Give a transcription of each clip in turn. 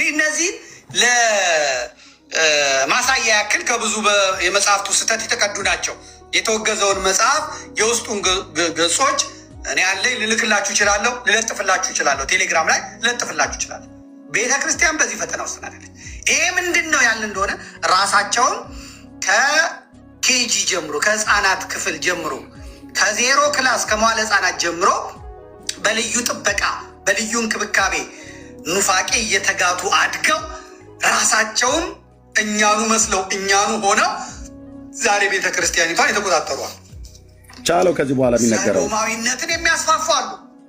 እንግዲህ እነዚህ ለማሳያ ያክል ከብዙ የመጽሐፍቱ ስህተት የተቀዱ ናቸው። የተወገዘውን መጽሐፍ የውስጡን ገጾች እኔ ያለኝ ልልክላችሁ እችላለሁ፣ ልለጥፍላችሁ እችላለሁ፣ ቴሌግራም ላይ ልለጥፍላችሁ እችላለሁ። ቤተ ክርስቲያን በዚህ ፈተና ውስጥ ናለች። ይሄ ምንድን ነው ያለ እንደሆነ ራሳቸውን ከኬጂ ጀምሮ ከህፃናት ክፍል ጀምሮ ከዜሮ ክላስ ከመዋለ ህፃናት ጀምሮ በልዩ ጥበቃ በልዩ እንክብካቤ ኑፋቄ እየተጋቱ አድገው ራሳቸውን እኛኑ መስለው እኛኑ ሆነው ዛሬ ቤተ ክርስቲያኒቷን የተቆጣጠሯል። ቻለው ከዚህ በኋላ የሚነገረው ሰዶማዊነትን የሚያስፋፉ አሉ።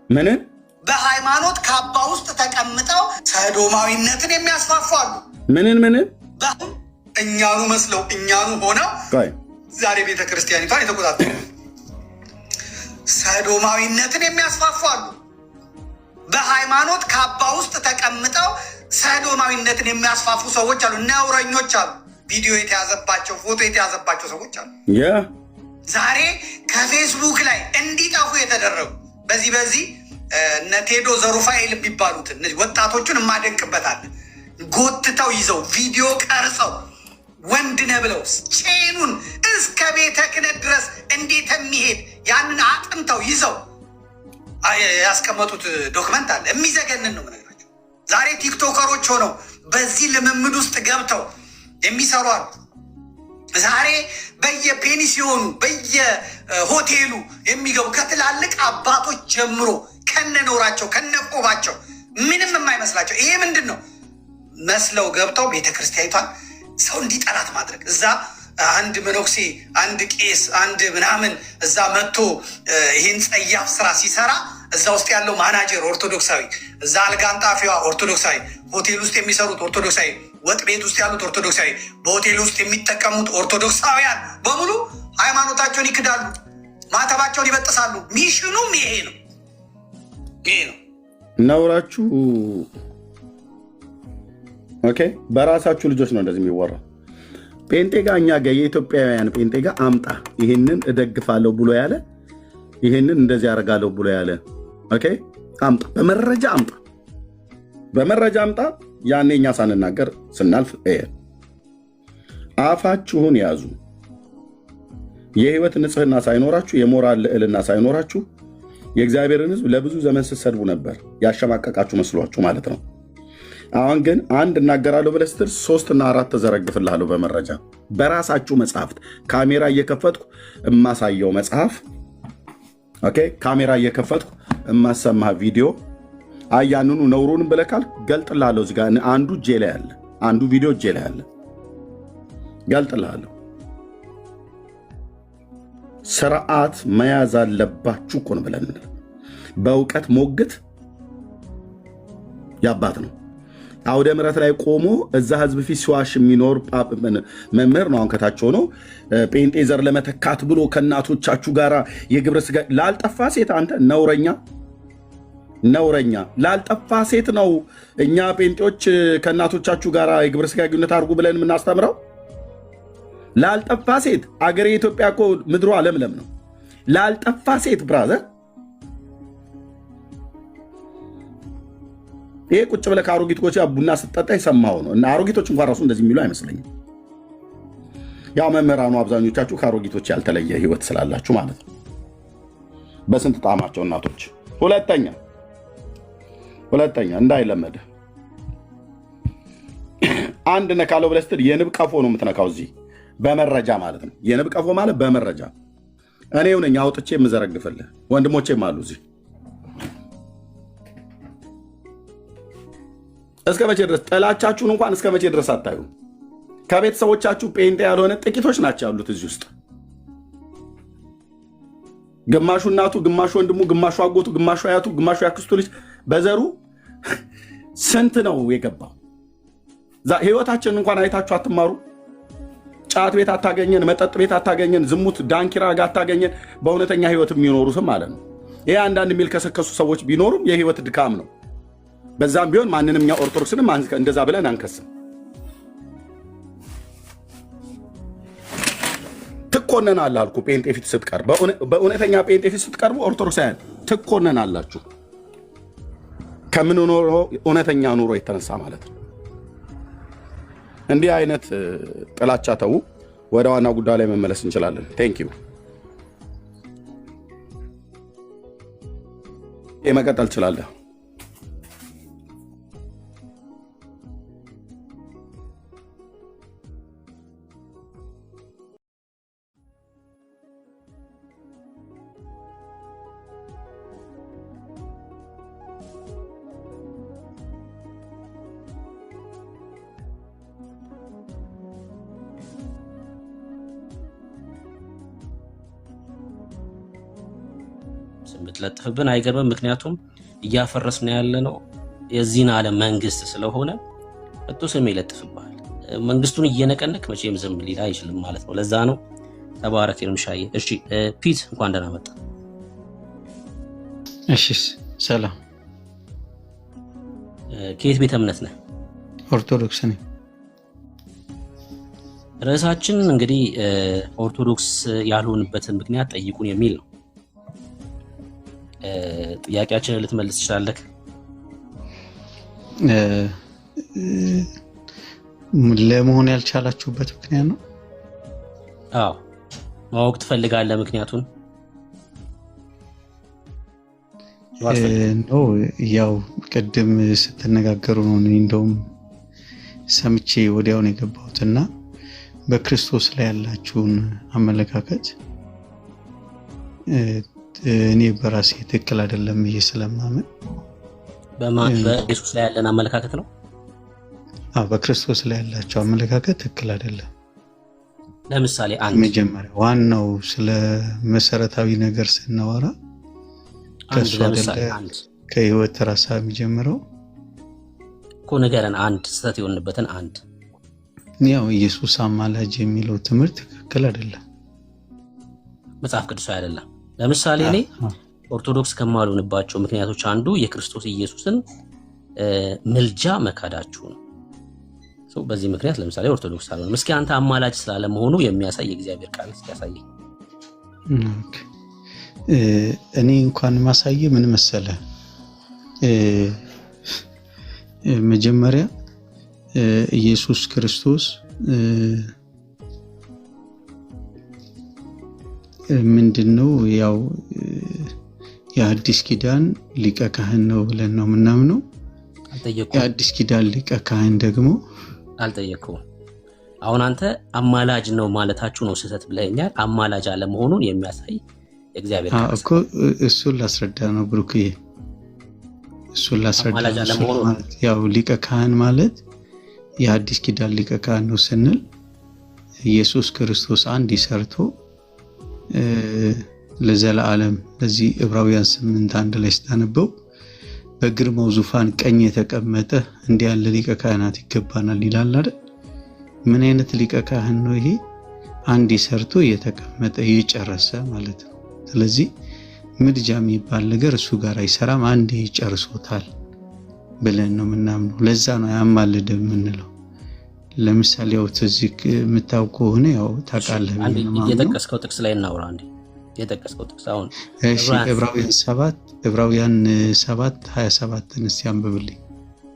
ምንን በሃይማኖት ካባ ውስጥ ተቀምጠው ሰዶማዊነትን የሚያስፋፉ አሉ። ምንን እኛኑ መስለው እኛኑ ሆነው ዛሬ ቤተ ክርስቲያኒቷን የተቆጣጠሩ ሰዶማዊነትን የሚያስፋፉ አሉ። በሃይማኖት ካባ ውስጥ ተቀምጠው ሰዶማዊነትን የሚያስፋፉ ሰዎች አሉ። ነውረኞች አሉ። ቪዲዮ የተያዘባቸው ፎቶ የተያዘባቸው ሰዎች አሉ። ዛሬ ከፌስቡክ ላይ እንዲጠፉ የተደረጉ በዚህ እነ ቴዶ ዘሩፋኤል የሚባሉት እነዚህ ወጣቶቹን የማደንቅበታለን። ጎትተው ይዘው ቪዲዮ ቀርጸው ወንድ ነህ ብለው ቼኑን እስከ ቤተ ክህነት ድረስ እንዴት የሚሄድ ያንን አጥንተው ይዘው ያስቀመጡት ዶክመንት አለ። የሚዘገንን ነው የምነግራቸው። ዛሬ ቲክቶከሮች ሆነው በዚህ ልምምድ ውስጥ ገብተው የሚሰሩ አሉ። ዛሬ በየፔኒሲዮኑ በየሆቴሉ የሚገቡ ከትላልቅ አባቶች ጀምሮ ከነኖራቸው ከነቆባቸው ምንም የማይመስላቸው ይሄ ምንድን ነው መስለው ገብተው ቤተክርስቲያኒቷን ሰው እንዲጠላት ማድረግ። እዛ አንድ መነኩሴ አንድ ቄስ አንድ ምናምን እዛ መጥቶ ይህን ጸያፍ ስራ ሲሰራ እዛ ውስጥ ያለው ማናጀር ኦርቶዶክሳዊ፣ እዛ አልጋ አንጣፊዋ ኦርቶዶክሳዊ፣ ሆቴል ውስጥ የሚሰሩት ኦርቶዶክሳዊ፣ ወጥ ቤት ውስጥ ያሉት ኦርቶዶክሳዊ፣ በሆቴል ውስጥ የሚጠቀሙት ኦርቶዶክሳውያን በሙሉ ሃይማኖታቸውን ይክዳሉ፣ ማተባቸውን ይበጥሳሉ። ሚሽኑም ይሄ ነው። ነውራችሁ ኦኬ። በራሳችሁ ልጆች ነው እንደዚህ የሚወራ። ጴንጤ ጋ እኛ ጋ የኢትዮጵያውያን ጴንጤ ጋ አምጣ ይሄንን እደግፋለሁ ብሎ ያለ ይሄንን እንደዚህ ያደርጋለሁ ብሎ ያለ ኦኬ፣ አምጣ፣ በመረጃ አምጣ። ያኔ እኛ ሳንናገር ስናልፍ አፋችሁን ያዙ። የህይወት ንጽህና ሳይኖራችሁ የሞራል ልዕልና ሳይኖራችሁ የእግዚአብሔርን ሕዝብ ለብዙ ዘመን ስትሰድቡ ነበር። ያሸማቀቃችሁ መስሏችሁ ማለት ነው። አሁን ግን አንድ እናገራለሁ ብለህ ስትል 3 እና 4 ተዘረግፍልሃለሁ በመረጃ በራሳችሁ መጽሐፍት ካሜራ እየከፈትኩ የማሳየው መጽሐፍ ኦኬ፣ ካሜራ እየከፈትኩ የማሰማህ ቪዲዮ አያንኑ ነውሩንም ብለካል ገልጥልሃለሁ። እዚህ ጋር አንዱ እጄ ላይ አለ፣ አንዱ ቪዲዮ እጄ ላይ አለ፣ ገልጥልሃለሁ። ስርዓት መያዝ አለባችሁ እኮ ነው ብለን በእውቀት ሞግት ያባት ነው። አውደ ምሕረት ላይ ቆሞ እዛ ህዝብ ፊት ሲዋሽ የሚኖር መምህር ነው። አሁን ከታች ሆኖ ጴንጤ ዘር ለመተካት ብሎ ከእናቶቻችሁ ጋር የግብረ ስጋ ላልጠፋ ሴት አንተ ነውረኛ ላልጠፋ ሴት ነው እኛ ጴንጤዎች ከእናቶቻችሁ ጋር የግብረ ስጋ ግንኙነት አድርጉ ብለን የምናስተምረው። ላልጠፋ ሴት አገሬ ኢትዮጵያ እኮ ምድሯ ለምለም ነው። ላልጠፋ ሴት ብራዘር ይሄ ቁጭ ብለህ ከአሮጊቶች ቡና ስትጠጣ የሰማኸው ነው። እና አሮጊቶች እንኳን ራሱ እንደዚህ የሚሉ አይመስለኝም። ያው መምህራኑ አብዛኞቻችሁ ከአሮጊቶች ያልተለየ ህይወት ስላላችሁ ማለት ነው። በስንት ጣዕማቸው እናቶች። ሁለተኛ እንዳይለመደ አንድ ነካለው ብለህ ስትል የንብ ቀፎ ነው የምትነካው። እዚህ በመረጃ ማለት ነው። የንብ ቀፎ ማለት በመረጃ እኔው ነኝ አውጥቼ የምዘረግፍልህ። ወንድሞቼም አሉ እዚህ። እስከ መቼ ድረስ ጥላቻችሁን እንኳን እስከ መቼ ድረስ አታዩ? ከቤተሰቦቻችሁ ጴንጤ ያልሆነ ጥቂቶች ናቸው ያሉት እዚህ ውስጥ። ግማሹ እናቱ፣ ግማሹ ወንድሙ፣ ግማሹ አጎቱ፣ ግማሹ አያቱ፣ ግማሹ ያክስቱ ልጅ በዘሩ ስንት ነው የገባው? ህይወታችንን እንኳን አይታችሁ አትማሩ። ጫት ቤት አታገኘን፣ መጠጥ ቤት አታገኘን፣ ዝሙት ዳንኪራ ጋር አታገኘን። በእውነተኛ ህይወት የሚኖሩትም ማለት ነው። ይሄ አንዳንድ የሚልከሰከሱ ሰዎች ቢኖሩም የህይወት ድካም ነው። በዛም ቢሆን ማንንም እኛ ኦርቶዶክስንም እንደዛ ብለን አንከስም። ትኮነናለህ አልኩ። ጴንጤ ፊት ስትቀርብ፣ በእውነተኛ ጴንጤ ፊት ስትቀርቡ ኦርቶዶክሳውያን ትኮነናላችሁ። ከምንኖረው እውነተኛ ኑሮ የተነሳ ማለት ነው። እንዲህ አይነት ጥላቻ ተው። ወደ ዋና ጉዳይ ላይ መመለስ እንችላለን። ቴንክ ዩ። መቀጠል ትችላለህ። ብትለጥፍብን አይገርምም። ምክንያቱም እያፈረስን ያለ ነው የዚህን ዓለም መንግስት ስለሆነ እጡ ስም ይለጥፍብሃል። መንግስቱን እየነቀነቅ መቼም ዝም ሊል አይችልም ማለት ነው። ለዛ ነው። ተባረክ ይርምሻዬ። እሺ ፒት እንኳን ደህና መጣ። እሺ ሰላም። ከየት ቤተ እምነት ነህ? ኦርቶዶክስ ነኝ። ርዕሳችን እንግዲህ ኦርቶዶክስ ያልሆንበትን ምክንያት ጠይቁን የሚል ነው። ጥያቄያችንን ልትመልስ ትችላለህ? ለመሆን ያልቻላችሁበት ምክንያት ነው? አዎ ማወቅ ትፈልጋለህ ምክንያቱን? ነው ያው ቅድም ስትነጋገሩ ነው እንደውም ሰምቼ ወዲያው ነው የገባሁትና በክርስቶስ ላይ ያላችሁን አመለካከት እኔ በራሴ ትክክል አይደለም ብዬ ስለማመን በኢየሱስ ላይ ያለን አመለካከት ነው። በክርስቶስ ላይ ያላችሁ አመለካከት ትክክል አይደለም። ለምሳሌ አንድ መጀመሪያ ዋናው ስለ መሰረታዊ ነገር ስናወራ ከሱ አይደለም ከህይወት ራሳ የሚጀምረው እኮ ነገርን አንድ ስተት የሆነበትን አንድ ያው ኢየሱስ አማላጅ የሚለው ትምህርት ትክክል አይደለም፣ መጽሐፍ ቅዱሳዊ አይደለም። ለምሳሌ እኔ ኦርቶዶክስ ከማልሆንባቸው ምክንያቶች አንዱ የክርስቶስ ኢየሱስን ምልጃ መካዳችሁ ነው። በዚህ ምክንያት ለምሳሌ ኦርቶዶክስ አልሆንም። እስኪ አንተ አማላጅ ስላለ መሆኑ የሚያሳይ የእግዚአብሔር ቃል ያሳየኝ። እኔ እንኳን ማሳየ ምን መሰለ፣ መጀመሪያ ኢየሱስ ክርስቶስ ምንድነው ያው የአዲስ ኪዳን ሊቀ ካህን ነው ብለን ነው ምናምነው። የአዲስ ኪዳን ሊቀ ካህን ደግሞ አልጠየቅኩም። አሁን አንተ አማላጅ ነው ማለታችሁ ነው ስህተት ብለኛል። አማላጅ አለ መሆኑን የሚያሳይ የእግዚአብሔር ቃል እኮ እሱን ላስረዳ ነው ብሩክዬ፣ እሱን ላስረዳ ነው። ያው ሊቀ ካህን ማለት የአዲስ ኪዳን ሊቀ ካህን ነው ስንል ኢየሱስ ክርስቶስ አንድ ይሰርቶ ለዘላለም ለዚህ ዕብራውያን 8:1 ላይ ስታነበው በግርማው ዙፋን ቀኝ የተቀመጠ እንዲህ ያለ ሊቀ ካህናት ይገባናል ይላል አይደል? ምን አይነት ሊቀ ካህን ነው ይሄ? አንድ ይሰርቶ የተቀመጠ የጨረሰ ማለት ነው። ስለዚህ ምልጃ የሚባል ነገር እሱ ጋር አይሰራም፣ አንድ ይጨርሶታል ብለን ነው ምናምነው። ለዛ ነው ያማልድ የምንለው። ለምሳሌ ያው ተዚክ የምታውቀው ሆነ ያው ታውቃለህ። የጠቀስከው ጥቅስ ላይ እናውራ እንዴ? የጠቀስከው ጥቅስ አሁን እሺ፣ ዕብራውያን 7:27 እስቲ አንብብልኝ።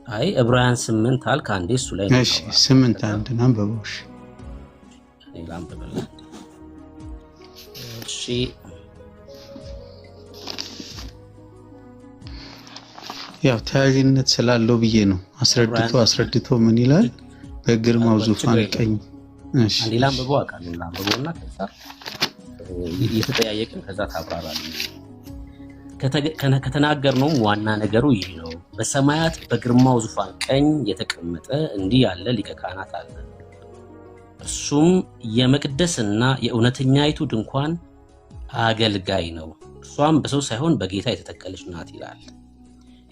አይ ዕብራውያን 8 አልክ አንዴ፣ እሱ ላይ ነው። እሺ 8:1 አንብበው። እሺ እኔ ላንብብልህ። እሺ ያው ተያያዥነት ስላለው ብዬ ነው አስረድቶ ምን ይላል? በግርማው ዙፋን ቀኝ። እሺ አንዴ ላንብበው አውቃለሁ። ላንብበውና ከዛ እየተጠያየቅን ከዛ ታብራራለህ። ከተናገርነው ዋና ነገሩ ይህ ነው። በሰማያት በግርማው ዙፋን ቀኝ የተቀመጠ እንዲህ ያለ ሊቀ ካህናት አለ። እርሱም የመቅደስና የእውነተኛይቱ ድንኳን አገልጋይ ነው። እርሷም በሰው ሳይሆን በጌታ የተተከለች ናት ይላል።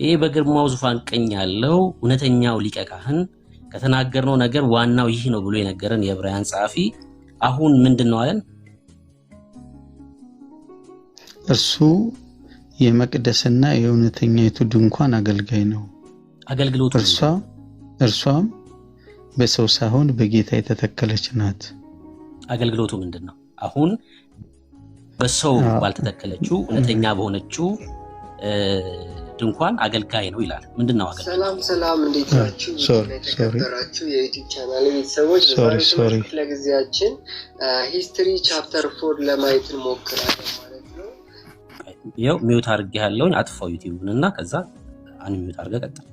ይህ በግርማው ዙፋን ቀኝ ያለው እውነተኛው ሊቀ ካህን ከተናገርነው ነገር ዋናው ይህ ነው ብሎ የነገረን የዕብራውያን ጸሐፊ አሁን ምንድነው አለን? እርሱ የመቅደስና የእውነተኛይቱ ድንኳን አገልጋይ ነው። አገልግሎቱ እርሷም በሰው ሳይሆን በጌታ የተተከለች ናት። አገልግሎቱ ምንድነው? አሁን በሰው ባልተተከለችው እውነተኛ በሆነችው ድንኳን አገልጋይ ነው ይላል። ምንድነው አገልጋይ? ሰላም እንዴት ናችሁ? የተከበራችሁ የዩቲዩብ ቻናል ቤተሰቦች ዛሬ ለጊዜያችን ሂስትሪ ቻፕተር 4 ለማየት እንሞክራለን ማለት ነው። ይኸው ሚውት አድርጌያለሁ። አጥፋው ዩቲዩብን እና ከዛ አንሚውት አድርገህ ቀጥል።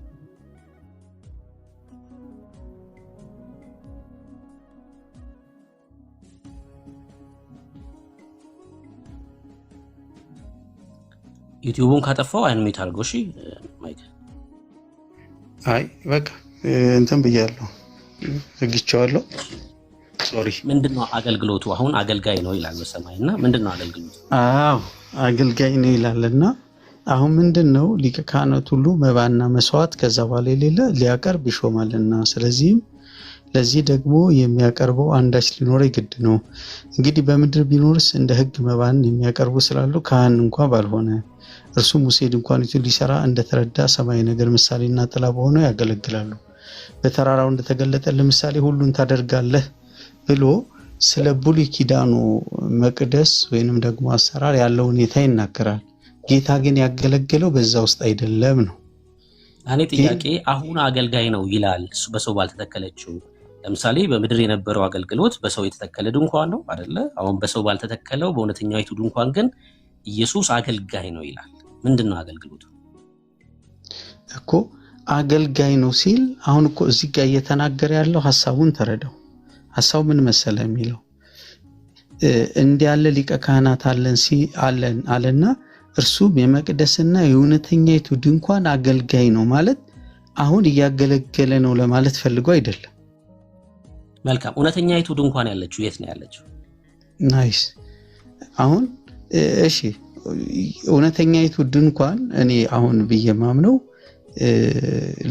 ዩቲዩብን ካጠፋው አንሚውት አድርገው። እሺ ማይክ አይ በቃ እንትን ብያለሁ እግቻለሁ። ሶሪ ምንድነው አገልግሎቱ? አሁን አገልጋይ ነው ይላል በሰማይና ምንድነው አገልግሎቱ? አዎ አገልጋይ ነው ይላልና አሁን ምንድነው ሊቀ ካህናት ሁሉ መባና መስዋዕት ከዛ በኋላ የሌለ ሊያቀርብ ይሾማልና ስለዚህም ለዚህ ደግሞ የሚያቀርበው አንዳች ሊኖር ይግድ ነው። እንግዲህ በምድር ቢኖርስ እንደ ሕግ መባን የሚያቀርቡ ስላሉ ካህን እንኳን ባልሆነ እርሱ ሙሴ ድንኳኒቱን ሊሰራ እንደተረዳ ሰማይ ነገር ምሳሌና ጥላ በሆነው ያገለግላሉ። በተራራው እንደተገለጠ ለምሳሌ ሁሉን ታደርጋለህ ብሎ ስለ ብሉይ ኪዳኑ መቅደስ ወይንም ደግሞ አሰራር ያለው ሁኔታ ይናገራል። ጌታ ግን ያገለገለው በዛ ውስጥ አይደለም ነው። እኔ ጥያቄ አሁን አገልጋይ ነው ይላል በሰው ባልተተከለችው። ለምሳሌ በምድር የነበረው አገልግሎት በሰው የተተከለ ድንኳን ነው አይደለ? አሁን በሰው ባልተተከለው በእውነተኛይቱ ድንኳን ግን ኢየሱስ አገልጋይ ነው ይላል። ምንድነው አገልግሎቱ? እኮ አገልጋይ ነው ሲል አሁን እኮ እዚህ ጋር እየተናገረ ያለው ሐሳቡን ተረዳው። ሐሳቡ ምን መሰለ የሚለው እንዲያለ ሊቀ ካህናት አለን አለና እርሱም የመቅደስና የእውነተኛይቱ ድንኳን አገልጋይ ነው ማለት አሁን እያገለገለ ነው ለማለት ፈልጎ አይደለም። መልካም። እውነተኛይቱ ድንኳን ያለችው የት ነው ያለችው? ናይስ። አሁን እሺ እውነተኛይቱ ድንኳን እኔ አሁን በየማምነው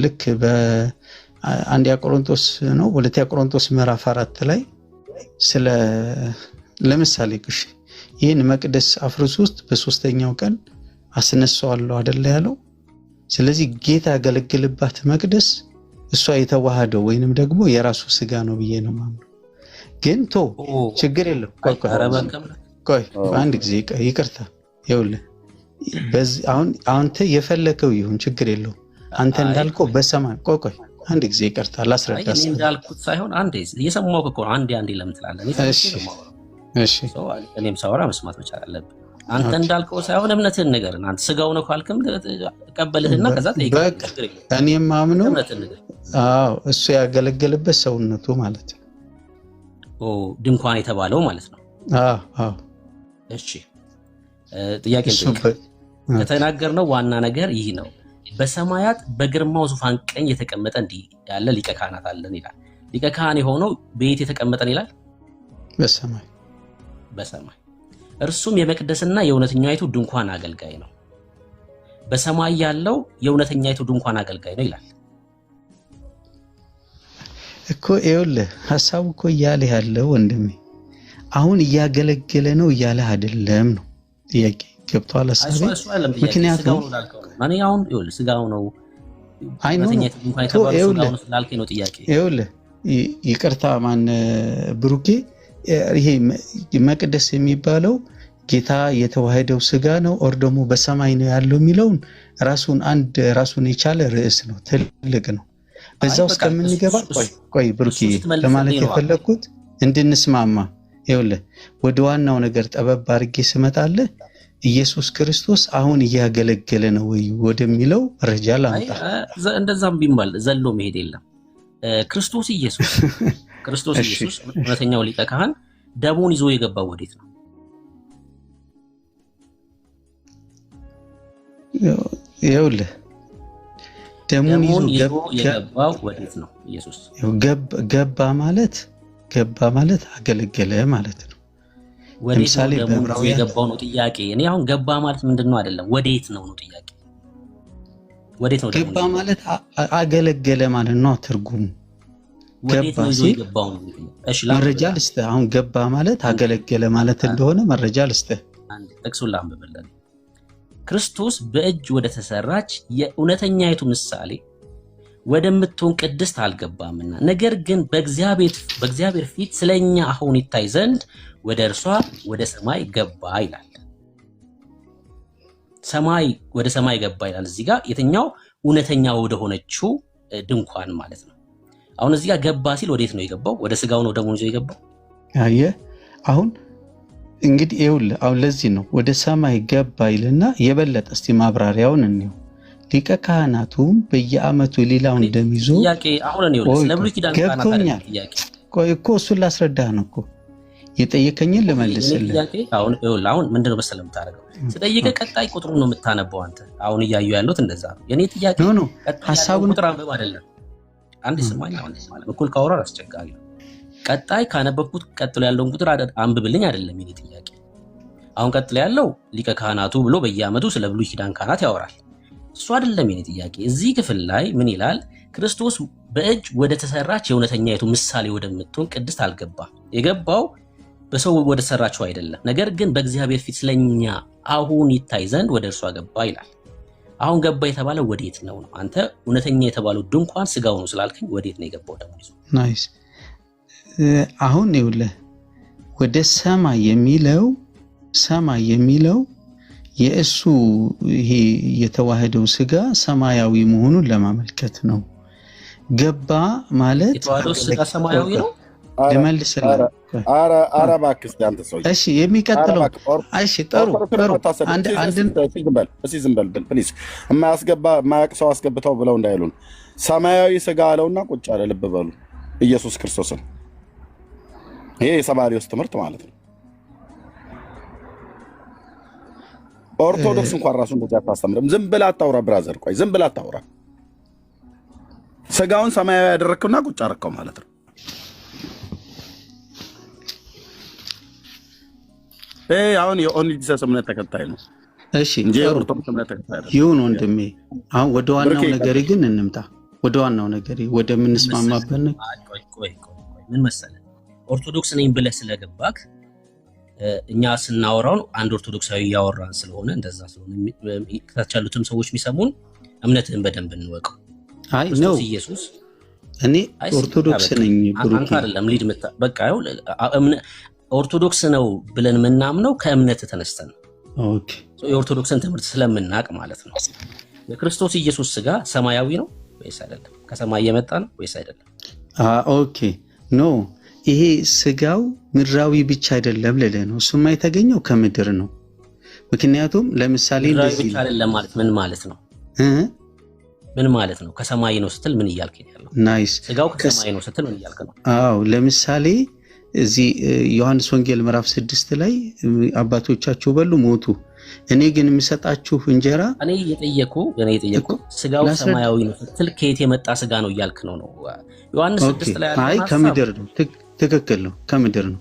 ልክ በአንደኛ ቆሮንቶስ ነው ሁለተኛ ቆሮንቶስ ምዕራፍ 4 ላይ ስለ ለምሳሌ እሺ ይህን መቅደስ አፍርስ ውስጥ በሶስተኛው ቀን አስነሳዋለሁ አይደለ ያለው። ስለዚህ ጌታ ያገለግልባት መቅደስ እሷ የተዋሃደው ወይንም ደግሞ የራሱ ስጋ ነው ብዬ ነው ማምነው። ግን ችግር የለም። ቆይ አንድ ጊዜ ይቅርታ ይኸውልህ በዚህ አሁን አንተ የፈለከው ይሁን ችግር የለው። አንተ እንዳልከው በሰማይ ቆይ አንድ ጊዜ ይቅርታ ላስረዳስ። እኔ እንዳልኩት ሳይሆን አንዴ እየሰማሁ እኮ አንዴ ለምን ትላለህ? እሺ እኔም ሳወራ መስማት መቻል አለብህ። አንተ እንዳልከው ሳይሆን እምነትህን ንገረን። አንተ ስጋው ነው ካልክም ተቀበልህና ከዛ ጠይቀህ እኔም ማምነው እሱ ያገለገለበት ሰውነቱ ማለት ነው። ድንኳን የተባለው ማለት ነው። እሺ ጥያቄ ከተናገርነው ዋና ነገር ይህ ነው። በሰማያት በግርማው ዙፋን ቀኝ የተቀመጠ እንዲህ ያለ ሊቀ ካህናት አለን ይላል። ሊቀ ካህን የሆነው በየት የተቀመጠን ይላል? በሰማይ እርሱም የመቅደስና የእውነተኛይቱ ድንኳን አገልጋይ ነው። በሰማይ ያለው የእውነተኛይቱ ድንኳን አገልጋይ ነው ይላል እኮ። ይኸውልህ ሐሳቡ እኮ እያለ ያለው ወንድሜ አሁን እያገለገለ ነው እያለ አይደለም ነው ጥያቄ። ገብቷል ሐሳቤ? ምክንያቱም ማን ያውን ይኸውልህ ስጋው ነው እውነተኛይቱ ድንኳን የተባለው ስጋው ነው ስላልከኝ ነው ጥያቄ። ይኸውልህ ይቅርታ ማን ብሩኬ ይሄ መቅደስ የሚባለው ጌታ የተዋሃደው ስጋ ነው ኦር ደግሞ በሰማይ ነው ያለው የሚለውን ራሱን የቻለ ርዕስ ነው፣ ትልቅ ነው። በዛው እስከምንገባ ቆይ ብሩኬ ለማለት የፈለኩት እንድንስማማ ይኸውልህ ወደ ዋናው ነገር ጠበብ አድርጌ ስመጣለህ ኢየሱስ ክርስቶስ አሁን እያገለገለ ነው ወይ ወደሚለው መረጃ ላምጣ። እንደዛም ቢባል ዘሎ መሄድ የለም። ክርስቶስ ኢየሱስ እውነተኛው ሊቀ ካህን ደሙን ይዞ የገባው ወዴት ነው? ይኸውልህ ደሙን ይዞ የገባው ወዴት ነው? ኢየሱስ ገባ ማለት አገለገለ ማለት ነው። ለምሳሌ ደሙን ይዞ የገባው ነው ጥያቄ። እኔ አሁን ገባ ማለት ምንድነው አይደለም ወዴት ነው ጥያቄ። ወዴት ነው ገባ ማለት አገለገለ ማለት ነው ትርጉሙ። ወዴት ነው የገባው ነው? እሺ መረጃ ልስጥህ። አሁን ገባ ማለት አገለገለ ማለት እንደሆነ መረጃ ልስጥህ። አንድ ጥቅሱን ላንብብልህ። ክርስቶስ በእጅ ወደ ተሰራች የእውነተኛይቱ ምሳሌ ወደምትሆን ቅድስት አልገባምና ነገር ግን በእግዚአብሔር ፊት ስለኛ አሁን ይታይ ዘንድ ወደ እርሷ ወደ ሰማይ ገባ ይላል። ሰማይ ወደ ሰማይ ገባ ይላል እዚህ ጋር የትኛው እውነተኛ ወደ ሆነችው ድንኳን ማለት ነው። አሁን እዚህ ጋር ገባ ሲል ወዴት ነው የገባው? ወደ ስጋው ነው ደሙን ይዞ የገባው። አየህ አሁን እንግዲህ ይኸውልህ አሁን ለዚህ ነው ወደ ሰማይ ገባ ይልና የበለጠ እስቲ ማብራሪያውን እንየው። ሊቀ ካህናቱም በየዓመቱ ሌላውን እንደሚይዙ ጥያቄ አሁን ነው ስለብሉይ ኪዳን ካህናት አይደል ጥያቄ። ቆይ እኮ እሱን ላስረዳህ ነው እኮ የጠየቀኝን ልመልስልህ። አሁን ምንድነው መሰለህ የምታደርገው ስጠይቅህ ቀጣይ ቁጥሩን ነው የምታነበው አንተ። አሁን እያዩ ያሉት እንደዛ ነው። የኔ ጥያቄ ነው ሐሳቡን ቁጥር አንብብ አይደለም። አንድ ስማኝ አሁን ማለት እኩል ካወራን አስቸጋሪ ነው። ቀጣይ ካነበብኩት ቀጥሎ ያለውን ቁጥር አንብብልኝ አይደለም የኔ ጥያቄ። አሁን ቀጥሎ ያለው ሊቀ ካህናቱ ብሎ በየዓመቱ ስለ ብሉይ ኪዳን ካህናት ያወራል። እሱ አይደለም የኔ ጥያቄ። እዚህ ክፍል ላይ ምን ይላል? ክርስቶስ በእጅ ወደ ተሰራች የእውነተኛይቱ ምሳሌ ወደምትሆን ቅድስት አልገባም። የገባው በሰው ወደ ተሰራችው አይደለም፣ ነገር ግን በእግዚአብሔር ፊት ስለኛ አሁን ይታይ ዘንድ ወደ እርሷ ገባ ይላል። አሁን ገባ የተባለው ወዴት ነው? አንተ እውነተኛ የተባለው ድንኳን ስጋው ነው ስላልከኝ ወዴት ነው የገባው ደግሞ ይዞ? ናይስ። አሁን ይኸውልህ ወደ ሰማይ የሚለው የእሱ ይሄ የተዋህደው ስጋ ሰማያዊ መሆኑን ለማመልከት ነው። ገባ ማለት የተዋህደው ስጋ ሰማያዊ ነው። ልመልስልህ። ኧረ እባክህ አንተ ሰው። እሺ የሚቀጥለው እሺ ጥሩ ዝም በል ፕሊዝ። የማያውቅ ሰው አስገብተው ብለው እንዳይሉን ሰማያዊ ስጋ አለውና ቁጭ አለ። ልብ በሉ ኢየሱስ ክርስቶስን። ይሄ የሰማሪዎስ ትምህርት ማለት ነው። ኦርቶዶክስ እንኳን ራሱ እንደዚህ አታስተምርም። ዝም ብለህ አታውራ ብራዘር። ቆይ ዝም ብለህ አታውራ። ስጋውን ሰማያዊ ያደረግከውና ቁጭ አደረግከው ማለት ነው። አሁን የኦንሊ ጂሰስ እምነት ተከታይ ነው። እሺ ይሁን ወንድሜ። አሁን ወደ ዋናው ነገር ግን እንምጣ። ወደ ዋናው ነገር ወደምንስማማበት ነው። ቆይ ምን መሰለህ ኦርቶዶክስ ነኝ ብለህ ስለገባክ እኛ ስናወራው አንድ ኦርቶዶክሳዊ ያወራን ስለሆነ እንደዛ ስለሆነ ከተቻሉትም ሰዎች የሚሰሙን እምነትህን በደንብ እንወቀው። አይ ነው ኢየሱስ እኔ ኦርቶዶክስ ነኝ ብሩክ አንተ አይደለም ሊድ መጣ በቃ ኦርቶዶክስ ነው ብለን ምናምነው ከእምነት ተነስተን ነው። ኦኬ የኦርቶዶክስን ትምህርት ስለምናቅ ማለት ነው። የክርስቶስ ኢየሱስ ስጋ ሰማያዊ ነው ወይስ አይደለም? ከሰማይ የመጣ ነው ወይስ አይደለም? ኦኬ ኖ ይሄ ስጋው ምድራዊ ብቻ አይደለም ለለ ነው። እሱማ የተገኘው ከምድር ነው። ምክንያቱም ለምሳሌ እንደዚህ ብቻ አይደለም ማለት ምን ማለት ነው? ምን ማለት ነው? ከሰማይ ነው ስትል ምን እያልክ ነው? ናይስ ስጋው ከሰማይ ነው ስትል ምን እያልክ ነው? አዎ ለምሳሌ እዚህ ዮሐንስ ወንጌል ምዕራፍ 6 ላይ አባቶቻችሁ በሉ ሞቱ፣ እኔ ግን የምሰጣችሁ እንጀራ እኔ የጠየቁ ስጋው ሰማያዊ ነው ስትል ከየት የመጣ ስጋ ነው እያልክ ነው? ዮሐንስ 6 ላይ አይ ከምድር ነው። ትክክል ነው፣ ከምድር ነው።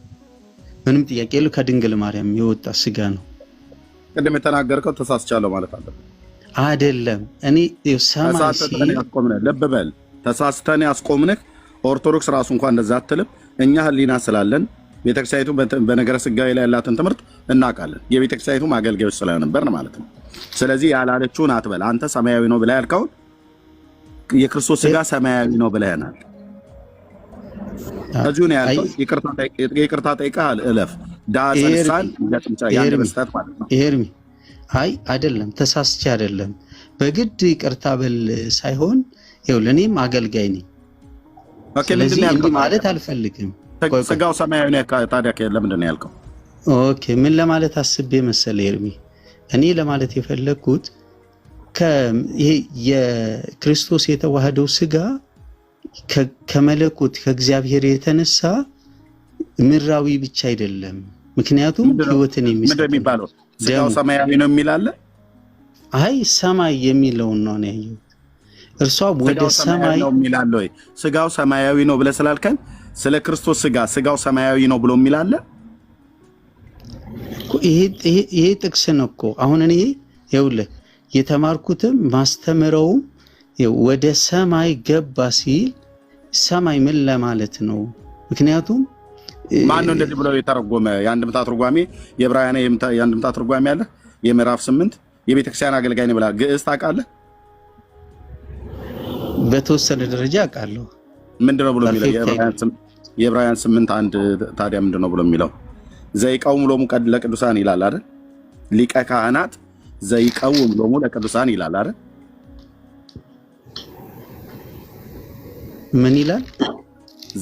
ምንም ጥያቄ የለው። ከድንግል ማርያም የወጣ ስጋ ነው። ቅድም የተናገርከው ተሳስቻለሁ ማለት አለበት አይደለም? እኔ ተሳስተን ያስቆምንህ ኦርቶዶክስ ራሱ እንኳን እንደዛ አትልም። እኛ ህሊና ስላለን ቤተክርስቲያኒቱ በነገረ ስጋዊ ላይ ያላትን ትምህርት እናውቃለን። የቤተክርስቲያኒቱ አገልጋዮች ስለነበርን ማለት ነው። ስለዚህ ያላለችውን አትበል። አንተ ሰማያዊ ነው ብለህ ያልከውን የክርስቶስ ስጋ ሰማያዊ ነው ብለህናል። እዚሁ ነው ያልከው። ይቅርታ ጠይቀሃል፣ እለፍ። ዳሰንሳን ያንደበስታት ማለት ነው። ይሄርሚ አይ አይደለም፣ ተሳስቼ አይደለም። በግድ ይቅርታ በል ሳይሆን ይኸውልህ እኔም አገልጋይ ነኝ። ስለዚህ እንዲህ ማለት አልፈልግም። ስጋው ሰማያዊ ነው ታዲያ ለምንድን ነው ያልከው? ኦኬ ምን ለማለት አስቤ መሰለህ ኤርሚ፣ እኔ ለማለት የፈለግኩት ይሄ የክርስቶስ የተዋህደው ስጋ ከመለኮት ከእግዚአብሔር የተነሳ ምድራዊ ብቻ አይደለም። ምክንያቱም ህይወትን የሚሰጥ የሚባለው ስጋው ሰማያዊ ነው የሚል አለ። አይ ሰማይ የሚለውን ነው ያየሁት። እርሷ ወደ ሰማይ ነው የሚላል ወይ? ስጋው ሰማያዊ ነው ብለህ ስላልከን ስለ ክርስቶስ ስጋው ሰማያዊ ነው ብሎ የሚላል ይሄ ጥቅስ ነው እኮ። አሁን እኔ ይኸውልህ የተማርኩትም ማስተምረውም ወደ ሰማይ ገባ ሲል ሰማይ ምን ለማለት ነው? ምክንያቱም ማን ነው እንደዚህ ብለው የተረጎመ? የአንድምታ ትርጓሜ የዕብራውያን የአንድምታ ትርጓሜ አለ። የምዕራፍ 8 የቤተክርስቲያን አገልጋይ ነው ብላ ግዕዝ ታውቃለህ? በተወሰነ ደረጃ አውቃለሁ። ምንድነው ብሎ የሚለው የዕብራውያን 8:1 ታዲያ ምንድነው ብሎ የሚለው? ዘይቀውም ሎሙ ለቅዱሳን ይላል አይደል? ሊቀ ካህናት ዘይቀውም ሎሙ ለቅዱሳን ይላል አይደል? ምን ይላል?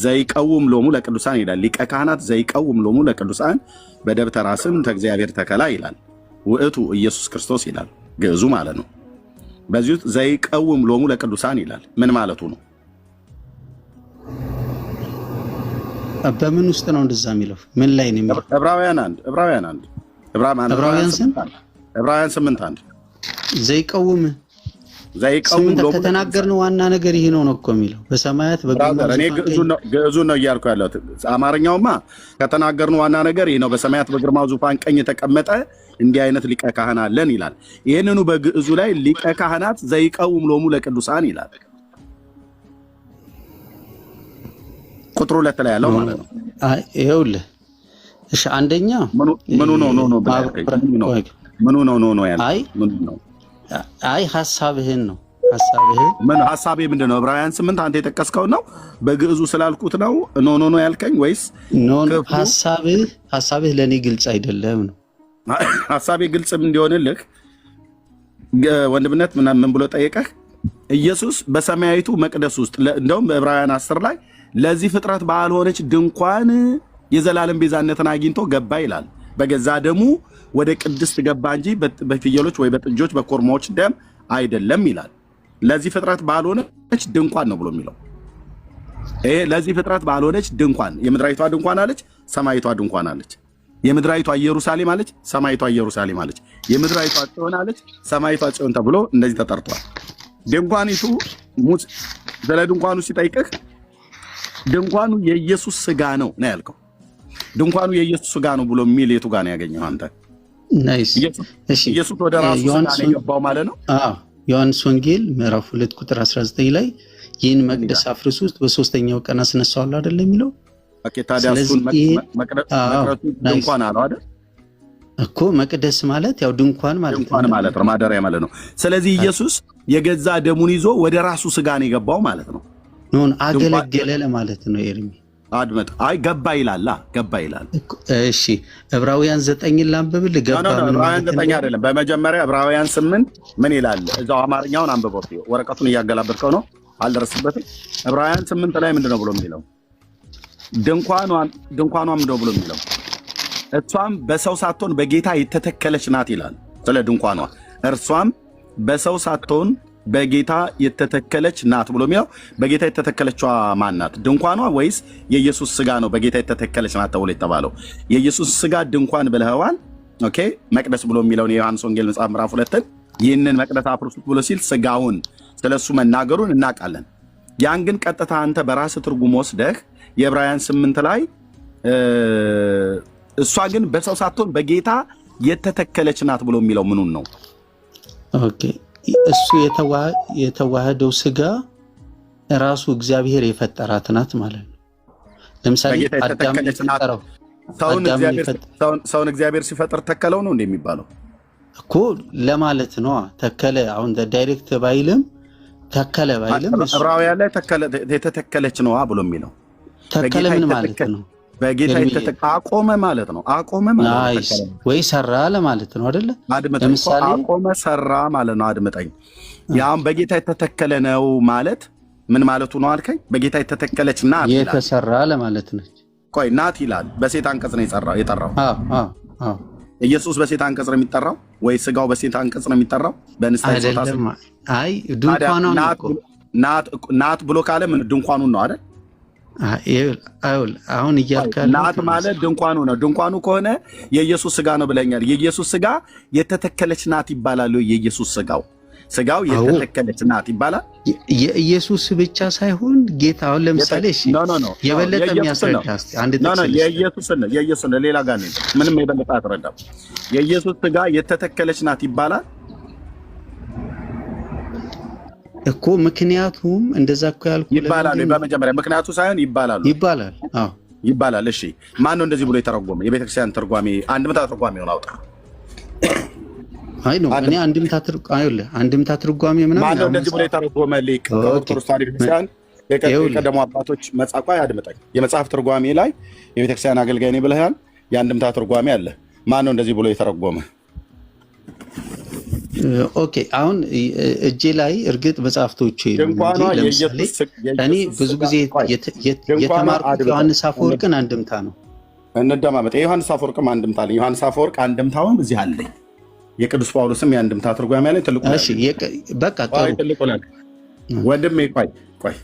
ዘይቀውም ሎሙ ለቅዱሳን ይላል። ሊቀ ካህናት ዘይቀውም ሎሙ ለቅዱሳን በደብተራ ስም ተእግዚአብሔር ተከላ ይላል። ውእቱ ኢየሱስ ክርስቶስ ይላል ግዕዙ ማለት ነው። በዚህ ውስጥ ዘይቀውም ሎሙ ለቅዱሳን ይላል። ምን ማለቱ ነው? በምን ውስጥ ነው እንደዛ የሚለው? ምን ላይ ነው የሚለው? ዕብራውያን 8:1 ዘይቀውም ከተናገርነው ዋና ነገር ይሄ ነው እኮ የሚለው በሰማያት ግዕዙን ነው እያልኩ ያለሁት። አማርኛውማ ከተናገርነው ዋና ነገር ይሄ ነው፣ በሰማያት በግርማው ዙፋን ቀኝ የተቀመጠ እንዲህ አይነት ሊቀ ካህን አለን ይላል። ይህንኑ በግዕዙ ላይ ሊቀ ካህናት ዘይቀውም ሎሙ ለቅዱሳን ይላል። ቁጥሩ 2 ላይ ያለው ማለት ነው። ይኸውልህ እሺ፣ አንደኛ ምኑ ነው ሐሳብህን ነው ሐሳቤ ምንድን ነው? ዕብራውያን 8 አንተ የጠቀስከው ነው በግዕዙ ስላልኩት ነው ኖ ያልከኝ ወይስ ሐሳብህ ለኔ ግልጽ አይደለም ነው? ሐሳቤ ግልጽ እንዲሆንልህ ወንድምነት ምን ብሎ ጠየቀህ? ኢየሱስ በሰማያዊቱ መቅደስ ውስጥ እንደውም በዕብራውያን 10 ላይ ለዚህ ፍጥረት ባልሆነች ድንኳን የዘላለም ቤዛነትን አግኝቶ ገባ ይላል። በገዛ ደሙ ወደ ቅድስት ገባ እንጂ በፍየሎች ወይ በጥጆች በኮርማዎች ደም አይደለም ይላል። ለዚህ ፍጥረት ባልሆነች ድንኳን ነው ብሎ የሚለው ይሄ ለዚህ ፍጥረት ባልሆነች ድንኳን፣ የምድራዊቷ ድንኳን አለች፣ ሰማይቷ ድንኳን አለች። የምድራዊቷ ኢየሩሳሌም አለች፣ ሰማይቷ ኢየሩሳሌም አለች። የምድራዊቷ ጽዮን አለች፣ ሰማይቷ ጽዮን ተብሎ እንደዚህ ተጠርቷል። ድንኳኒቱ ስለ ድንኳኑ ሲጠይቅህ ድንኳኑ የኢየሱስ ስጋ ነው ያልከው። ድንኳኑ የኢየሱስ ስጋ ነው ብሎ የሚል የቱ ጋር ነው ያገኘው አንተ? ኢየሱስ ወደ ራሱ ስጋ ነው የገባው ማለት ነው። ዮሐንስ ወንጌል ምዕራፍ 2 ቁጥር 19 ላይ ይህን መቅደስ አፍርሱት በሶስተኛው ቀን አስነሳዋለሁ አይደል የሚለው? ታዲያ እሱን መቅደሱ ድንኳን አለው አይደል እኮ። መቅደስ ማለት ያው ድንኳን ማለት ነው፣ ማደሪያ ማለት ነው። ስለዚህ ኢየሱስ የገዛ ደሙን ይዞ ወደ ራሱ ስጋ ነው የገባው ማለት ነው። አገለገለ ለማለት ነው። ኤርሚ አድመጥ። ገባ ይላል። እሺ ዕብራውያን 9 ላንብብል። ዕብራውያን 9 አይደለም፣ በመጀመሪያ ዕብራውያን 8 ምን ይላል? እዛው አማርኛውን አንብቦት፣ ወረቀቱን እያገላበጥከው ነው አልደረስበትም። ዕብራውያን 8 ላይ ምንድነው ብሎ የሚለው? ድንኳኗ ምንድነው ብሎ የሚለው? እሷም በሰው ሳትሆን በጌታ የተተከለች ናት ይላል። ስለ ድንኳኗ እርሷም በሰው ሳትሆን በጌታ የተተከለች ናት ብሎ የሚለው በጌታ የተተከለችዋ ማን ናት? ድንኳኗ ወይስ የኢየሱስ ስጋ ነው በጌታ የተተከለች ናት ተብሎ የተባለው? የኢየሱስ ስጋ ድንኳን ብለዋል። ኦኬ መቅደስ ብሎ የሚለውን የዮሐንስ ወንጌል መጽሐፍ ምዕራፍ 2 ይህንን መቅደስ አፍርሱት ብሎ ሲል ስጋውን ስለሱ መናገሩን እናውቃለን። ያን ግን ቀጥታ አንተ በራስ ትርጉም ወስደህ የዕብራውያን 8 ላይ እሷ ግን በሰው ሳትሆን በጌታ የተተከለች ናት ብሎ የሚለው ምኑን ነው? ኦኬ እሱ የተዋህደው ስጋ ራሱ እግዚአብሔር የፈጠራት ናት ማለት ነው። ለምሳሌ አዳም የፈጠረው ሰውን እግዚአብሔር ሲፈጥር ተከለው ነው እንደሚባለው እኮ ለማለት ነው። ተከለ አሁን ዳይሬክት ባይልም ተከለ ባይልም ዕብራውያን ላይ የተተከለች ነው ብሎ የሚለው ተከለ ምን ማለት ነው? በጌታ አቆመ ማለት ነው። አቆመ ማለት ነው ወይ ሰራ ለማለት ነው አይደለ? ለምሳሌ አቆመ ሰራ ማለት ነው። አድምጠኝ። ያም በጌታ የተተከለ ነው ማለት ምን ማለቱ ነው አልከኝ? በጌታ የተተከለች ናት ይላል። የተሰራ ለማለት ነው። ቆይ ናት ይላል። በሴት አንቀጽ ነው የጠራው። ኢየሱስ በሴት አንቀጽ ነው የሚጠራው ወይ ስጋው በሴት አንቀጽ ነው የሚጠራው? በንስሐ ጾታ አይ ድንኳኑ ናት ብሎ ካለ ምን ድንኳኑን ነው አይደል? አሁን እያልካለሁ ናት ማለት ድንኳኑ ነው። ድንኳኑ ከሆነ የኢየሱስ ስጋ ነው ብለኛል። የኢየሱስ ስጋ የተተከለች ናት ይባላል። የኢየሱስ ስጋው የተተከለች ናት ይባላል። የኢየሱስ ብቻ ሳይሆን ጌታ አሁን ለምሳሌ እሺ የበለጠ የሚያስረዳ አንድ የኢየሱስ ሌላ ጋር ነው ምንም የበለጠ አትረዳም። የኢየሱስ ስጋ የተተከለች ናት ይባላል እኮ ምክንያቱም እንደዛ እኮ ያልኩ ይባላል። በመጀመሪያ ምክንያቱ ሳይሆን ይባላል። አዎ ይባላል። እሺ ማን ነው እንደዚህ ብሎ የተረጎመ? የቤተክርስቲያን ተርጓሚ አንድምታ ተርጓሚውን አውጣ። አይ ነው እኔ አንድምታ ተርጓሚ ምናምን ማን ነው እንደዚህ ብሎ የተረጎመ? ሊቅ ኦርቶዶክስ ቤተክርስቲያን የቀደሙ አባቶች መጻቋ ያድምጠኝ። የመጽሐፍ ተርጓሚ ላይ የቤተክርስቲያን አገልጋይ ነኝ ብለሃል። የአንድምታ ተርጓሚ አለ። ማን ነው እንደዚህ ብሎ የተረጎመ? ኦኬ አሁን እጄ ላይ እርግጥ መጽሐፍቶቹ እኔ ብዙ ጊዜ የተማርኩት ዮሐንስ አፈወርቅን አንድምታ ነው። እንደማመጥ የዮሐንስ አፈወርቅም አንድምታ አለኝ። ዮሐንስ አፈወርቅ አንድምታውም እዚህ አለኝ። የቅዱስ ጳውሎስም የአንድምታ ትርጓሜ ያለኝ ትልቁ። እሺ በቃ ጥሩ ወንድሜ ቆይ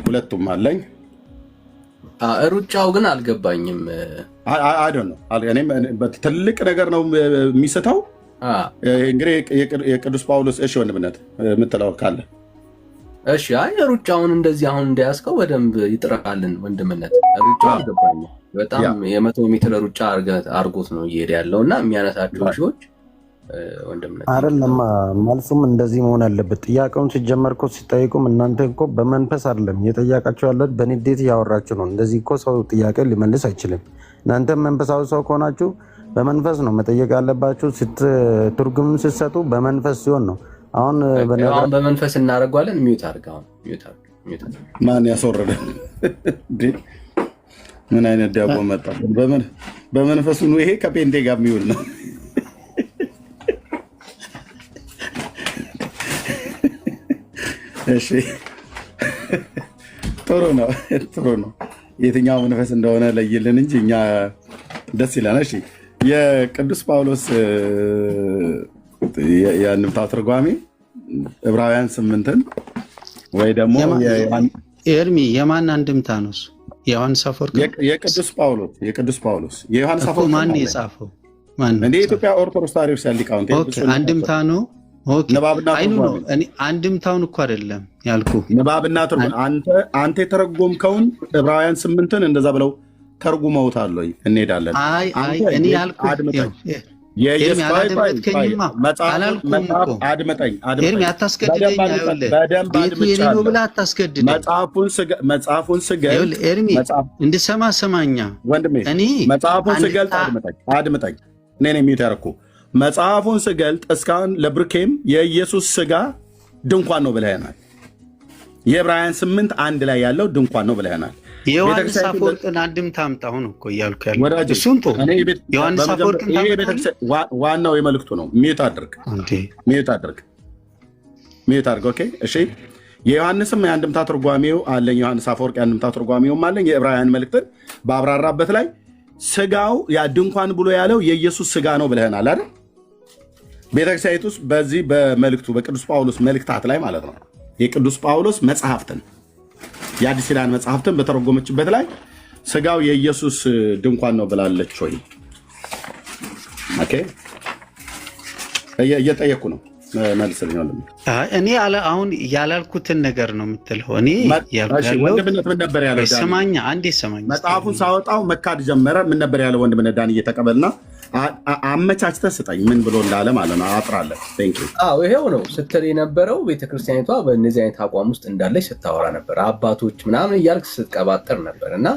ሁለቱም አለኝ። ሩጫው ግን አልገባኝም። አይደል ነው እኔም ትልቅ ነገር ነው የሚስተው። እንግዲህ የቅዱስ ጳውሎስ እሺ ወንድምነት የምትለው ካለ እሺ። አይ ሩጫውን እንደዚህ አሁን እንዳያስከው በደንብ ይጥራልን ወንድምነት። ሩጫው አልገባኝም በጣም የ100 ሜትር ሩጫ አርጎት ነው እየሄደ ያለው እና የሚያነሳቸው ሺዎች ወንድምነት አይደለም። መልሱም እንደዚህ መሆን አለበት። ጥያቄውን ሲጀመር እኮ ሲጠይቁም እናንተ እኮ በመንፈስ አይደለም እየጠያቃችሁ ያለት በንዴት እያወራችሁ ነው። እንደዚህ እኮ ሰው ጥያቄ ሊመልስ አይችልም። እናንተ መንፈሳዊ ሰው ከሆናችሁ በመንፈስ ነው መጠየቅ ያለባችሁ። ትርጉም ስትሰጡ በመንፈስ ሲሆን ነው። አሁን በመንፈስ እናደርገዋለን። ሚዩት አድርገው ማን ያስወረደ? ምን አይነት ዳቦ መጣ? በመንፈሱ ነው። ይሄ ከፔንቴ ጋር የሚውል ነው። እሺ ጥሩ ነው። የትኛው መንፈስ እንደሆነ ለይልን እንጂ እኛ ደስ ይለናል። እሺ የቅዱስ ጳውሎስ የአንድምታ ትርጓሜ ዕብራውያን 8ን ወይ ደግሞ ኤርሚ የማን አንድምታ ነው? የዮሐንስ አፈወርቅ የቅዱስ ጳውሎስ የዮሐንስ አፈወርቅ ማን የጻፈው? ማን እንደ ኢትዮጵያ ኦርቶዶክስ ታሪክ ሊቃውንት አንድምታ ነው። እኔ አንድምታውን እኮ አይደለም ያልኩ ንባብና ትርጉም አንተ የተረጎምከውን ዕብራውያን 8ን እንደዛ ብለው ተርጉመውታል ወይ? እንሄዳለን። እኔ ያልኩ መጽሐፉን እንድሰማ ሰማኛ ወንድሜ። መጽሐፉን ስገልጥ አድምጠኝ። እኔ ነኝ የሚዩት ያደረኩ። መጽሐፉን ስገልጥ እስካሁን ለብርኬም የኢየሱስ ስጋ ድንኳን ነው ብለህናል። የዕብራውያን 8 1 ላይ ያለው ድንኳን ነው ብለህናል። የዮሐንስ አፈወርቅን አንድምታ አምጣው ነው እኮ እያልኩ ያለው። እሱን ዮሐንስ አፈወርቅን ዋናው የመልእክቱ ነው። ሚዩት አድርግ። ኦኬ እሺ። የዮሐንስም የአንድምታ ትርጓሜው አለኝ። ዮሐንስ አፈወርቅ የአንድምታ ትርጓሜውም አለኝ። የዕብራውያን መልእክትን ባብራራበት ላይ ስጋው ያ ድንኳን ብሎ ያለው የኢየሱስ ስጋ ነው ብለህናል አይደል? ቤተክርስቲያኒት ውስጥ በዚህ በመልእክቱ በቅዱስ ጳውሎስ መልእክታት ላይ ማለት ነው የቅዱስ ጳውሎስ መጽሐፍትን የአዲስ ኪዳን መጽሐፍትን በተረጎመችበት ላይ ስጋው የኢየሱስ ድንኳን ነው ብላለች ወይ? ኦኬ እየጠየኩ ነው መልስልኝ። እኔ አሁን ያላልኩትን ነገር ነው የምትለው። እኔ ወንድምነት ምን ነበር ያለው? ሰማኛ አንዴ ሰማኝ። መጽሐፉን ሳወጣው መካድ ጀመረ። ምን ነበር ያለው? ወንድምነት ዳን እየተቀበልና አመቻችተህ ስጠኝ ምን ብሎ እንዳለ ማለት ነው። አጥራለሁ። ይሄው ነው ስትል የነበረው። ቤተክርስቲያኒቷ በእነዚህ አይነት አቋም ውስጥ እንዳለች ስታወራ ነበር። አባቶች ምናምን እያልክ ስትቀባጠር ነበር እና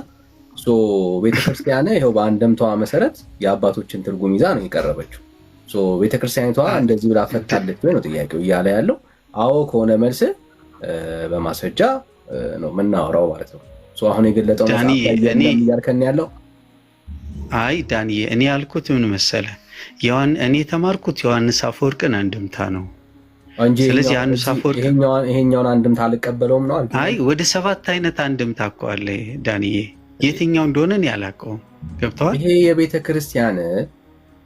ቤተክርስቲያን ይኸው በአንድምታዋ መሰረት የአባቶችን ትርጉም ይዛ ነው የቀረበችው። ቤተክርስቲያኒቷ እንደዚህ ብላ ፈታለች ወይ ነው ጥያቄው እያለ ያለው። አዎ ከሆነ መልስ በማስረጃ ነው የምናወራው ማለት ነው። አሁን የገለጠው እያልከን ያለው አይ ዳንዬ፣ እኔ ያልኩት ምን መሰለ፣ እኔ የተማርኩት ዮሐንስ አፈወርቅን አንድምታ ነው። ስለዚህ ዮሐንስ አፈወርቅ ይሄኛውን አንድምታ አልቀበለውም ነው። አይ ወደ 7 አይነት አንድምታ እኮ አለ ዳንዬ። የትኛው እንደሆነ እኔ አላውቀውም። ገብተዋል። ይሄ የቤተክርስቲያን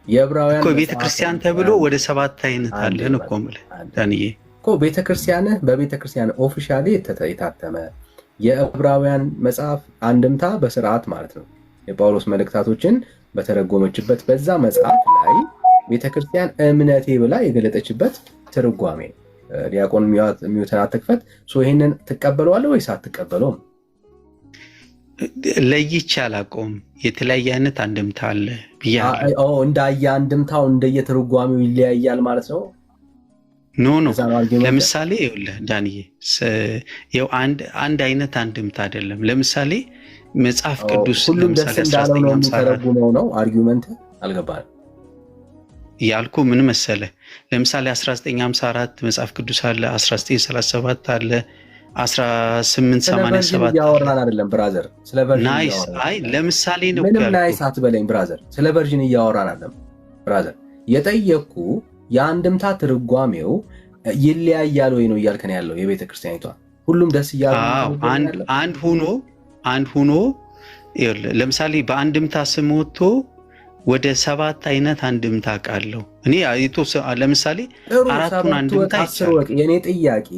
የዕብራውያን እኮ ቤተክርስቲያን ተብሎ ወደ 7 አይነት አለን እኮ ማለት ዳንዬ እኮ ቤተክርስቲያን በቤተክርስቲያን ኦፊሻሊ የታተመ የዕብራውያን መጽሐፍ አንድምታ በስርዓት ማለት ነው የጳውሎስ መልእክታቶችን በተረጎመችበት በዛ መጽሐፍ ላይ ቤተክርስቲያን እምነቴ ብላ የገለጠችበት ትርጓሜ ዲያቆን ሚዩትን አትክፈት። ይሄንን ትቀበለዋለህ ወይስ አትቀበለውም? ለይቼ አላውቀውም። የተለያየ አይነት አንድምታ አለ ብያለሁ። እንዳየ አንድምታው እንደየትርጓሜው ይለያያል ማለት ነው። ኖ ለምሳሌ ይኸውልህ ዳንዬ፣ አንድ አይነት አንድምታ አይደለም። ለምሳሌ መጽሐፍ ቅዱስ ሁሉም ደስ እንዳለው ነው የሚተረጉመው ነው አርጊውመንት። አልገባህም ያልኩ ምን መሰለህ፣ ለምሳሌ 1954 መጽሐፍ ቅዱስ አለ፣ 1937 አለ፣ 1887 እያወራን አይደለም ብራዘር፣ ስለ ቨርዥን ናይስ። አይ ለምሳሌ ነው ምንም ናይስ አትበለኝ ብራዘር፣ ስለ ቨርዥን እያወራን አይደለም ብራዘር። የጠየቅኩ የአንድምታ ትርጓሜው ይለያያል ወይ ነው እያልከን ያለው? የቤተ ክርስቲያኒቷ ሁሉም ደስ እያለ አንድ ሆኖ ለምሳሌ በአንድምታ ስም ወጥቶ ወደ 7 አይነት አንድምታ ቃለው እኔ ለምሳሌ 4ቱን አንድምታ ይቻላል። የኔ ጥያቄ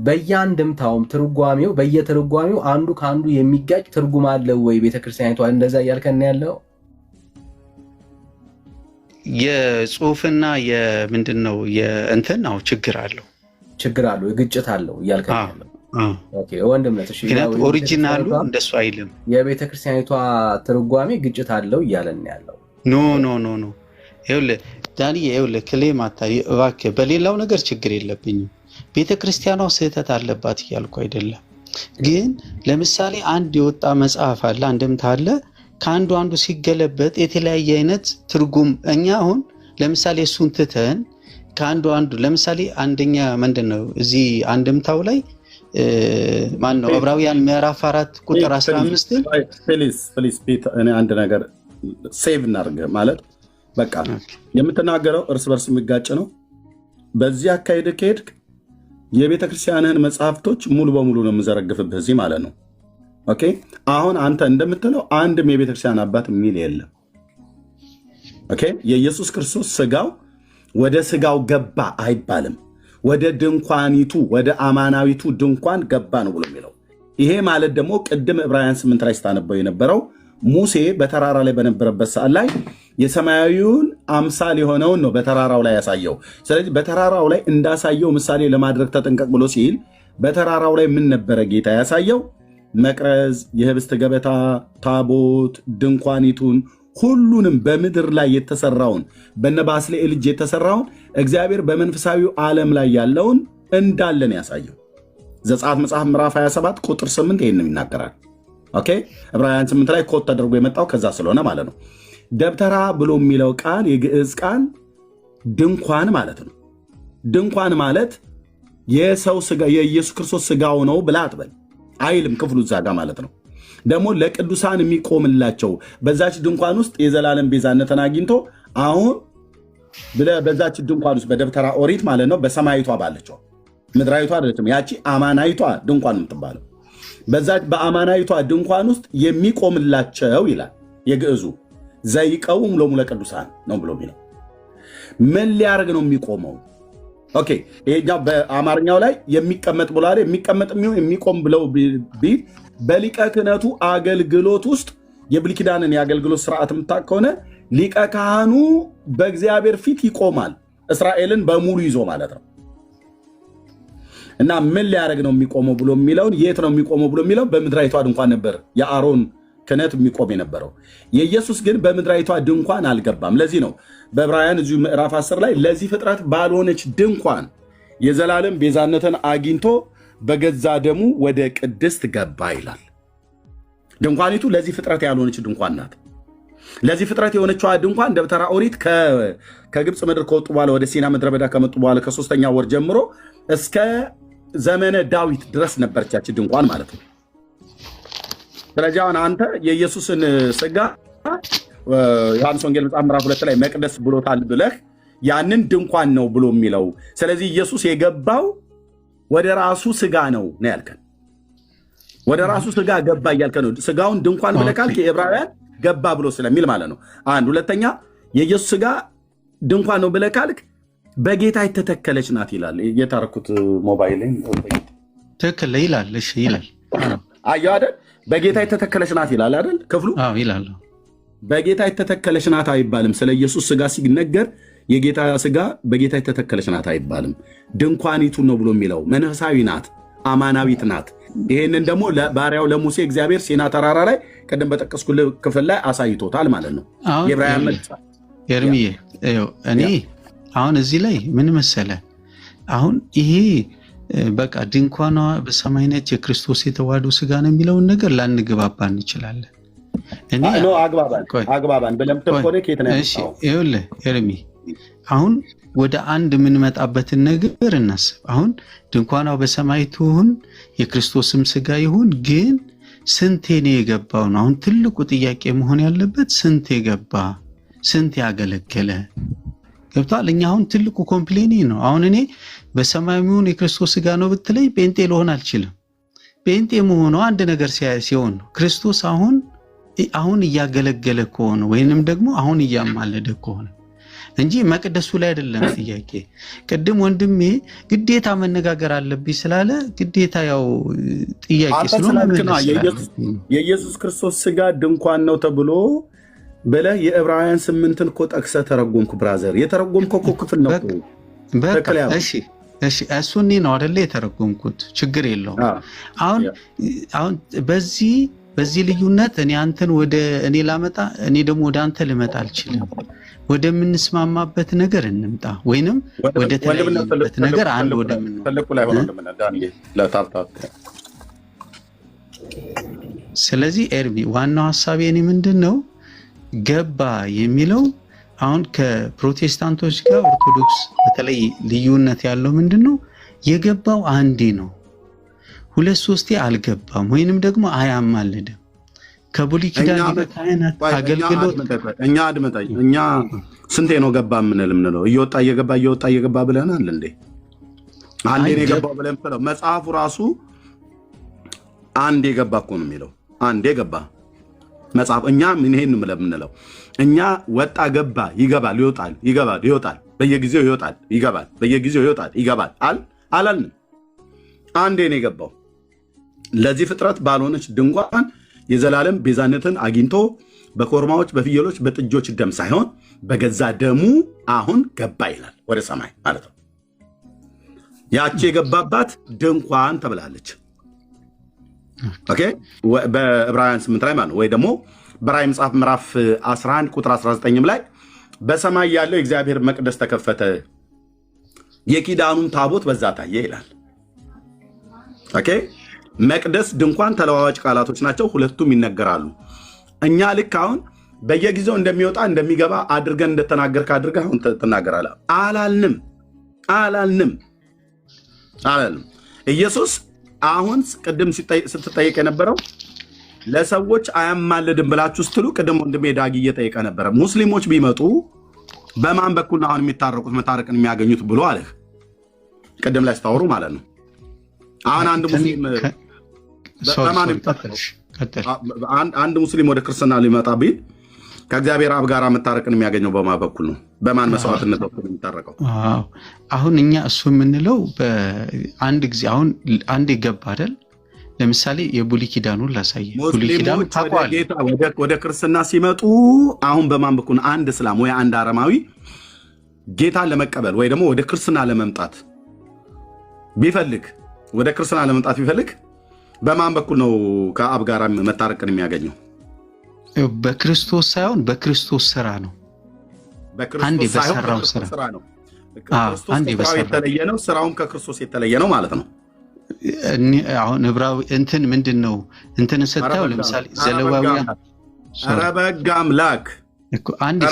በየአንድምታውም ትርጓሜው በየትርጓሜው አንዱ ከአንዱ የሚጋጭ ትርጉም አለው ወይ ቤተክርስቲያኒቷ? እንደዛ እያልከን ያለው የጽሁፍና የምንድነው የእንትናው ችግር አለው ግጭት አለው እያልከን ያለው? ኦኬ ወንድምነት እሺ፣ ኦሪጂናሉ እንደሱ አይልም። የቤተክርስቲያኒቷ ትርጓሜ ግጭት አለው እያለን ያለው? ኖ ይኸውልህ ዳኒ፣ ይኸውልህ ክሌም አታይ እባክህ። በሌላው ነገር ችግር የለብኝም። ቤተክርስቲያኗ ስህተት አለባት እያልኩ አይደለም። ግን ለምሳሌ አንድ የወጣ መጽሐፍ አለ፣ አንድምታ አለ። ከአንዱ ሲገለበጥ የተለያየ አይነት ትርጉም። እኛ አሁን ለምሳሌ እሱን ትተን ከአንዱ ለምሳሌ አንደኛ ምንድነው እዚህ አንድምታው ላይ ማነው ዕብራውያን ምዕራፍ 4 ቁጥር 15 ፕሊዝ ፒት እኔ አንድ ነገር ሴቭ እናድርግ ማለት በቃ የምትናገረው እርስ በርስ የሚጋጭ ነው። በዚህ አካሄድ ከሄድክ የቤተ ክርስቲያንህን መጽሐፍቶች ሙሉ በሙሉ ነው የምዘረግፍብህ እዚህ ማለት ነው። ኦኬ አሁን አንተ እንደምትለው አንድም የቤተ ክርስቲያን አባት የሚል የለም። ኦኬ የኢየሱስ ክርስቶስ ስጋው ወደ ስጋው ገባ አይባልም። ወደ ድንኳኒቱ ወደ አማናዊቱ ድንኳን ገባ ነው ብሎ የሚለው። ይሄ ማለት ደግሞ ቅድም ዕብራውያን 8 ላይ ስታነበው የነበረው ሙሴ በተራራ ላይ በነበረበት ሰዓት ላይ የሰማያዊውን አምሳል የሆነውን ነው በተራራው ላይ ያሳየው። ስለዚህ በተራራው ላይ እንዳሳየው ምሳሌ ለማድረግ ተጠንቀቅ ብሎ ሲል በተራራው ላይ ምን ነበረ ጌታ ያሳየው? መቅረዝ፣ የህብስት ገበታ፣ ታቦት፣ ድንኳኒቱን ሁሉንም በምድር ላይ የተሰራውን በነባስልኤል እጅ የተሰራውን እግዚአብሔር በመንፈሳዊው ዓለም ላይ ያለውን እንዳለን ያሳየው። ዘጸአት መጽሐፍ ምዕራፍ 27 ቁጥር 8 ይህንም ይናገራል። ኦኬ ዕብራውያን 8 ላይ ኮት ተደርጎ የመጣው ከዛ ስለሆነ ማለት ነው። ደብተራ ብሎ የሚለው ቃል የግዕዝ ቃል ድንኳን ማለት ነው። ድንኳን ማለት የሰው ስጋ የኢየሱስ ክርስቶስ ስጋው ነው ብላ አትበል አይልም ክፍሉ እዛ ጋ ማለት ነው። ደግሞ ለቅዱሳን የሚቆምላቸው በዛች ድንኳን ውስጥ የዘላለም ቤዛነትን አግኝቶ አሁን በዛች ድንኳን ውስጥ በደብተራ ኦሪት ማለት ነው በሰማይቷ ባለችው ምድራዊቷ አይደለም ያቺ አማናይቷ ድንኳን የምትባለው በዛች በአማናይቷ ድንኳን ውስጥ የሚቆምላቸው ይላል የግዕዙ ዘይቀውም ሎሙ ለቅዱሳን ነው ብሎ የሚለው ምን ሊያደርግ ነው የሚቆመው? ኦኬ ይሄኛው በአማርኛው ላይ የሚቀመጥ ብሏል። የሚቀመጥ የሚሆን የሚቆም ብለው ቢል በሊቀ ክህነቱ አገልግሎት ውስጥ የብሉይ ኪዳንን የአገልግሎት ስርዓት የምታውቅ ከሆነ ሊቀ ካህኑ በእግዚአብሔር ፊት ይቆማል፣ እስራኤልን በሙሉ ይዞ ማለት ነው። እና ምን ሊያደርግ ነው የሚቆመው ብሎ የሚለውን የት ነው የሚቆመው ብሎ የሚለው በምድራዊቷ ድንኳን ነበር የአሮን ክህነት የሚቆም የነበረው። የኢየሱስ ግን በምድራዊቷ ድንኳን አልገባም። ለዚህ ነው በዕብራውያን እዚሁ ምዕራፍ 10 ላይ ለዚህ ፍጥረት ባልሆነች ድንኳን የዘላለም ቤዛነትን አግኝቶ በገዛ ደሙ ወደ ቅድስት ገባ ይላል። ድንኳኒቱ ለዚህ ፍጥረት ያልሆነች ድንኳን ናት። ለዚህ ፍጥረት የሆነችዋ ድንኳን ደብተራ ኦሪት ከግብፅ ምድር ከወጡ በኋላ ወደ ሲና ምድረ በዳ ከመጡ በኋላ ከ3ኛ ወር ጀምሮ እስከ ዘመነ ዳዊት ድረስ ነበረቻች ድንኳን ማለት ነው። ስለዚህ አሁን አንተ የኢየሱስን ስጋ ዮሐንስ ወንጌል መጽሐፍ ምዕራፍ 2 ላይ መቅደስ ብሎታል ብለህ ያንን ድንኳን ነው ብሎ የሚለው። ስለዚህ ኢየሱስ የገባው ወደ ራሱ ስጋ ነው ያልከን። ወደ ራሱ ስጋ ገባ እያልከን ነው። ስጋውን ድንኳን ብለህ ካልክ የዕብራውያን ገባ ብሎ ስለሚል ማለት ነው። አንድ ሁለተኛ የኢየሱስ ስጋ ድንኳን ነው ብለህ ካልክ በጌታ የተተከለች ናት ይላል። የታረኩት ሞባይል ትክክል ይላል። እሺ ይላል። አየሁ አይደል? በጌታ የተተከለች ናት ይላል አይደል ክፍሉ? አዎ ይላል። በጌታ የተተከለች ናት አይባልም። ስለ ኢየሱስ ስጋ ሲነገር የጌታ ስጋ በጌታ የተተከለች ናት አይባልም። ድንኳኒቱ ነው ብሎ የሚለው መንፈሳዊ ናት፣ አማናዊት ናት። ይህንን ደግሞ ባሪያው ለሙሴ እግዚአብሔር ሲና ተራራ ላይ ቀደም በጠቀስኩልህ ክፍል ላይ አሳይቶታል ማለት ነው። የዕብራውያን ኤርሚዬ እኔ አሁን እዚህ ላይ ምን መሰለ፣ አሁን ይሄ በቃ ድንኳኗ በሰማይ ነች የክርስቶስ የተዋህዶ ስጋ ነው የሚለውን ነገር ላንግባባ እንችላለን። እኔ አግባባን በለምተቆደ ከየት ነው? እሺ ይኸውልህ ኤርሚ፣ አሁን ወደ አንድ የምንመጣበትን ነገር እናስብ። አሁን ድንኳኗ በሰማይ ትሁን የክርስቶስም ስጋ ይሁን፣ ግን ስንቴ ነው የገባው ነው አሁን ትልቁ ጥያቄ መሆን ያለበት። ስንቴ ገባ፣ ስንቴ ያገለገለ። ገብቷል። እኛ አሁን ትልቁ ኮምፕሌኒ ነው። አሁን እኔ በሰማያዊውን የክርስቶስ ስጋ ነው ብትለይ ጴንጤ ልሆን አልችልም። ጴንጤ መሆኑ አንድ ነገር ሲሆን ነው። ክርስቶስ አሁን እያገለገለ ከሆነ ወይንም ደግሞ አሁን እያማለደ ከሆነ እንጂ መቅደሱ ላይ አይደለም ጥያቄ። ቅድም ወንድሜ ግዴታ መነጋገር አለብኝ ስላለ ግዴታ ያው ጥያቄ ስለሆነ የኢየሱስ ክርስቶስ ስጋ ድንኳን ነው ተብሎ ብለህ የዕብራውያን 8ን እኮ ጠቅሰህ ተረጎምኩ። ብራዘር የተረጎምከው እኮ ክፍል ነው። በቃ እሺ እሱኔ ነው አይደለ የተረጎምኩት። ችግር የለውም። አሁን በዚህ ልዩነት እኔ አንተን ወደ እኔ ላመጣ እኔ ደግሞ ወደ አንተ ልመጣ አልችልም። ወደምንስማማበት ነገር እንምጣ፣ ወይንም ወደ ተለያየበት ነገር አንድ ስለዚህ ኤርሚ ዋናው ሐሳቤ እኔ ምንድነው ገባ የሚለው አሁን ከፕሮቴስታንቶች ጋር ኦርቶዶክስ በተለይ ልዩነት ያለው ምንድነው የገባው አንዴ ነው፣ 2-3 አልገባም ወይንም ደግሞ አያማልድም። ከብሉይ ኪዳን ካህናት አገልግሎት እኛ ስንቴ ነው ገባ የምንለው? እየወጣ እየገባ ብለናል እንዴ? አንዴ ነው የገባው ብለን ብለው መጽሐፉ ራሱ አንዴ ገባ እኮ ነው የሚለው። አንዴ ገባ መጽሐፍ። እኛ ምን ይሄን የምንለው እኛ ወጣ ገባ ይገባል ይወጣል ይገባል ይወጣል በየጊዜው ይወጣል ይገባል በየጊዜው ይወጣል ይገባል አላልንም። አንዴ ነው የገባው ለዚህ ፍጥረት ባልሆነች ድንኳን የዘላለም ቤዛነትን አግኝቶ በኮርማዎች በፍየሎች በጥጆች ደም ሳይሆን በገዛ ደሙ አሁን ገባ ይላል ወደ ሰማይ ማለት ነው። ያቺ የገባባት ድንኳን ተብላለች። ኦኬ በዕብራውያን 8 ላይ ማለት ወይ ደግሞ በራዕይ መጽሐፍ ምዕራፍ 11 ቁጥር 19 ላይ በሰማይ ያለው የእግዚአብሔር መቅደስ ተከፈተ፣ የኪዳኑን ታቦት በዛ ታየ ይላል። ኦኬ መቅደስ ድንኳን ተለዋዋጭ ቃላቶች ናቸው፣ ሁለቱም ይነገራሉ። እኛ ልክ አሁን በየጊዜው እንደሚወጣ እንደሚገባ አድርገን እንደተናገርክ አድርገህ አሁን ትናገራለህ። አላልንም። ኢየሱስ አሁን ቅድም ስትጠይቅ የነበረው ለሰዎች አያማልድም ብላችሁ ስትሉ ቅድም ወንድሜ ዳጊ እየጠየቀ ነበረ። ሙስሊሞች ቢመጡ በማን በኩል ነው አሁን የሚታረቁት መታረቅን የሚያገኙት ብሎ አለህ ቅድም ላይ ስታወሩ ማለት ነው። አሁን አንድ ሙስሊም ወደ ክርስትና ሊመጣ ቢል ከእግዚአብሔር አብ ጋር መታረቅን የሚያገኘው በማን በኩል ነው? በማን መስዋዕትነት በኩል የሚታረቀው? አሁን እኛ እሱ የምንለው በአንድ ጊዜ አሁን አንድ ይገባ አይደል? ለምሳሌ የብሉይ ኪዳኑን ላሳየ። ሙስሊሞች ወደ ክርስትና ሲመጡ አሁን በማን በኩል አንድ እስላም ወይ አንድ አረማዊ ጌታን ለመቀበል ወይ ደግሞ ወደ ክርስትና ለመምጣት ቢፈልግ በማን በኩል ነው ከአብ ጋር መታረቅን የሚያገኘው? በክርስቶስ ሳይሆን በክርስቶስ ስራ ነው። አንዴ በሰራው ስራ ነው። አንዴ በሰራው የተለየ ነው። ስራውም ከክርስቶስ የተለየ ነው ማለት ነው። አሁን ዕብራዊ እንትን ምንድነው እንትን ስታየው ለምሳሌ ዘለዋውያን ረበጋ አምላክ እኮ አንድ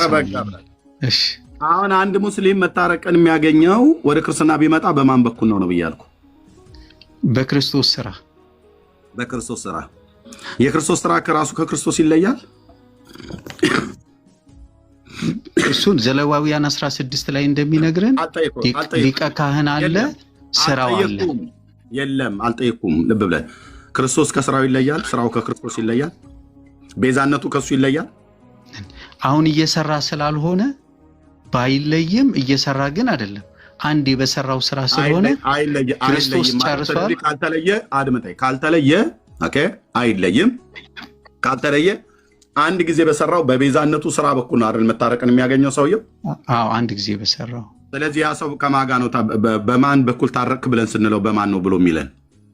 እሺ አሁን አንድ ሙስሊም መታረቅን የሚያገኘው ወደ ክርስትና ቢመጣ በማን በኩል ነው ብያልኩ? በክርስቶስ ስራ። የክርስቶስ ስራ ከራሱ ከክርስቶስ ይለያል። እሱን ዘለዋውያን 16 ላይ እንደሚነግረን ሊቀ ካህን አለ፣ ስራው አለ። የለም አልጠየኩም። ልብ ብለህ ክርስቶስ ከስራው ይለያል፣ ስራው ከክርስቶስ ይለያል፣ ቤዛነቱ ከሱ ይለያል። አሁን እየሰራ ስላልሆነ ባይለይም እየሰራ ግን አይደለም። አንዴ በሰራው ስራ ስለሆነ ክርስቶስ ጨርሷል። ካልተለየ አንድ ጊዜ በሰራው በቤዛነቱ ስራ በኩል ነው አይደል መታረቅን የሚያገኘው ሰውየው? አዎ አንድ ጊዜ በሰራው። ስለዚህ ያ ሰው ከማጋ ነው በማን በኩል ታረቅ ብለን ስንለው በማን ነው ብሎ የሚለን?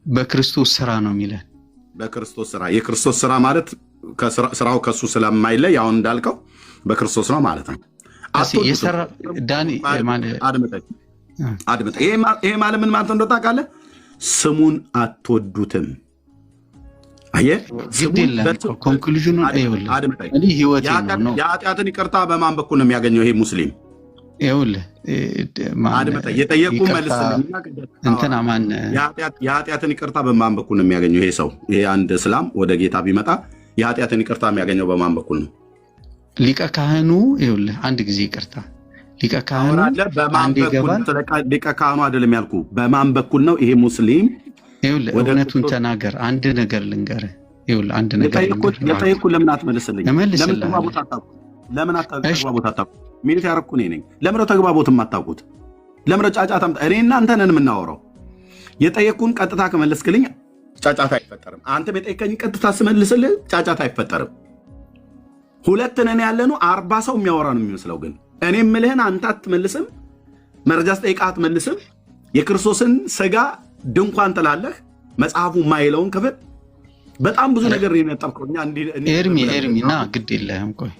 በክርስቶስ ስራ ነው የሚለን። በክርስቶስ ስራ። የክርስቶስ ስራ ማለት ስራው ከሱ ስለማይለይ አሁን እንዳልከው በክርስቶስ ነው ማለት ነው። አድምጠኝ። ይሄ ማለት ምን ማለት እንደው ታውቃለህ? ስሙን አትወዱትም። አየህ፣ ኮንክሉዥኑን የኃጢአትን ይቅርታ በማን በኩል ነው የሚያገኘው ይሄ ሙስሊም? የጠየቁ መልስልኝ። የኃጢአትን ይቅርታ በማን በኩል ነው የሚያገኘው ይሄ ሰው? ይሄ አንድ እስላም ወደ ጌታ ቢመጣ የኃጢአትን ይቅርታ የሚያገኘው በማን በኩል ነው? ሊቀ ካህኑ ይኸውልህ፣ አንድ ጊዜ ይቅርታ ሊቀ ካህኑ አንድ ይገባል። ሊቀ ካህኑ አይደለም ያልኩ፣ በማን በኩል ነው ይሄ ሙስሊም? ይኸውልህ እውነቱን ተናገር። አንድ ነገር ልንገርህ። ይኸውልህ አንድ ነገር የጠየኩህ ለምን አትመልስልኝ? ለምን ተግባቦት አታውቁት? ለምን ተግባቦት አታውቁት? ሚኒት ያደረኩ እኔ ነኝ። ለምን ተግባቦት የማታውቁት? ለምን ጫጫታ? እኔ እናንተ ነን የምናወራው። የጠየኩህን ቀጥታ ከመለስክልኝ ጫጫታ አይፈጠርም። አንተም የጠየከኝ ቀጥታ ስመልስልህ ጫጫታ አይፈጠርም። ሁለት ነን ያለነው 40 ሰው የሚያወራ ነው የሚመስለው። ግን እኔ የምልህን አንተ አትመልስም። መረጃ ስጠይቅህ አትመልስም። የክርስቶስን ስጋ ድንኳን ትላለህ። መጽሐፉ ማይለውን ክፍል በጣም ብዙ ነገር የነጠብከው ኤርሚ ና ግድ የለህም። ቆይ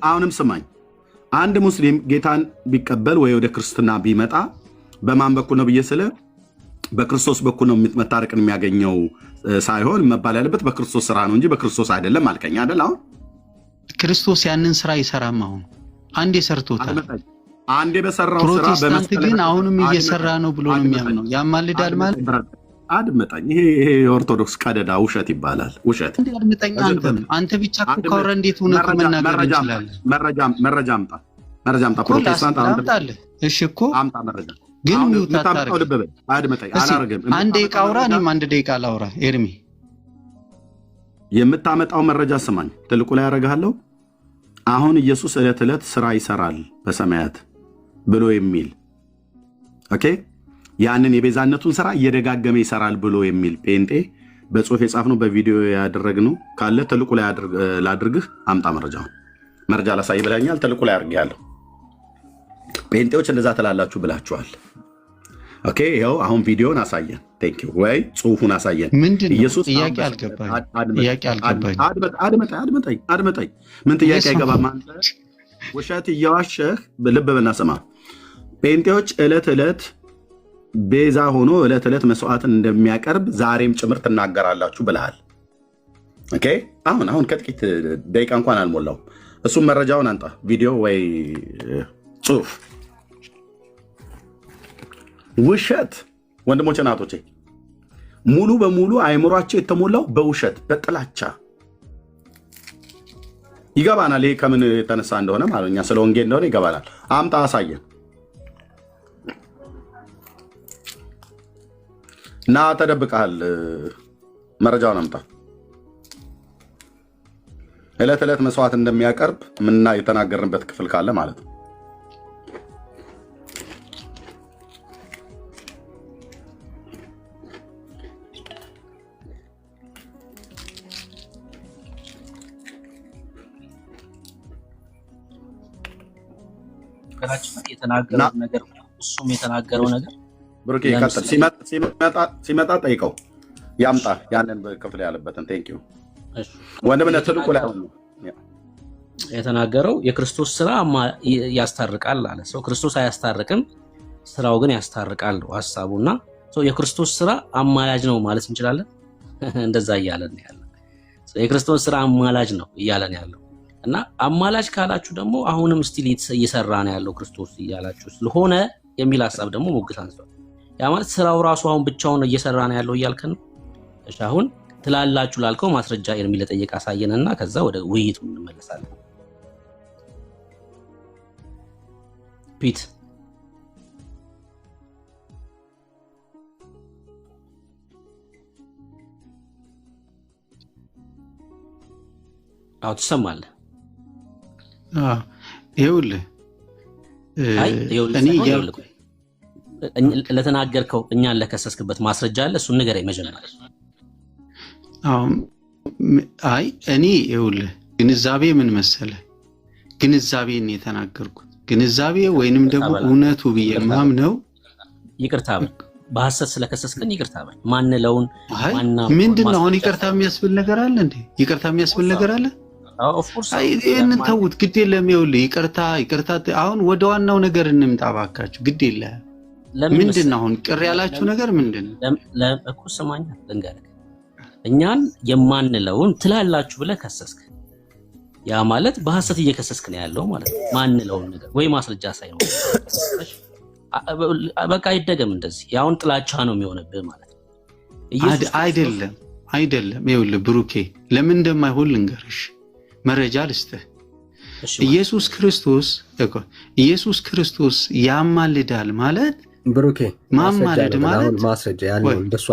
አሁንም ስማኝ። አንድ ሙስሊም ጌታን ቢቀበል ወይ ወደ ክርስትና ቢመጣ በማን በኩል ነው ብዬ ስለ በክርስቶስ በኩል ነው መታረቅን የሚያገኘው ሳይሆን መባል ያለበት በክርስቶስ ስራ ነው እንጂ በክርስቶስ አይደለም አልከኝ አይደል? አሁን ክርስቶስ ያንን ስራ ይሰራም። አሁን አንዴ ሰርቶታል። አንዴ በሰራው ስራ ፕሮቴስታንት ግን አሁንም እየሰራ ነው ብሎ ነው የሚያምነው። ያማልዳል ማለት አድመጣኝ። ይሄ የኦርቶዶክስ ቀደዳ ውሸት ይባላል። ውሸት አድመጣኝ። አንተ ብቻ ካወራ እንዴት እውነቱ መናገር እንችላለን? መረጃ አምጣ። ፕሮቴስታንት አምጣልህ። እሺ እኮ አምጣ መረጃ። ግን ሚውት አታርግ። አድመጣኝ። አላረገም። አንድ ደቂቃ አውራ፣ እኔም አንድ ደቂቃ ላውራ። ኤርሚ የምታመጣው መረጃ ስማኝ። ትልቁ ላይ ያደርግሃለሁ። አሁን ኢየሱስ ዕለት ዕለት ስራ ይሰራል በሰማያት ብሎ የሚል ኦኬ፣ ያንን የቤዛነቱን ስራ እየደጋገመ ይሰራል ብሎ የሚል ጴንጤ በጽሁፍ የጻፍነው በቪዲዮ ያደረግነው ካለ ትልቁ ላይ ላድርግህ። አምጣ መረጃውን። መረጃ ላሳይ ብለኛል። ትልቁ ላይ አድርጌያለሁ። ጴንጤዎች እንደዛ ትላላችሁ ብላችኋል። ኦኬ፣ ይኸው አሁን ቪዲዮን አሳየን። ቴንክ ዩ ወይ ጽሁፉን አሳየን። ምንድን ኢየሱስ ጥያቄ አልገባኝ። አድመጠኝ። ምን ጥያቄ አይገባም? አንተ ውሸት እየዋሸህ ልብ በልና ስማ። ጴንጤዎች ዕለት ዕለት ቤዛ ሆኖ ዕለት ዕለት መስዋዕትን እንደሚያቀርብ ዛሬም ጭምር ትናገራላችሁ ብለሃል። ኦኬ፣ አሁን ከጥቂት ደቂቃ እንኳን አልሞላውም። እሱም መረጃውን አንጣ፣ ቪዲዮ ወይ ጽሁፍ። ውሸት ወንድሞቼ ናቶቼ፣ ሙሉ በሙሉ አእምሯቸው የተሞላው በውሸት በጥላቻ ይገባናል። ይሄ ከምን የተነሳ እንደሆነ ማለት እኛ ስለ ወንጌል እንደሆነ ይገባናል። አምጣ፣ አሳየን እና ተደብቀሃል። መረጃውን አምጣ። ዕለት ዕለት መስዋዕት እንደሚያቀርብ ምንና የተናገርንበት ክፍል ካለ ማለት ነው። የተናገረው ነገር እሱም የተናገረው ነገር ብሩኬ ይቀጥል። ሲመጣ ጠይቀው ያምጣ ያንን ክፍል ያለበትን። ቴንክ ዩ ወንድምነት ትልቁ ላይ ነው የተናገረው። የክርስቶስ ስራ ያስታርቃል አለ። ሰው ክርስቶስ አያስታርቅም፣ ስራው ግን ያስታርቃል ነው ሐሳቡና የክርስቶስ ስራ አማላጅ ነው ማለት እንችላለን። እንደዛ እያለን ያለው የክርስቶስ ስራ አማላጅ ነው እያለን ያለው እና አማላጅ ካላችሁ ደግሞ አሁንም ስቲል እየሰራ ነው ያለው ክርስቶስ እያላችሁ ስለሆነ የሚል ሐሳብ ደግሞ ሞግት አንስቷል። ያ ማለት ስራው ራሱ አሁን ብቻውን እየሰራ ነው ያለው እያልከን ነው። እሺ አሁን ትላላችሁ ላልከው ማስረጃ ኤርሚ ለጠየቅ አሳየንና ከዛ ወደ ውይይቱ እንመለሳለን። ፒት አው ትሰማለህ? ይኸውልህ ለተናገርከው እኛን ለከሰስክበት ማስረጃ አለ? እሱን ንገረኝ መጀመሪያ። አይ እኔ ይኸውልህ ግንዛቤ ምን መሰለህ፣ ግንዛቤን የተናገርኩት ግንዛቤ ወይንም ደግሞ እውነቱ ብዬ ማምነው። ይቅርታ በሐሰት ስለከሰስከን ይቅርታ በል። ማንለውን ምንድነው አሁን ይቅርታ የሚያስብል ነገር አለ እንዴ? ይቅርታ የሚያስብል ነገር አለ? አይ ይሄንን ተውት፣ ግድ የለም። ይኸውልህ ይቅርታ አሁን ወደ ዋናው ነገር እንምጣ ባካችሁ። ግድ የለም። ምንድነው አሁን ቅር ያላችሁ ነገር ምንድነው? እኮ ስማኛ ልንገርህ፣ እኛን የማንለውን ትላላችሁ ብለህ ከሰስክ፣ ያ ማለት በሐሰት እየከሰስክ ነው ያለው ማለት ነው። ማንለውን ነገር ወይ ማስረጃ ሳይኖር በቃ አይደገም እንደዚህ። ያውን ጥላቻ ነው የሚሆንብህ ማለት ነው። አይደለም። ይኸውልህ ብሩኬ ለምን እንደማይሆን ልንገርሽ፣ መረጃ ልስጥህ። ኢየሱስ ክርስቶስ ያማልዳል ማለት ብሩኬ ማማለድ ማለት ማስረጃ ያለው እንደሱ